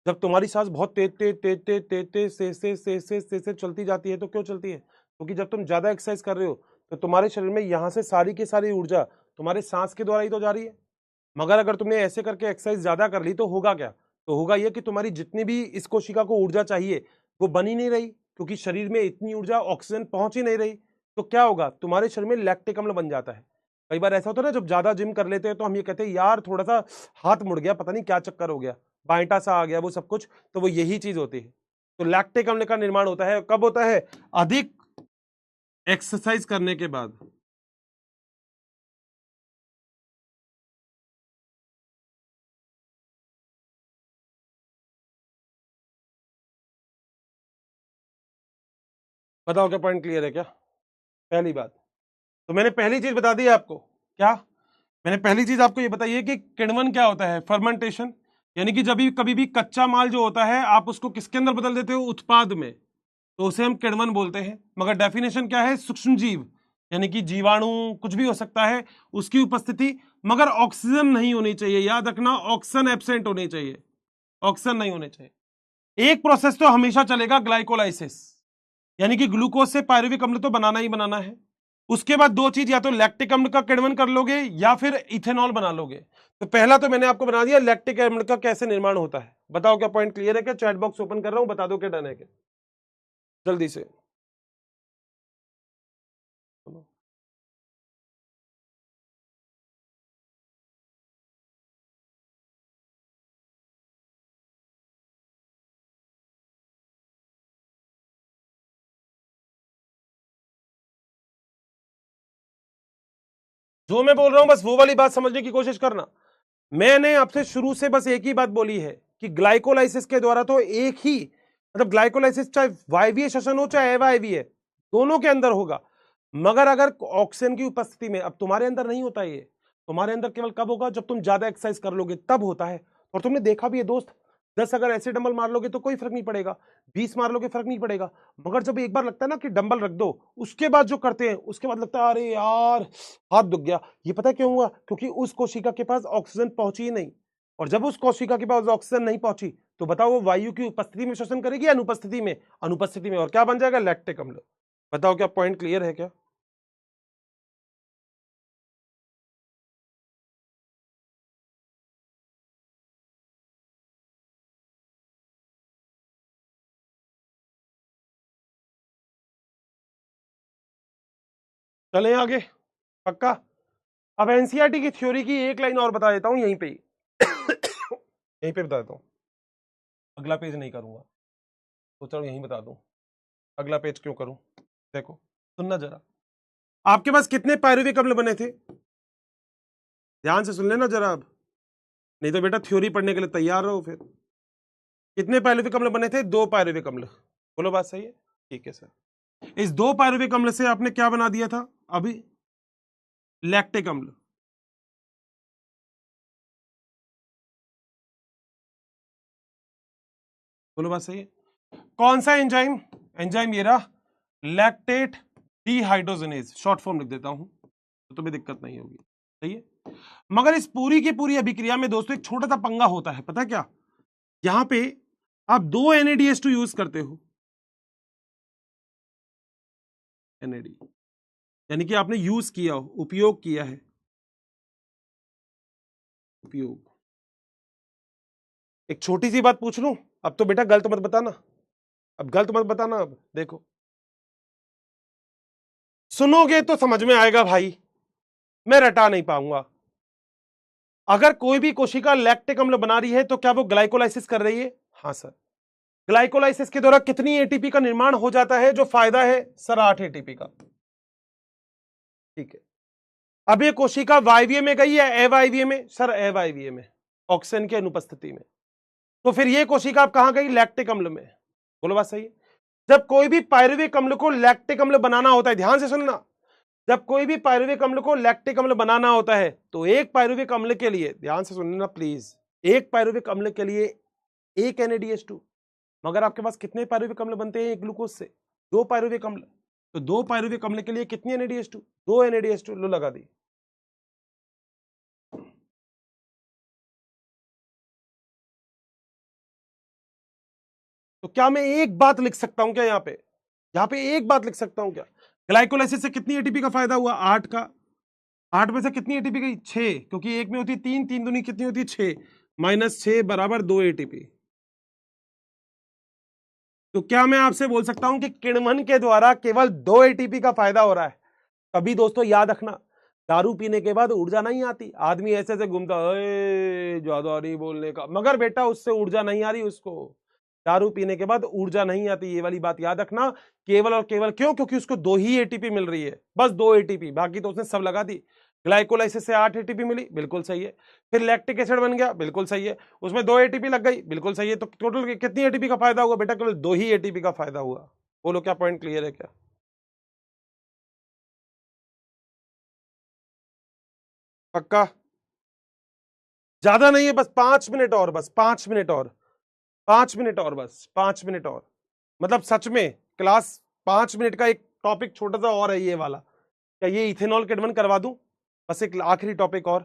जब तुम्हारी सांस बहुत तेज तेज तेज तेज तेज तेज से चलती जाती है, तो क्यों चलती है? क्योंकि जब तुम ज्यादा एक्सरसाइज कर रहे हो तो तुम्हारे शरीर में यहां से सारी की सारी ऊर्जा तुम्हारे सांस के द्वारा ही तो जा रही है। मगर अगर तुमने ऐसे करके एक्सरसाइज ज्यादा कर ली तो होगा क्या? तो होगा ये कि तुम्हारी जितनी भी इस कोशिका को ऊर्जा चाहिए वो बन ही नहीं रही, क्योंकि शरीर में इतनी ऊर्जा ऑक्सीजन पहुंच ही नहीं रही। तो क्या होगा? तुम्हारे शरीर में लैक्टिक अम्ल बन जाता है। कई बार ऐसा होता है ना, जब ज्यादा जिम कर लेते हैं तो हम ये कहते हैं यार थोड़ा सा हाथ मुड़ गया, पता नहीं क्या चक्कर हो गया, बाइटा सा आ गया, वो सब कुछ, तो वो यही चीज होती है। तो लैक्टिक अम्ल का निर्माण होता है कब होता है? अधिक एक्सरसाइज करने के बाद। बताओ क्या पॉइंट क्लियर है क्या? पहली बात तो मैंने पहली चीज बता दी है आपको, क्या मैंने पहली चीज आपको ये बताई है कि किण्वन क्या होता है? फर्मेंटेशन, यानी कि जब भी कभी भी कच्चा माल जो होता है आप उसको किसके अंदर बदल देते हो? उत्पाद में, तो उसे हम किण्वन बोलते हैं। मगर डेफिनेशन क्या है? सूक्ष्म जीव, यानी कि जीवाणु कुछ भी हो सकता है, उसकी उपस्थिति, मगर ऑक्सीजन नहीं होनी चाहिए, याद रखना, ऑक्सीजन एब्सेंट होनी चाहिए, ऑक्सीजन नहीं होने चाहिए। एक प्रोसेस तो हमेशा चलेगा, ग्लाइकोलाइसिस, यानी कि ग्लूकोज से पायरुविक अम्ल तो बनाना ही बनाना है। उसके बाद दो चीज, या तो लैक्टिक अम्ल का किण्वन कर लोगे या फिर इथेनॉल बना लोगे। तो पहला तो मैंने आपको बना दिया लैक्टिक अम्ल का कैसे निर्माण होता है। बताओ क्या पॉइंट क्लियर है क्या? चैट बॉक्स ओपन कर रहा हूं, बता दो क्या डन है क्या, जल्दी से। जो मैं बोल रहा हूं बस वो वाली बात समझने की कोशिश करना। मैंने आपसे शुरू से बस एक ही बात बोली है कि ग्लाइकोलाइसिस के द्वारा तो एक ही, मतलब ग्लाइकोलाइसिस चाहे वायवीय श्वसन हो चाहे अवायवीय, दोनों के अंदर होगा। मगर अगर ऑक्सीजन की उपस्थिति में, अब तुम्हारे अंदर नहीं होता ये, तुम्हारे अंदर केवल कब होगा? जब तुम ज्यादा एक्सरसाइज कर लोगे तब होता है। और तुमने देखा भी है दोस्त, 10 अगर ऐसे डंबल मार लोगे तो कोई फर्क नहीं पड़ेगा, 20 मार लोगे फर्क नहीं पड़ेगा। मगर जब एक बार लगता है ना कि डंबल रख दो, उसके बाद जो करते हैं उसके बाद लगता है अरे यार हाथ दुख गया। ये पता क्यों हुआ? क्योंकि उस कोशिका के पास ऑक्सीजन पहुंची ही नहीं। और जब उस कोशिका के पास ऑक्सीजन नहीं पहुंची तो बताओ वो वायु की उपस्थिति में श्वसन करेगी या अनुपस्थिति में? अनुपस्थिति में। और क्या बन जाएगा? लैक्टिक अम्ल। बताओ क्या पॉइंट क्लियर है क्या? चलें आगे, पक्का? अब एनसीईआरटी की थ्योरी की एक लाइन और बता देता हूं यहीं पे ही यहीं पे बता देता हूं, अगला पेज नहीं करूंगा, सोच रहा हूं यहीं बता दूं। अगला पेज क्यों करूं? देखो, सुनना जरा, आपके पास कितने पायरुविक अम्ल बने थे? ध्यान से सुन लेना जरा अब, नहीं तो बेटा थ्योरी पढ़ने के लिए तैयार रहो फिर। कितने पायरुविक अम्ल बने थे? 2 पायरुविक अम्ल। बोलो बात सही है? ठीक है सर। इस 2 पायरुविक अम्ल से आपने क्या बना दिया था अभी? लैक्टिक अम्ल। बोलो बात सही है? कौन सा एंजाइम? एंजाइम ये रहा, लैक्टेट डिहाइड्रोजनेज, शॉर्ट फॉर्म लिख देता हूं तो तुम्हें दिक्कत नहीं होगी। सही है? मगर इस पूरी की पूरी अभिक्रिया में दोस्तों एक छोटा सा पंगा होता है, पता है क्या? यहां पे आप 2 NADH2 यूज करते हो, NAD, यानी कि आपने यूज किया हो, उपयोग किया है, उपयोग। एक छोटी सी बात पूछ लूं, अब तो बेटा गलत मत बताना, अब गलत मत बताना। अब देखो, सुनोगे तो समझ में आएगा भाई, मैं रटा नहीं पाऊंगा। अगर कोई भी कोशिका लैक्टिक अम्ल बना रही है तो क्या वो ग्लाइकोलाइसिस कर रही है? हाँ सर। ग्लाइकोलाइसिस के दौरान कितनी एटीपी का निर्माण हो जाता है? जो फायदा है सर 8 एटीपी का। ठीक है, अब ये कोशिका वायवीय में गई है अवायवीय में? सर अवायवीय में, ऑक्सीजन की अनुपस्थिति में। तो फिर ये कोशिका अब कहां गई? लैक्टिक अम्ल में। बोलो बात सही है। जब कोई भी पायरुविक अम्ल को लैक्टिक अम्ल बनाना होता है, ध्यान से सुनना, जब कोई भी पायरुविक अम्ल को लैक्टिक अम्ल बनाना होता है तो एक पायरुविक अम्ल के लिए, ध्यान से सुनना प्लीज, एक पायरुविक अम्ल के लिए एक NADH2। मगर आपके पास कितने पायरुविक अम्ल बनते हैं एक ग्लूकोज से? 2 पायरुविक अम्ल। तो 2 पायरुविक अम्ल के लिए कितनी NADH2? 2 NADH2। लो लगा दी। तो क्या मैं एक बात लिख सकता हूं क्या यहां पे एक बात लिख सकता हूं क्या? ग्लाइकोलाइसिस से कितनी एटीपी का फायदा हुआ? 8 का। 8 में से कितनी एटीपी गई? 6, क्योंकि एक में होती 3, 3 दूनी कितनी होती? 6, -6 बराबर 2 एटीपी। तो क्या मैं आपसे बोल सकता हूं कि किण्वन के द्वारा केवल 2 एटीपी का फायदा हो रहा है? तभी दोस्तों याद रखना, दारू पीने के बाद ऊर्जा नहीं आती। आदमी ऐसे ऐसे घूमता, ज्यादा नहीं बोलने का, मगर बेटा उससे ऊर्जा नहीं आ रही उसको। दारू पीने के बाद ऊर्जा नहीं आती, ये वाली बात याद रखना। केवल और केवल क्यों? क्योंकि उसको 2 ही एटीपी मिल रही है, बस 2 एटीपी, बाकी तो उसने सब लगा दी। ग्लाइकोलाइसिस से 8 एटीपी मिली, बिल्कुल सही है। फिर लैक्टिक एसिड बन गया, बिल्कुल सही है। उसमें 2 एटीपी लग गई, बिल्कुल सही है। तो टोटल कितनी एटीपी का फायदा हुआ बेटा? केवल 2 ही एटीपी का फायदा हुआ। बोलो क्या पॉइंट क्लियर है क्या? पक्का? ज्यादा नहीं है, बस 5 मिनट और, बस 5 मिनट और, 5 मिनट और, बस 5 मिनट और। मतलब सच में क्लास 5 मिनट का एक टॉपिक छोटा सा और है ये वाला। क्या ये इथेनॉल केडमन करवा दूं? बस एक आखिरी टॉपिक और,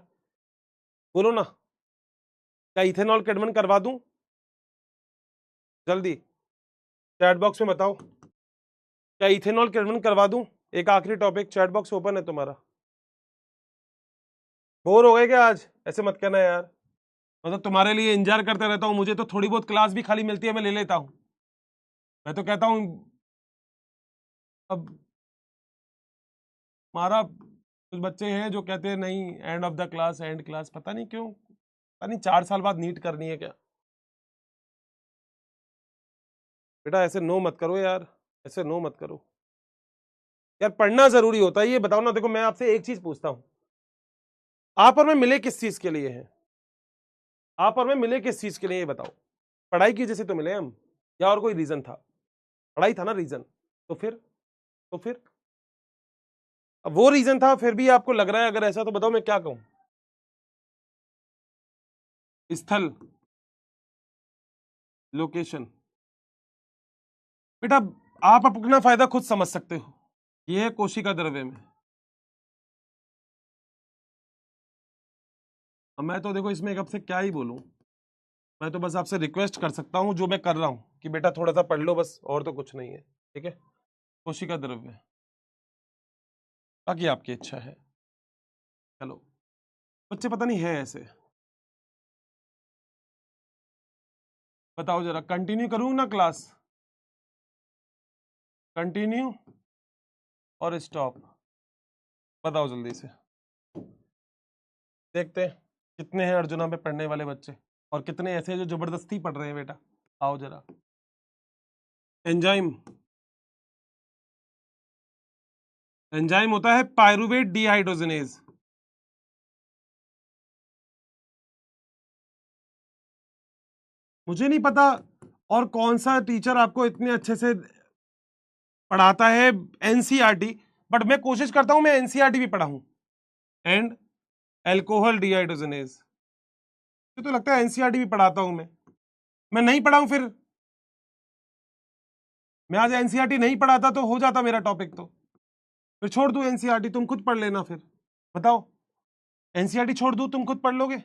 बोलो ना, क्या इथेनॉल केडमन करवा दूं? जल्दी चैट बॉक्स में बताओ, क्या इथेनॉल केडमन करवा दूं? एक आखिरी टॉपिक, चैट बॉक्स ओपन है तुम्हारा। बोर हो गए क्या आज? ऐसे मत कहना यार, मतलब तुम्हारे लिए इंतजार करते रहता हूँ, मुझे तो थोड़ी बहुत क्लास भी खाली मिलती है, मैं ले लेता हूँ। मैं तो कहता हूँ अब, हमारा कुछ बच्चे हैं जो कहते हैं नहीं, end of the class, and class, पता नहीं क्यों, पता नहीं 4 साल बाद नीट करनी है क्या? बेटा ऐसे नो मत करो यार, ऐसे नो मत करो यार, पढ़ना जरूरी होता है। ये बताओ ना, देखो मैं आपसे एक चीज पूछता हूं, आप और मैं मिले किस चीज के लिए हैं? आप और मैं मिले किस चीज के लिए, ये बताओ। पढ़ाई की वजह से तो मिले हम, या और कोई रीजन था? पढ़ाई था ना रीजन। तो फिर, तो फिर अब वो रीजन था, फिर भी आपको लग रहा है अगर ऐसा, तो बताओ मैं क्या कहूं? स्थल, लोकेशन, बेटा आप अपना फायदा खुद समझ सकते हो। ये है कोशिका द्रव्य में। अब मैं तो देखो इसमें एक आपसे क्या ही बोलूं, मैं तो बस आपसे रिक्वेस्ट कर सकता हूं जो मैं कर रहा हूं, कि बेटा थोड़ा सा पढ़ लो बस, और तो कुछ नहीं है। ठीक है, कोशिका द्रव्य, बाकी आपकी इच्छा है। चलो, बच्चे पता नहीं है ऐसे। बताओ जरा, कंटिन्यू करूं ना क्लास? कंटिन्यू और स्टॉप? बताओ जल्दी से, देखते हैं कितने हैं अर्जुना में पढ़ने वाले बच्चे, और कितने ऐसे हैं जो जबरदस्ती पढ़ रहे हैं। बेटा आओ जरा। एंजाइम, एंजाइम होता है पायरुवेट डिहाइड्रोजनेज। मुझे नहीं पता और कौन सा टीचर आपको इतने अच्छे से पढ़ाता है एनसीईआरटी, बट मैं कोशिश करता हूं मैं एनसीईआरटी भी पढ़ाऊं। एंड एल्कोहल डिहाइड्रोजनेज, तो लगता है एनसीईआरटी भी पढ़ाता हूं मैं नहीं पढ़ाऊं फिर? मैं आज एनसीईआरटी नहीं पढ़ाता तो हो जाता मेरा टॉपिक, तो फिर छोड़ दूं एनसीईआरटी, तुम खुद पढ़ लेना फिर। बताओ, एनसीईआरटी छोड़ दूं, तुम खुद पढ़ लोगे?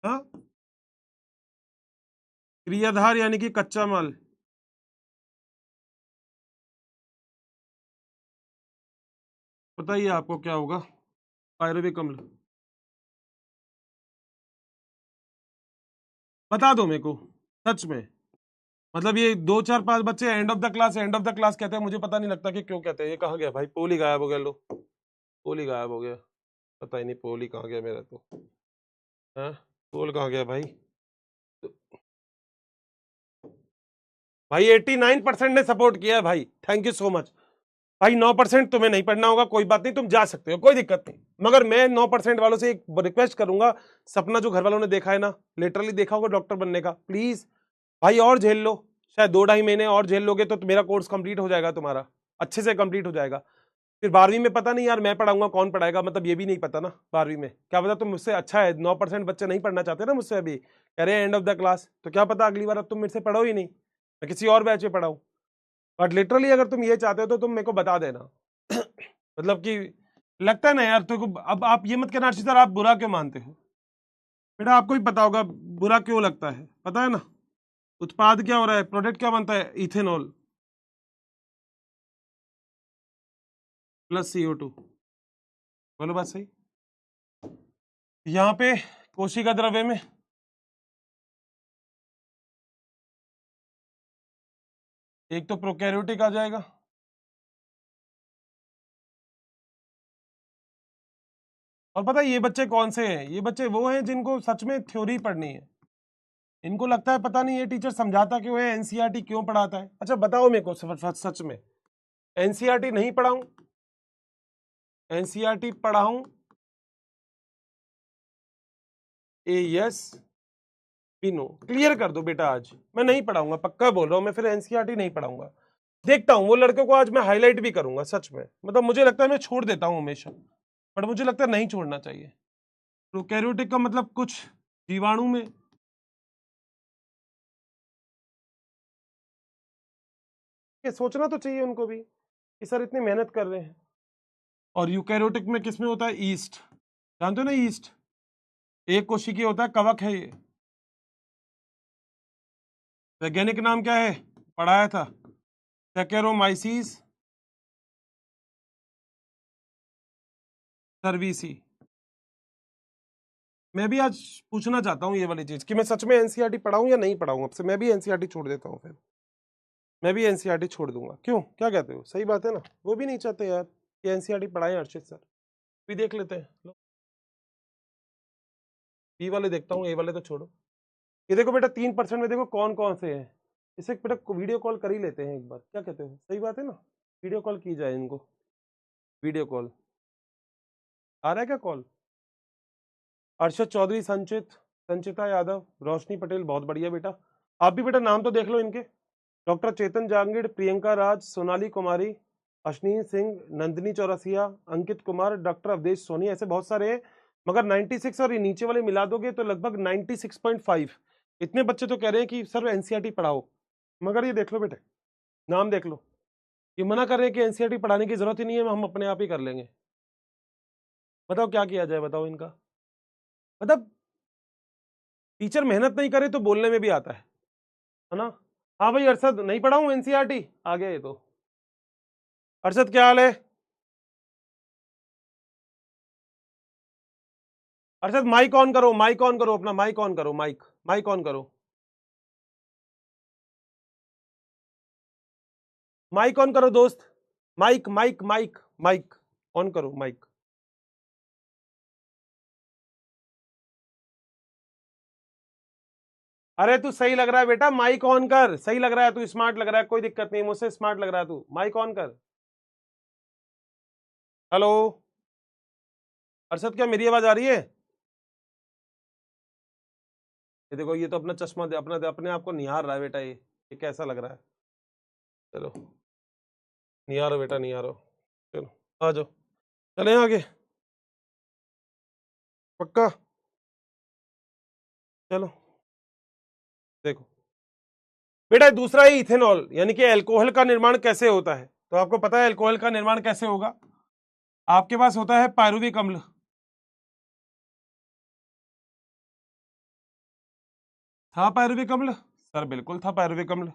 हाँ, क्रियाधार यानी कि कच्चा माल। बताइए आपको क्या होगा? पायरुविक अम्ल। बता दो मेरे को, सच में। मतलब ये 2 4 5 बच्चे end of the class end of the class कहते हैं, मुझे पता नहीं लगता कि क्यों कहते हैं। ये कहाँ गया भाई? पोल ही गायब हो गया। लो, पोल ही गायब हो गया। पता ही नहीं पोल ही कहाँ गया मेरा तो। हाँ, पोल कहाँ गया भाई? भाई 89% ने सपोर्ट किया है भाई, थैंक यू सो मच भाई। 9% तुम्हें नहीं पढ़ना होगा, कोई बात नहीं, तुम जा सकते हो, कोई दिक्कत नहीं। मगर मैं 9% वालों से एक रिक्वेस्ट करूंगा, सपना जो घर वालों ने देखा है ना, लिटरली देखा होगा डॉक्टर बनने का, प्लीज भाई और झेल लो। शायद 2 2.5 महीने और झेल लोगे तो मेरा कोर्स कंप्लीट हो जाएगा, तुम्हारा अच्छे से कंप्लीट हो जाएगा। फिर 12वीं में पता नहीं यार मैं पढ़ाऊंगा कौन पढ़ाएगा, मतलब ये भी नहीं पता ना। 12वीं में क्या पता तुम मुझसे अच्छा है, 9% बच्चे नहीं पढ़ना चाहते ना मुझसे, अभी कह रहे हैं एंड ऑफ द क्लास, तो क्या पता अगली बार अब तुम मेरे से पढ़ो ही नहीं, मैं किसी और बैच में पढ़ाऊँ। बट लिटरली अगर तुम ये चाहते हो तो तुम मेरे को बता देना। मतलब कि लगता है ना यार तुमको, अब आप ये मत कहना अर्षित सर आप बुरा क्यों मानते हो। बेटा आपको ही पता होगा बुरा क्यों लगता है, पता है ना। उत्पाद क्या हो रहा है, प्रोडक्ट क्या बनता है, इथेनॉल प्लस CO2। बोलो बात सही। यहाँ पे कोशिका द्रव्य में एक तो प्रोकैरियोटिक आ जाएगा, और पता है ये बच्चे कौन से हैं, ये बच्चे वो हैं जिनको सच में थ्योरी पढ़नी है। इनको लगता है पता नहीं ये टीचर समझाता क्यों है, एनसीईआरटी क्यों पढ़ाता है। अच्छा बताओ मेरे को सच में एनसीईआरटी नहीं पढ़ाऊं, एनसीईआरटी पढ़ाऊं? A yes, B no, clear कर दो बेटा। आज मैं नहीं पढ़ाऊंगा, पक्का बोल रहा हूं मैं, फिर एनसीईआरटी नहीं पढ़ाऊंगा। देखता हूं वो लड़के को आज मैं हाईलाइट भी करूंगा सच में, मतलब मुझे लगता है मैं छोड़ देता हूं हमेशा, बट मुझे लगता है नहीं छोड़ना चाहिए। प्रोकैरियोटिक का मतलब कुछ जीवाणु में, ये सोचना तो चाहिए उनको भी कि सर इतनी मेहनत कर रहे हैं। और यूकैरियोटिक में किसमें होता है, ईस्ट, जानते हो ना ईस्ट, एक कोशिकीय होता है, कवक है ये। वैज्ञानिक नाम क्या है, पढ़ाया था, सैकेरोमाइसीस सर्विसी। मैं भी आज पूछना चाहता हूँ ये वाली चीज कि मैं सच में एनसीईआरटी पढ़ाऊं या नहीं पढ़ाऊं, अब से मैं भी एनसीईआरटी छोड़ देता हूँ, फिर मैं भी एनसीईआरटी छोड़ दूंगा। क्यों, क्या कहते हो, सही बात है ना। वो भी नहीं चाहते यार कि एनसीईआरटी पढ़ाएं अर्षित सर, भी देख लेते हैं। लो, बी वाले देखता हूँ, ए वाले तो छोड़ो। ये देखो बेटा 3% में देखो कौन कौन से हैं, इसे बेटा वीडियो कॉल कर ही लेते हैं एक बार, क्या कहते हो, सही बात है ना। वीडियो कॉल की जाए इनको, वीडियो कॉल आ रहा है क्या कॉल? अरशद चौधरी, संचित, संचिता यादव, रोशनी पटेल, बहुत बढ़िया बेटा। आप भी बेटा नाम तो देख लो इनके, डॉक्टर चेतन जांगिड़, प्रियंका राज, सोनाली कुमारी, अश्नीन सिंह, नंदिनी चौरसिया, अंकित कुमार, डॉक्टर अवधेश सोनी, ऐसे बहुत सारे हैं। मगर 96 और ये नीचे वाले मिला दोगे तो लगभग 96.5 इतने बच्चे तो कह रहे हैं कि सर एनसीईआरटी पढ़ाओ। मगर ये देख लो बेटे, नाम देख लो, ये मना कर रहे हैं कि एनसीईआरटी पढ़ाने की जरूरत ही नहीं है, हम अपने आप ही कर लेंगे। बताओ क्या किया जाए, बताओ इनका। मतलब टीचर मेहनत नहीं करे तो बोलने में भी आता है ना। हाँ भाई अरशद नहीं पढ़ाऊं एनसीईआरटी, आ गया ये तो। अरशद क्या हाल है? अरशद माइक ऑन करो, माइक ऑन करो, अपना माइक ऑन करो, माइक माइक ऑन करो, माइक ऑन करो दोस्त, mic mic mic mic on करो, माइक। अरे तू सही लग रहा है बेटा, माइक ऑन कर, सही लग रहा है, तू स्मार्ट लग रहा है, कोई दिक्कत नहीं, मुझसे स्मार्ट लग रहा है तू, माइक ऑन कर। हेलो अरशद, क्या मेरी आवाज आ रही है? ये देखो ये तो अपना चश्मा अपना अपने आप को निहार रहा है बेटा, ये कैसा लग रहा है। चलो निहारो बेटा निहारो, चलो आ जाओ, चले आगे, पक्का। चलो देखो बेटा, दूसरा है इथेनॉल, यानी कि अल्कोहल का निर्माण कैसे होता है। तो आपको पता है अल्कोहल का निर्माण कैसे होगा, आपके पास होता है पायरुविक अम्ल। था पायरुविक अम्ल, सर बिल्कुल था पायरुविक अम्ल।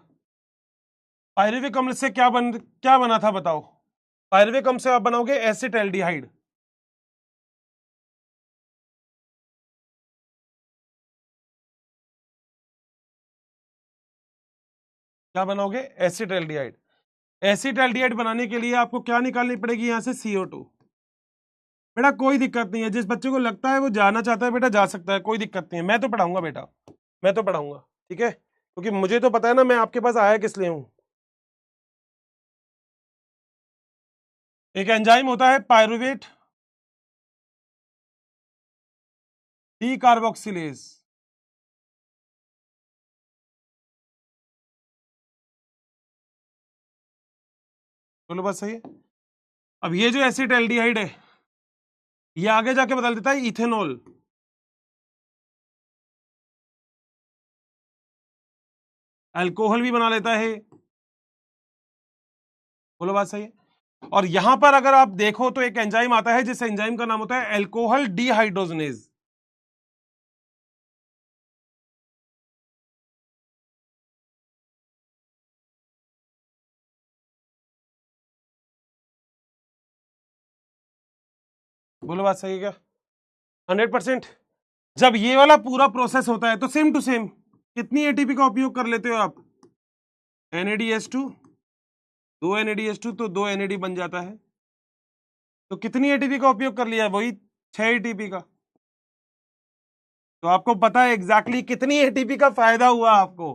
पायरुविक अम्ल से क्या बना था बताओ। पायरुविक अम्ल से आप बनाओगे एसिटाल्डिहाइड। क्या बनाओगे? एसिटाल्डिहाइड। एसिटाल्डिहाइड बनाने के लिए आपको क्या निकालनी पड़ेगी? यहां से CO2। बेटा कोई दिक्कत नहीं है, जिस बच्चे को लगता है वो जाना चाहता है बेटा जा सकता है, कोई दिक्कत नहीं है, मैं तो पढ़ाऊंगा बेटा, मैं तो पढ़ाऊंगा, ठीक है, क्योंकि मुझे तो पता है ना मैं आपके पास आया किस लिए हूं। एक एंजाइम होता है पायरुवेट डी कार्बोक्सिलेज। बोलो बात सही है। अब ये जो एसिटाल्डिहाइड है ये आगे जाके बदल देता है इथेनॉल। अल्कोहल भी बना लेता है। बोलो बात सही है। और यहां पर अगर आप देखो तो एक एंजाइम आता है जिस एंजाइम का नाम होता है अल्कोहल डिहाइड्रोजनेज। बोलो बात सही है क्या? 100%। जब ये वाला पूरा प्रोसेस होता है तो सेम टू सेम कितनी एटीपी का उपयोग कर लेते हो आप? NADH2, 2 NADH2 तो 2 NAD बन जाता है। तो कितनी एटीपी का उपयोग कर लिया है? वही 6 एटीपी का। तो आपको पता है एग्जैक्टली कितनी एटीपी का फायदा हुआ आपको?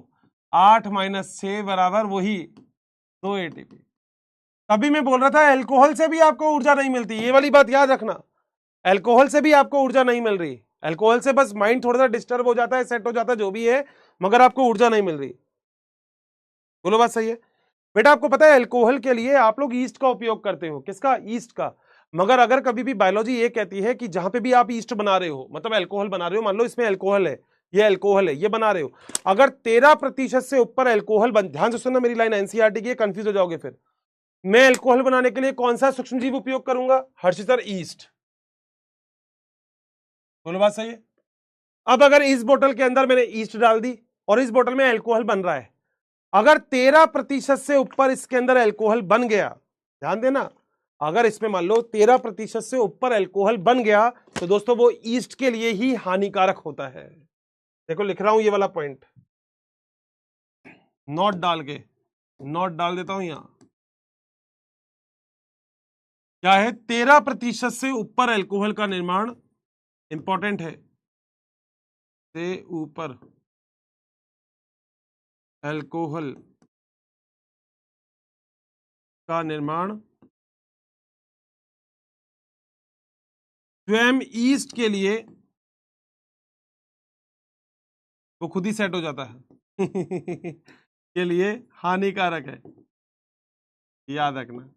8 - 6 बराबर वही 2 एटीपी। तभी मैं बोल रहा था अल्कोहल से भी आपको ऊर्जा नहीं मिलती, ये वाली बात याद रखना। अल्कोहल से भी आपको ऊर्जा नहीं मिल रही, अल्कोहल से बस माइंड थोड़ा सा डिस्टर्ब हो जाता है, सेट हो जाता है, जो भी है, मगर आपको ऊर्जा नहीं मिल रही। बोलो बात सही है। बेटा आपको पता है अल्कोहल के लिए आप लोग ईस्ट का उपयोग करते हो, किसका? ईस्ट का। मगर अगर कभी भी बायोलॉजी ये कहती है कि जहां पे भी आप ईस्ट बना रहे हो, मतलब अल्कोहल बना रहे हो, मान लो इसमें अल्कोहल है, ये अल्कोहल है, ये बना रहे हो, अगर 13% से ऊपर अल्कोहल बन, ध्यान से सुनना मेरी लाइन, एनसीईआरटी की, कंफ्यूज हो जाओगे फिर। मैं अल्कोहल बनाने के लिए कौन सा सूक्ष्मजीव उपयोग करूंगा? हर्षितर, ईस्ट। बोलो बात सही है। अब अगर इस बोतल के अंदर मैंने ईस्ट डाल दी और इस बोतल में अल्कोहल बन रहा है, अगर 13% से ऊपर इसके अंदर अल्कोहल बन गया, ध्यान देना, अगर इसमें मान लो 13% से ऊपर अल्कोहल बन गया तो दोस्तों वो ईस्ट के लिए ही हानिकारक होता है। देखो लिख रहा हूं ये वाला पॉइंट, नोट डाल के, नोट डाल देता हूं यहां। क्या है? 13% से ऊपर अल्कोहल का निर्माण, इंपॉर्टेंट है, से ऊपर अल्कोहल का निर्माण स्वयं ईस्ट के लिए, वो खुद ही सेट हो जाता है के लिए हानिकारक है, याद रखना।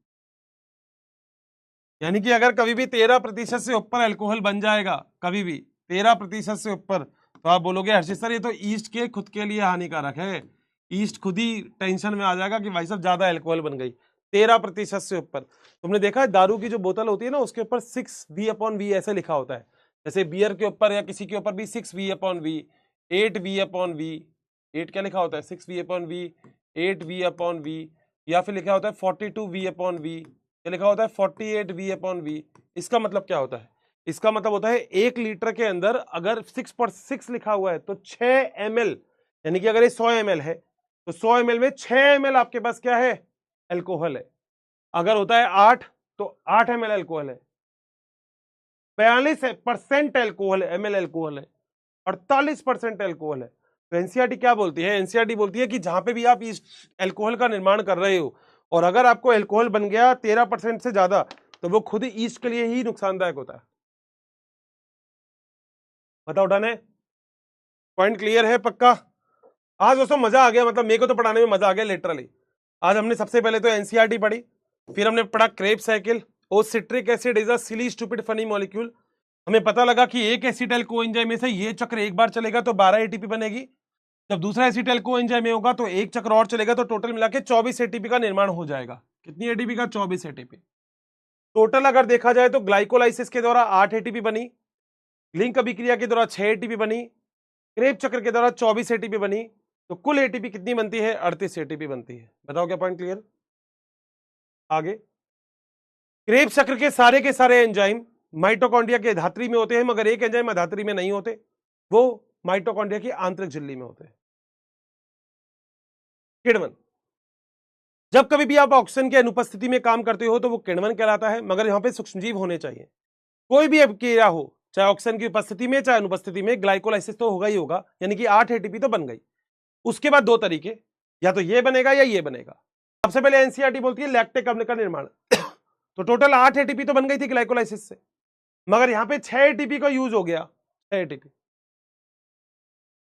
यानी कि अगर कभी भी 13% से ऊपर अल्कोहल बन जाएगा, कभी भी 13% से ऊपर, तो आप बोलोगे हर्षित सर ये तो ईस्ट के खुद के लिए हानिकारक है, ईस्ट खुद ही टेंशन में आ जाएगा कि भाई साहब ज्यादा अल्कोहल बन गई। 13% से ऊपर, तुमने देखा है दारू की जो बोतल होती है ना उसके ऊपर 6V/V ऐसे लिखा होता है, जैसे बियर के ऊपर या किसी के ऊपर भी 6V/V, 8V/V, 8 क्या लिखा होता है? 6V/V, 8V/V, या फिर लिखा होता है 42V/V, ये लिखा होता है 48V/V। इसका मतलब क्या होता है? इसका मतलब होता है 1 लीटर के अंदर अगर 6 लिखा हुआ है तो 6 ml, यानी कि अगर ये 100 ml है तो 100 ml में 6 ml आपके पास क्या है? अल्कोहल है। अगर होता है 8 तो 8 ml अल्कोहल है। 42% अल्कोहल है, ml अल्कोहल है, 48% अल्कोहल है। तो एनसीईआरटी क्या बोलती है? एनसीईआरटी बोलती है कि जहां पे भी आप इस अल्कोहल का निर्माण कर रहे हो और अगर आपको अल्कोहल बन गया 13% से ज्यादा, तो वो खुद ही ईस्ट के लिए ही नुकसानदायक होता है। बताओ डन है? पॉइंट क्लियर है? पक्का? आज दोस्तों मजा आ गया, मतलब मेरे को तो पढ़ाने में मजा आ गया लिटरली। आज हमने सबसे पहले तो एनसीईआरटी पढ़ी, फिर हमने पढ़ा Krebs cycle, oh citric acid is a silly stupid funny molecule. हमें पता लगा कि एक एसिटाइल कोएंजाइम में से ये चक्र एक बार चलेगा तो 12 एटीपी बनेगी, जब दूसरा एसिटाइल कोएंजाइम में होगा तो एक चक्र और चलेगा तो टोटल मिला के 24 एटीपी का निर्माण हो जाएगा। कितनी एटीपी का? 24 एटीपी टोटल। अगर देखा जाए तो ग्लाइकोलाइसिस के द्वारा 8 एटीपी बनी, लिंक अभिक्रिया के द्वारा 6 एटीपी बनी, क्रेब चक्र के द्वारा 24 एटीपी बनी, तो कुल एटीपी कितनी बनती है? 38 एटीपी बनती है। बताओ क्या पॉइंट क्लियर? आगे क्रेब चक्र के सारे एंजाइम माइटोकॉन्ड्रिया के धात्री में होते हैं, मगर एक एंजाइम अधात्री में नहीं होते, वो माइटोकॉन्ड्रिया की आंतरिक झिल्ली में होते हैं। किडवन जब कभी भी आप ऑक्सीजन की अनुपस्थिति में काम करते हो तो वो किण्वन कहलाता है, मगर यहाँ पे सूक्ष्मजीव होने चाहिए। कोई भी अभिक्रिया हो, चाहे ऑक्सीजन की उपस्थिति में चाहे अनुपस्थिति में, ग्लाइकोलाइसिस तो होगा ही होगा, यानी कि 8 एटीपी तो बन गई। उसके बाद दो तरीके, या तो ये बनेगा या ये बनेगा। सबसे पहले एनसीईआरटी बोलती है लैक्टिक अम्ल का निर्माण तो टोटल 8 एटीपी तो बन गई थी ग्लाइकोलाइसिस से, मगर यहां पे 6 एटीपी का यूज हो गया, 6 एटीपी,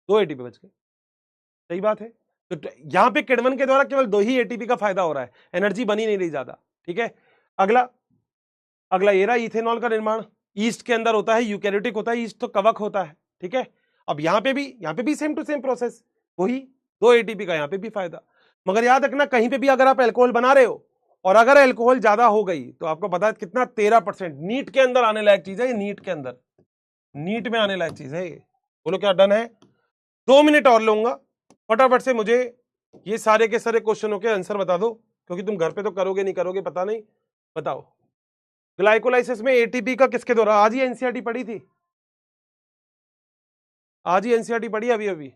2 एटीपी बच गए। सही बात है। तो यहां पे किण्वन के द्वारा केवल 2 ही एटीपी का फायदा हो रहा है, एनर्जी बनी नहीं रही ज्यादा। ठीक है, अगला ये रहा इथेनॉल का निर्माण। ईस्ट के अंदर होता है, यूकैरियोटिक होता है, ईस्ट तो कवक होता है। ठीक है, अब यहां पे भी सेम टू सेम प्रोसेस, वही 2 एटीपी का यहां पे भी फायदा। मगर याद रखना, कहीं पे भी अगर आप अल्कोहल बना रहे हो और अगर अल्कोहल ज्यादा हो गई तो आपको पता है कितना, 13%। नीट के अंदर आने लायक चीज है ये, नीट के अंदर, नीट में आने लायक चीज है ये। बोलो क्या डन है? 2 मिनट और लूंगा, फटाफट से मुझे ये सारे के सारे क्वेश्चनों के आंसर बता दो, क्योंकि तुम घर पे तो करोगे नहीं करोगे पता नहीं। बताओ, ग्लाइकोलाइसिस में एटीपी का किसके द्वारा? आज ही एनसीईआरटी पढ़ी थी, आज ही एनसीईआरटी पढ़ी अभी अभी।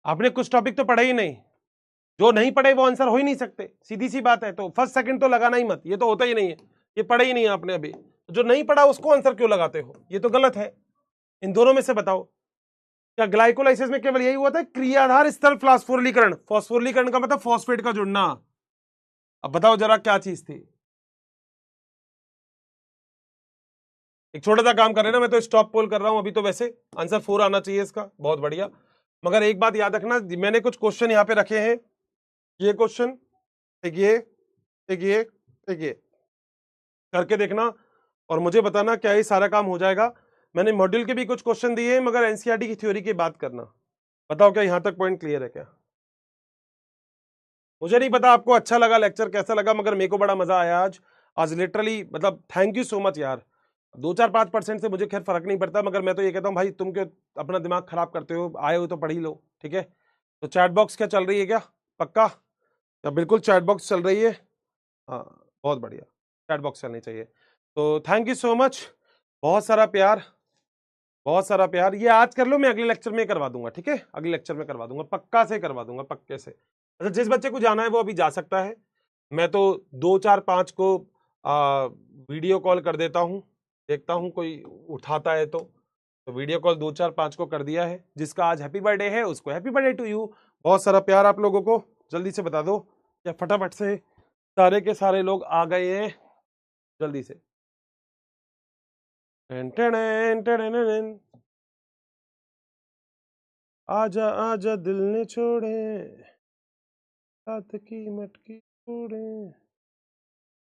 आपने कुछ टॉपिक तो पढ़े ही नहीं, जो नहीं पढ़े वो आंसर हो ही नहीं सकते, सीधी सी बात है। तो फर्स्ट सेकंड तो लगाना ही मत, ये तो होता ही नहीं है, ये पढ़े ही नहीं है आपने अभी। जो नहीं पढ़ा उसको आंसर क्यों लगाते हो? ये तो गलत है। इन दोनों में से बताओ, क्या ग्लाइकोलाइसिस में केवल यही हुआ था क्रियाधार स्तर फास्फोरिलीकरण? फास्फोरिलीकरण का मतलब फॉस्फेट का जुड़ना। अब बताओ जरा क्या चीज थी? एक छोटा सा काम कर रहे ना, मैं तो स्टॉप पोल कर रहा हूं अभी, तो वैसे आंसर 4 आना चाहिए इसका, बहुत बढ़िया। मगर एक बात याद रखना, मैंने कुछ क्वेश्चन यहां पे रखे हैं, ये क्वेश्चन, एक ये, एक ये, एक ये, करके देखना और मुझे बताना क्या ये सारा काम हो जाएगा। मैंने मॉड्यूल के भी कुछ क्वेश्चन दिए हैं, मगर एनसीईआरटी की थ्योरी की बात करना। बताओ क्या यहां तक पॉइंट क्लियर है क्या? मुझे नहीं पता आपको अच्छा लगा लेक्चर, कैसा लगा, मगर मेरे को बड़ा मजा आया आज। आज लिटरली मतलब थैंक यू सो मच यार। 2-4-5% से मुझे खैर फर्क नहीं पड़ता, मगर मैं तो ये कहता हूँ भाई, तुम क्यों अपना दिमाग खराब करते हो? आए हो तो पढ़ ही लो। ठीक है, तो चैट बॉक्स क्या चल रही है क्या? पक्का? क्या बिल्कुल चैट बॉक्स चल रही है? हाँ, बहुत बढ़िया, चैट बॉक्स चलनी चाहिए। तो थैंक यू सो मच, बहुत सारा प्यार, बहुत सारा प्यार। ये आज कर लो, मैं अगले लेक्चर में करवा दूंगा। ठीक है, अगले लेक्चर में करवा दूंगा, पक्का से करवा दूंगा, पक्के से। अच्छा, जिस बच्चे को जाना है वो अभी जा सकता है। मैं तो 2-4-5 को वीडियो कॉल कर देता हूँ, देखता हूँ कोई उठाता है तो वीडियो कॉल 2-4-5 को कर दिया है। जिसका आज हैप्पी बर्थडे है उसको हैप्पी बर्थडे टू यू। बहुत सारा प्यार आप लोगों को, जल्दी से बता दो या फटाफट से सारे के सारे लोग आ गए हैं जल्दी से। आजा आजा दिल ने छोड़े, साथ की मटकी छोड़े,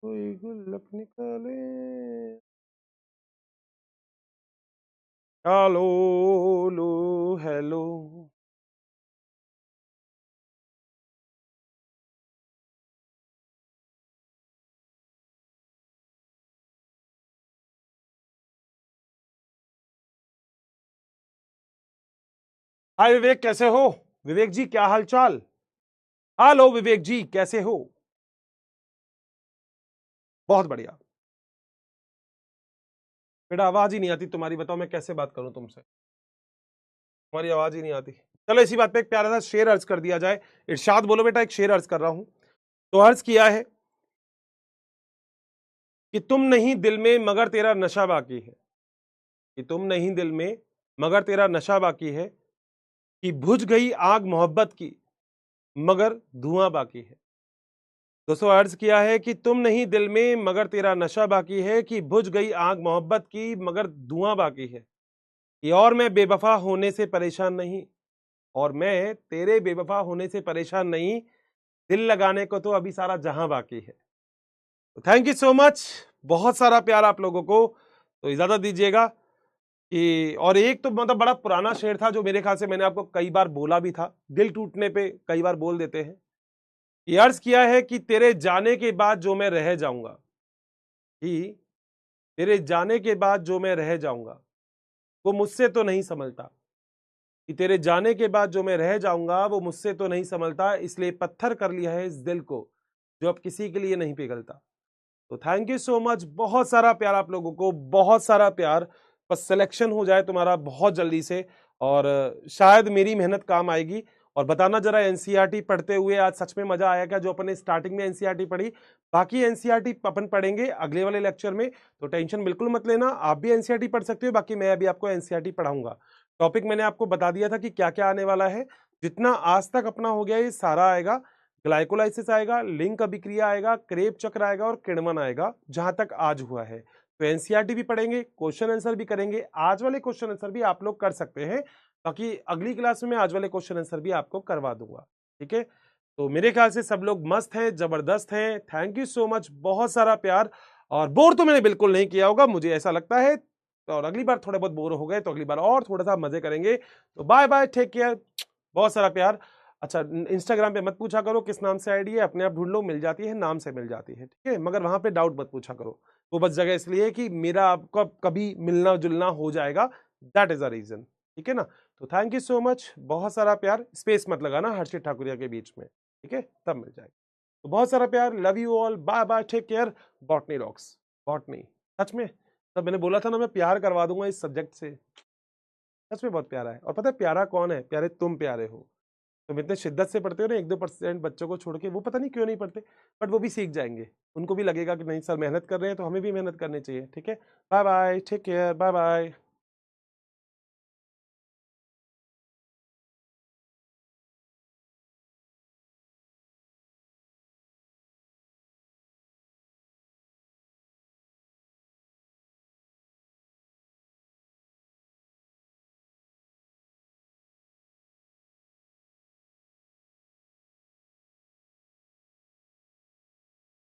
कोई गुल्लक निकाले। हेलो लो हेलो, हाय विवेक, कैसे हो? विवेक जी क्या हाल चाल? हेलो विवेक जी, कैसे हो? बहुत बढ़िया बेटा, आवाज ही नहीं आती तुम्हारी, बताओ मैं कैसे बात करूं तुमसे, तुम्हारी आवाज ही नहीं आती। चलो इसी बात पे एक प्यारा सा शेर अर्ज कर दिया जाए। इरशाद बोलो बेटा, एक शेर अर्ज कर रहा हूं। तो अर्ज किया है कि तुम नहीं दिल में मगर तेरा नशा बाकी है, कि तुम नहीं दिल में मगर तेरा नशा बाकी है, कि बुझ गई आग मोहब्बत की मगर धुआं बाकी है। दोस्तों अर्ज किया है कि तुम नहीं दिल में मगर तेरा नशा बाकी है, कि बुझ गई आग मोहब्बत की मगर धुआं बाकी है। कि और मैं बेवफा होने से परेशान नहीं, और मैं तेरे बेवफा होने से परेशान नहीं, दिल लगाने को तो अभी सारा जहां बाकी है। तो थैंक यू सो मच, बहुत सारा प्यार आप लोगों को। तो इजाजत दीजिएगा कि, और एक तो मतलब बड़ा पुराना शेर था जो मेरे ख्याल से मैंने आपको कई बार बोला भी था, दिल टूटने पे कई बार बोल देते हैं। ये अर्ज किया है कि तेरे जाने के बाद जो मैं रह जाऊंगा, कि तेरे जाने के बाद जो मैं रह जाऊंगा वो मुझसे तो नहीं संभलता, कि तेरे जाने के बाद जो मैं रह जाऊंगा वो मुझसे तो नहीं संभलता, इसलिए पत्थर कर लिया है इस दिल को जो अब किसी के लिए नहीं पिघलता। तो थैंक यू सो मच, बहुत सारा प्यार आप लोगों को, बहुत सारा प्यार। बस सिलेक्शन हो जाए तुम्हारा बहुत जल्दी से, और शायद मेरी मेहनत काम आएगी। और बताना जरा एनसीईआरटी पढ़ते हुए आज सच में मजा आया क्या, जो अपन ने स्टार्टिंग में एनसीईआरटी पढ़ी। बाकी एनसीईआरटी अपन पढ़ेंगे अगले वाले लेक्चर में, तो टेंशन बिल्कुल मत लेना, आप भी एनसीईआरटी पढ़ सकते हो। बाकी मैं अभी आपको एनसीईआरटी पढ़ाऊंगा। टॉपिक मैंने आपको बता दिया था कि क्या क्या आने वाला है। जितना आज तक अपना हो गया ये सारा आएगा। ग्लाइकोलाइसिस आएगा, लिंक अभिक्रिया आएगा, क्रेब चक्र आएगा और किण्वन आएगा, जहां तक आज हुआ है। तो एनसीईआरटी भी पढ़ेंगे, क्वेश्चन आंसर भी करेंगे। आज वाले क्वेश्चन आंसर भी आप लोग कर सकते हैं, बाकी अगली क्लास में मैं आज वाले क्वेश्चन आंसर भी आपको करवा दूंगा। ठीक है, तो मेरे ख्याल से सब लोग मस्त हैं, जबरदस्त हैं। थैंक यू सो मच, बहुत सारा प्यार। और बोर तो मैंने बिल्कुल नहीं किया होगा, मुझे ऐसा लगता है। और अगली बार थोड़े बहुत बोर हो गए तो अगली बार और थोड़ा सा मजे करेंगे। तो बाय बाय, टेक केयर, बहुत सारा प्यार। अच्छा, इंस्टाग्राम पे मत पूछा करो किस नाम से आईडी है, अपने आप ढूंढ लो, मिल जाती है, नाम से मिल जाती है, ठीक है। मगर वहां पे डाउट मत पूछा करो, वो बस जगह इसलिए कि मेरा आपका कभी मिलना जुलना हो जाएगा, दैट इज अ रीजन। ठीक है ना। तो थैंक यू सो मच, बहुत सारा प्यार। स्पेस मत लगाना हर्षित ठाकुरिया के बीच में, ठीक है, तब मिल जाएगा। तो बहुत सारा प्यार, love you all, bye bye, take care. Botany rocks, botany सच में, तब मैंने बोला था ना मैं प्यार करवा दूंगा इस सब्जेक्ट से, सच में बहुत प्यारा है। और पता है प्यारा कौन है, प्यारे तुम प्यारे हो। तुम इतने शिद्दत से पढ़ते हो ना, 1-2% बच्चों को छोड़ के, वो पता नहीं क्यों नहीं पढ़ते, बट वो भी सीख जाएंगे। उनको भी लगेगा कि नहीं सर मेहनत कर रहे हैं तो हमें भी मेहनत करनी चाहिए। ठीक है, bye bye, take care, bye bye.